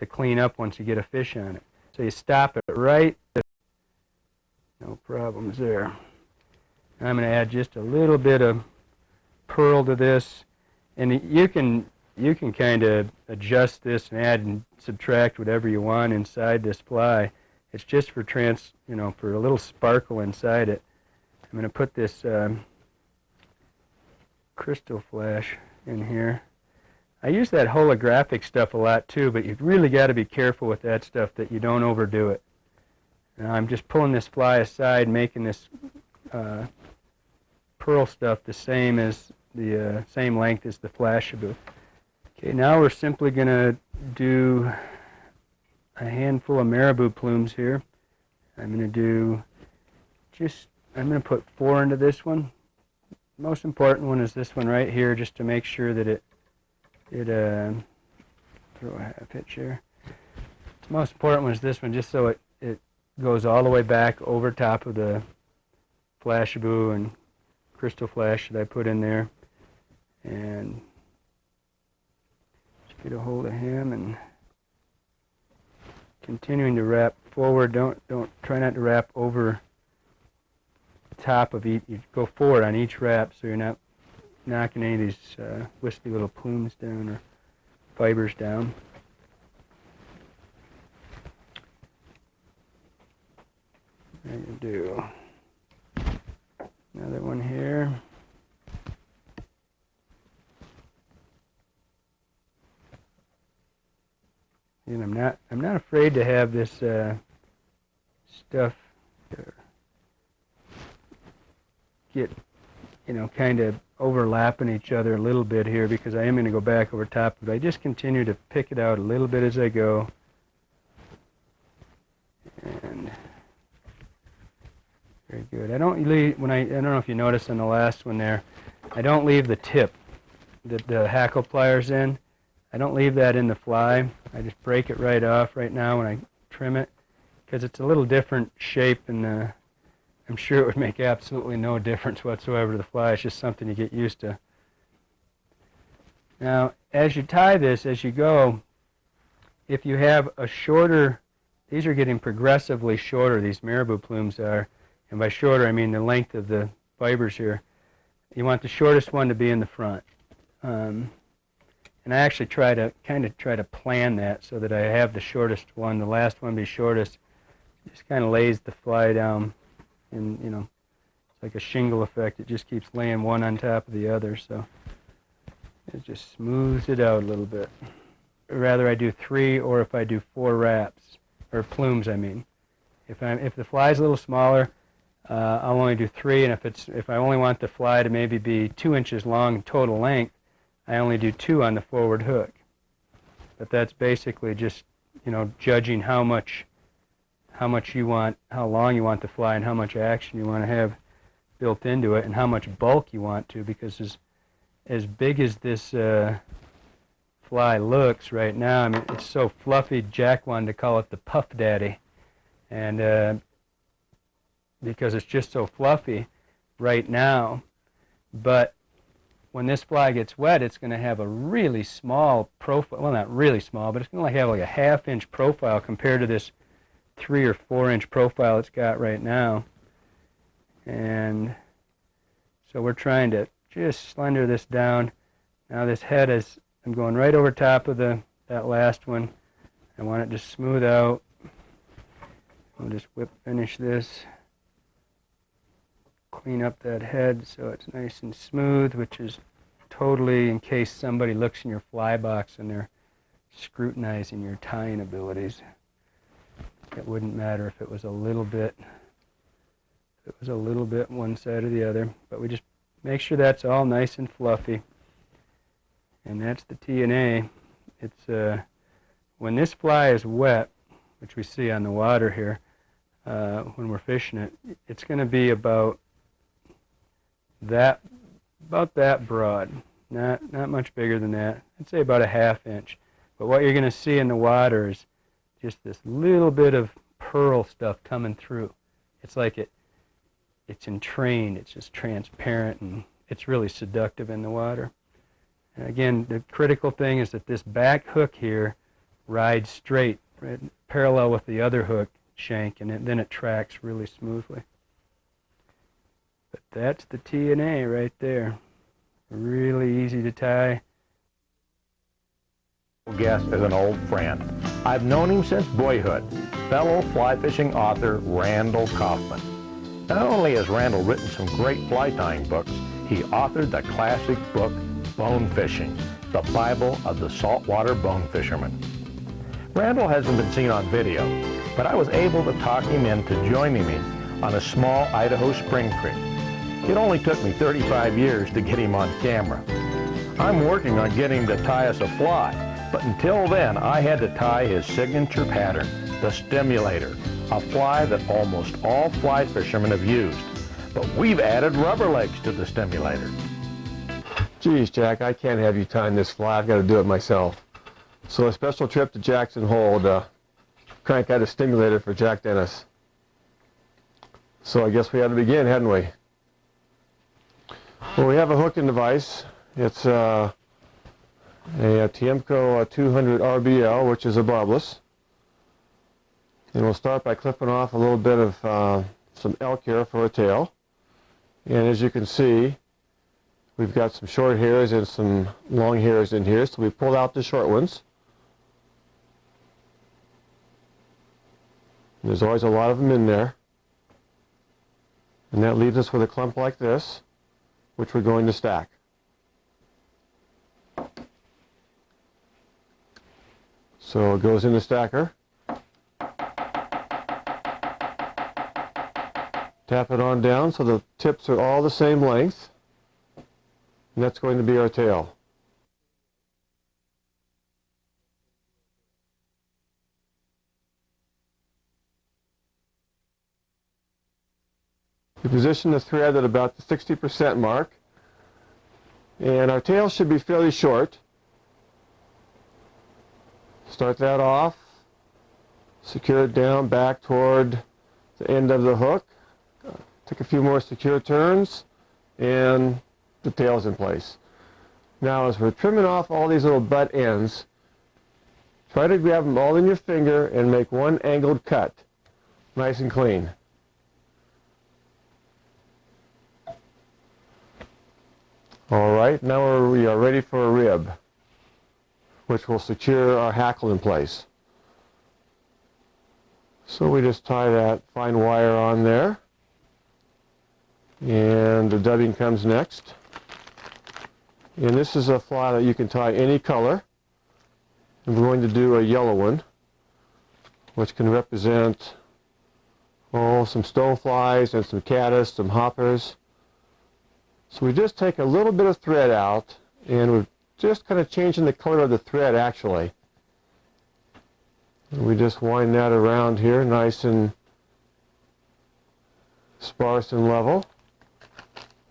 clean up once you get a fish on it. So you stop it right there. No problems there. I'm going to add just a little bit of pearl to this, and you can kind of adjust this and add and subtract whatever you want inside this fly. It's just for for a little sparkle inside it. I'm going to put this crystal flash in here. I use that holographic stuff a lot too, but you've really got to be careful with that stuff that you don't overdo it. Now I'm just pulling this fly aside, making this pearl stuff the same as the same length as the Flashabou. Okay, now we're simply going to do a handful of marabou plumes here. I'm going to put 4 into this one. The most important one is this one right here, just to make sure that it throw a half hitch here. The most important one is this one, just so it goes all the way back over top of the Flashabou and crystal flash that I put in there. And just get a hold of him and continuing to wrap forward. Try not to wrap over the top of each. You go forward on each wrap so you're not knocking any of these wispy little plumes down or fibers down. There you do. Another one here. And I'm not afraid to have this stuff get kind of overlapping each other a little bit here, because I am going to go back over top of it. I just continue to pick it out a little bit as I go. And very good. I don't leave, I don't know if you noticed on the last one there, I don't leave the tip that the hackle pliers in. I don't leave that in the fly. I just break it right off right now when I trim it, because it's a little different shape, and I'm sure it would make absolutely no difference whatsoever to the fly. It's just something you get used to. Now, as you tie this, as you go, if you have a shorter, these are getting progressively shorter, these marabou plumes are, and by shorter I mean the length of the fibers here. You want the shortest one to be in the front. And I actually try to plan that so that I have the shortest one, the last one be shortest. Just kind of lays the fly down, and you know, it's like a shingle effect. It just keeps laying one on top of the other, so it just smooths it out a little bit. Rather I do 3, or if I do 4 wraps, or plumes I mean. If the fly's a little smaller, I'll only do 3, and if I only want the fly to maybe be 2 inches long total length, I only do 2 on the forward hook. But that's basically just, you know, judging how much you want, how long you want the fly, and how much action you want to have built into it, and how much bulk you want to, because as big as this fly looks right now, I mean, it's so fluffy, Jack wanted to call it the Puff Daddy, and because it's just so fluffy right now. But when this fly gets wet, it's going to have a really small profile. Well, not really small, but it's going to have like a 1/2 inch profile compared to this 3 or 4 inch profile it's got right now. And so we're trying to just slender this down. Now this head is, I'm going right over top of that last one. I want it to smooth out. I'll just finish this. Clean up that head so it's nice and smooth, which is totally in case somebody looks in your fly box and they're scrutinizing your tying abilities. It wouldn't matter if it was a little bit one side or the other, but we just make sure that's all nice and fluffy. And that's the TNA. It's when this fly is wet, which we see on the water here, when we're fishing it, it's going to be about that broad, not much bigger than that. I'd say about a 1/2 inch. But what you're going to see in the water is just this little bit of pearl stuff coming through. It's like it's entrained, it's just transparent, and it's really seductive in the water. And again, the critical thing is that this back hook here rides straight, right, parallel with the other hook shank, and then it tracks really smoothly. But that's the TNA right there. Really easy to tie. Guest is an old friend. I've known him since boyhood. Fellow fly fishing author Randall Kaufman. Not only has Randall written some great fly tying books, he authored the classic book Bone Fishing, the Bible of the saltwater bone fisherman. Randall hasn't been seen on video, but I was able to talk him into joining me on a small Idaho spring creek. It only took me 35 years to get him on camera. I'm working on getting to tie us a fly, but until then I had to tie his signature pattern, the stimulator, a fly that almost all fly fishermen have used. But we've added rubber legs to the stimulator. Geez, Jack, I can't have you tying this fly. I've got to do it myself. So a special trip to Jackson Hole to crank out a stimulator for Jack Dennis. So I guess we had to begin, hadn't we? Well, we have a hooking device. It's a Tiemco 200 RBL, which is a barbless. And we'll start by clipping off a little bit of some elk hair for a tail. And as you can see, we've got some short hairs and some long hairs in here, so we pulled out the short ones. And there's always a lot of them in there. And that leaves us with a clump like this, which we're going to stack. So it goes in the stacker. Tap it on down so the tips are all the same length. And that's going to be our tail. We position the thread at about the 60% mark. And our tail should be fairly short. Start that off. Secure it down back toward the end of the hook. Take a few more secure turns, and the tail's in place. Now, as we're trimming off all these little butt ends, try to grab them all in your finger and make one angled cut, nice and clean. All right, now we are ready for a rib, which will secure our hackle in place. So we just tie that fine wire on there, and the dubbing comes next. And this is a fly that you can tie any color. I'm going to do a yellow one, which can represent some stoneflies and some caddis, some hoppers. So we just take a little bit of thread out, and we're just kind of changing the color of the thread actually. And we just wind that around here nice and sparse and level,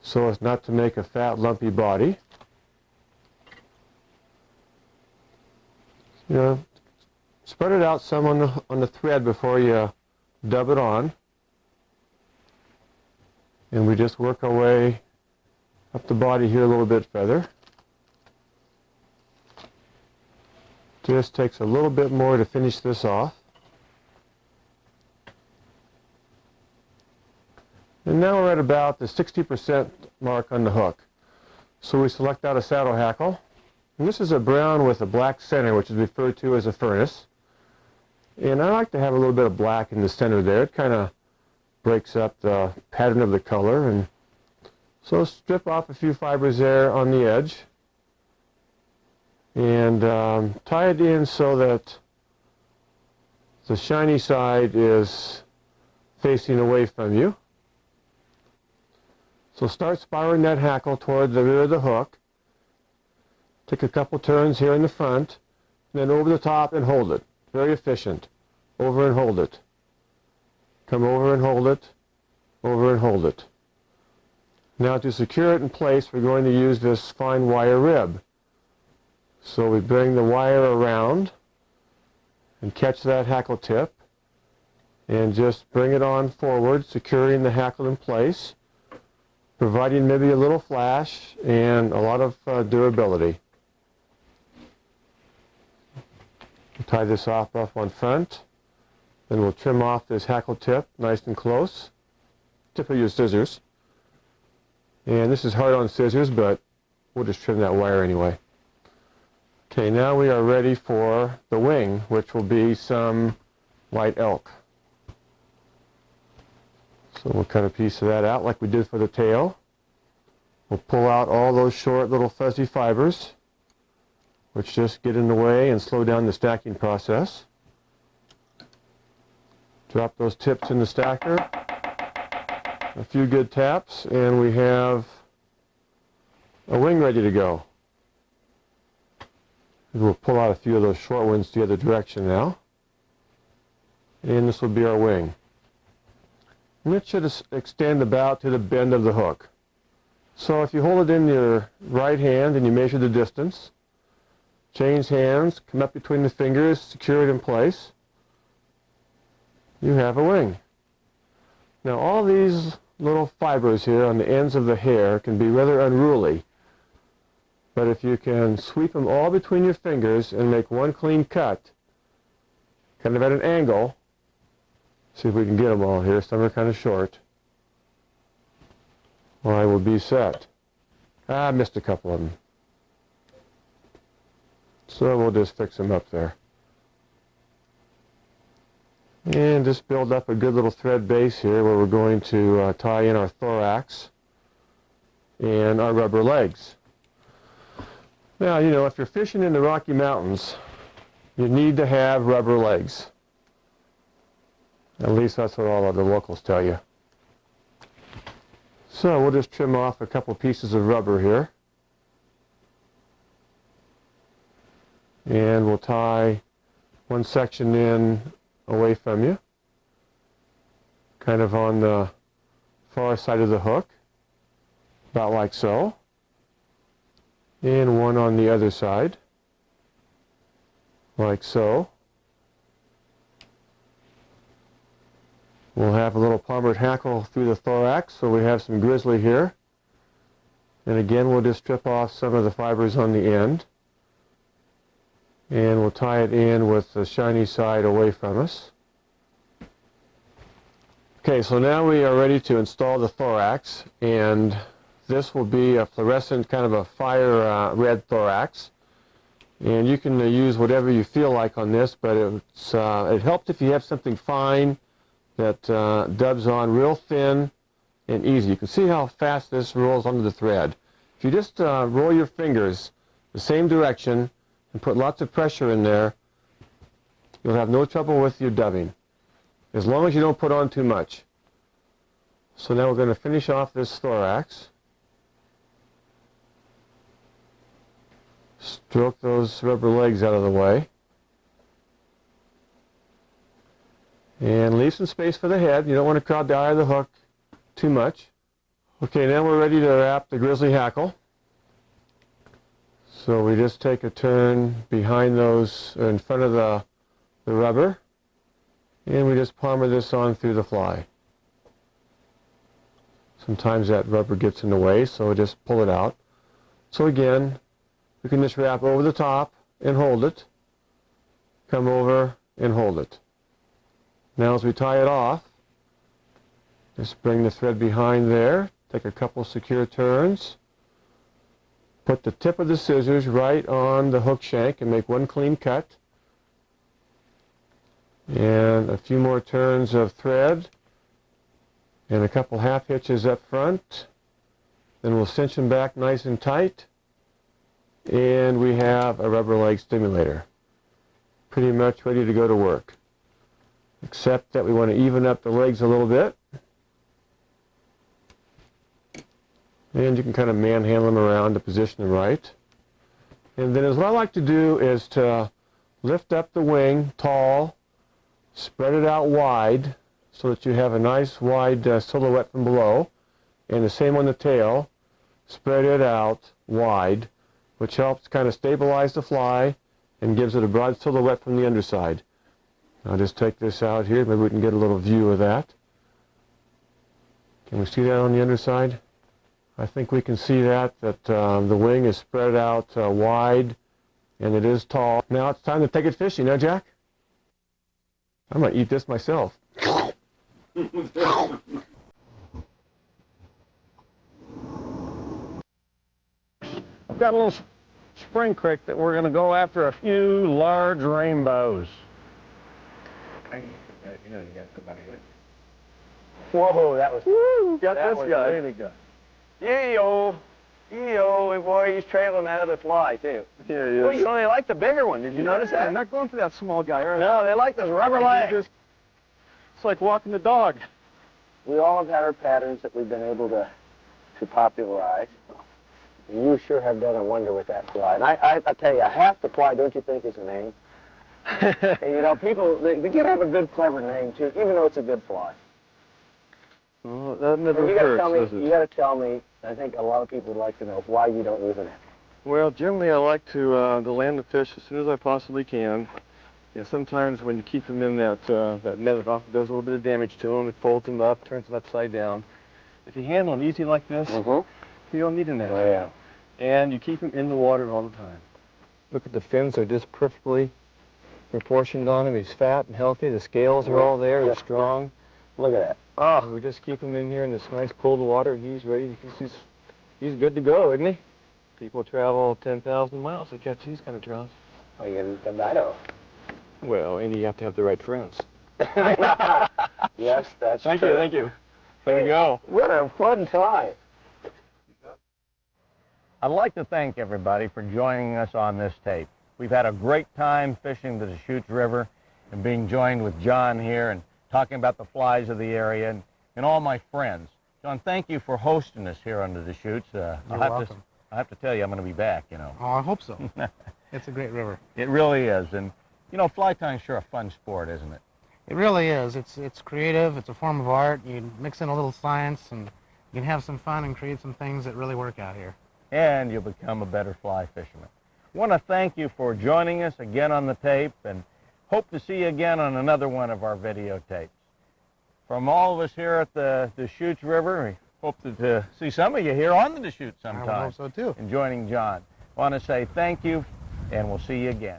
so as not to make a fat lumpy body. You know, spread it out some on the thread before you dub it on, and we just work our way up the body here a little bit further. Just takes a little bit more to finish this off. And now we're at about the 60% mark on the hook. So we select out a saddle hackle. And this is a brown with a black center, which is referred to as a furnace. And I like to have a little bit of black in the center there. It kind of breaks up the pattern of the color. And so strip off a few fibers there on the edge. And tie it in so that the shiny side is facing away from you. So start spiraling that hackle toward the rear of the hook. Take a couple turns here in the front, and then over the top and hold it. Very efficient. Over and hold it. Come over and hold it. Over and hold it. Now to secure it in place, we're going to use this fine wire rib. So we bring the wire around and catch that hackle tip and just bring it on forward, securing the hackle in place, providing maybe a little flash and a lot of durability. We'll tie this off on front, then we'll trim off this hackle tip nice and close. Tip of your scissors. And this is hard on scissors, but we'll just trim that wire anyway. Okay, now we are ready for the wing, which will be some white elk. So we'll cut a piece of that out like we did for the tail. We'll pull out all those short little fuzzy fibers, which just get in the way and slow down the stacking process. Drop those tips in the stacker. A few good taps, and we have a wing ready to go. We'll pull out a few of those short ones the other direction now. And this will be our wing. And it should extend about to the bend of the hook. So if you hold it in your right hand and you measure the distance, change hands, come up between the fingers, secure it in place, you have a wing. Now all these little fibers here on the ends of the hair can be rather unruly. But if you can sweep them all between your fingers and make one clean cut, kind of at an angle, see if we can get them all here, some are kind of short, well, I will be set. I missed a couple of them. So we'll just fix them up there. And just build up a good little thread base here where we're going to tie in our thorax and our rubber legs. Now, you know, if you're fishing in the Rocky Mountains, you need to have rubber legs. At least that's what all of the locals tell you. So we'll just trim off a couple pieces of rubber here. And we'll tie one section in away from you, kind of on the far side of the hook, about like so. And one on the other side, like so. We'll have a little palmered hackle through the thorax, so we have some grizzly here. And again, we'll just strip off some of the fibers on the end. And we'll tie it in with the shiny side away from us. Okay, so now we are ready to install the thorax, and this will be a fluorescent, kind of a fire red thorax. And you can use whatever you feel like on this, but it helps if you have something fine that dubs on real thin and easy. You can see how fast this rolls onto the thread. If you just roll your fingers the same direction and put lots of pressure in there, you'll have no trouble with your dubbing, as long as you don't put on too much. So now we're going to finish off this thorax. Stroke those rubber legs out of the way. And leave some space for the head. You don't want to crowd the eye of the hook too much. Okay, now we're ready to wrap the grizzly hackle. So we just take a turn behind those, in front of the rubber, and we just palmer this on through the fly. Sometimes that rubber gets in the way, so just pull it out. So again, we can just wrap over the top and hold it, come over and hold it. Now as we tie it off, just bring the thread behind there, take a couple secure turns, put the tip of the scissors right on the hook shank and make one clean cut, and a few more turns of thread and a couple half hitches up front. Then we'll cinch them back nice and tight, and we have a rubber leg stimulator pretty much ready to go to work, except that we want to even up the legs a little bit. And you can kind of manhandle them around to position them right. And then what I like to do is to lift up the wing tall, spread it out wide so that you have a nice wide silhouette from below. And the same on the tail, spread it out wide, which helps kind of stabilize the fly and gives it a broad silhouette from the underside. I'll just take this out here. Maybe we can get a little view of that. Can we see that on the underside? I think we can see that the wing is spread out wide, and it is tall. Now it's time to take it fishing, huh, Jack? I'm going to eat this myself. I've got a little spring creek that we're going to go after a few large rainbows. Whoa, that was, got that this guy. Really good. Yee-oh, yee-oh, boy, he's trailing out of the fly, too. Yeah, he is. Well, you know, they like the bigger one. Did you notice that? They're not going for that small guy, are they? No, they like those rubber legs. It's like walking the dog. We all have had our patterns that we've been able to popularize. You sure have done a wonder with that fly. And I tell you, half the fly, don't you think, is a name? And, you know, people, they get to have a good, clever name, too, even though it's a good fly. Well, that never You gotta hurts, does it? you got to tell me, I think a lot of people would like to know why you don't use a net. Well, generally I like to land the fish as soon as I possibly can. Yeah, sometimes when you keep them in that net, it often does a little bit of damage to them. It folds them up, turns them upside down. If you handle them easy like this, you don't need a net. Oh, yeah. And you keep them in the water all the time. Look at the fins, they're just perfectly proportioned on him. He's fat and healthy. The scales are all there. They're strong. Look at that. Oh, we just keep him in here in this nice cold water. He's ready. He's good to go, isn't he? People travel 10,000 miles to catch these kind of trout. Oh, you get the Idaho. Well, and you have to have the right friends. Yes, that's Thank true. you, thank you. There you go. What a fun time. I'd like to thank everybody for joining us on this tape. We've had a great time fishing the Deschutes River and being joined with John here and talking about the flies of the area and all my friends. John, thank you for hosting us here on the Deschutes. You're welcome. I have to tell you, I'm going to be back, you know. Oh, I hope so. It's a great river. It really is. And, you know, fly tying's sure a fun sport, isn't it? It really is. It's creative. It's a form of art. You mix in a little science, and you can have some fun and create some things that really work out here. And you'll become a better fly fisherman. I want to thank you for joining us again on the tape and hope to see you again on another one of our videotapes. From all of us here at the Deschutes River, we hope to see some of you here on the Deschutes sometime. I would hope so too. And joining John. I want to say thank you, and we'll see you again.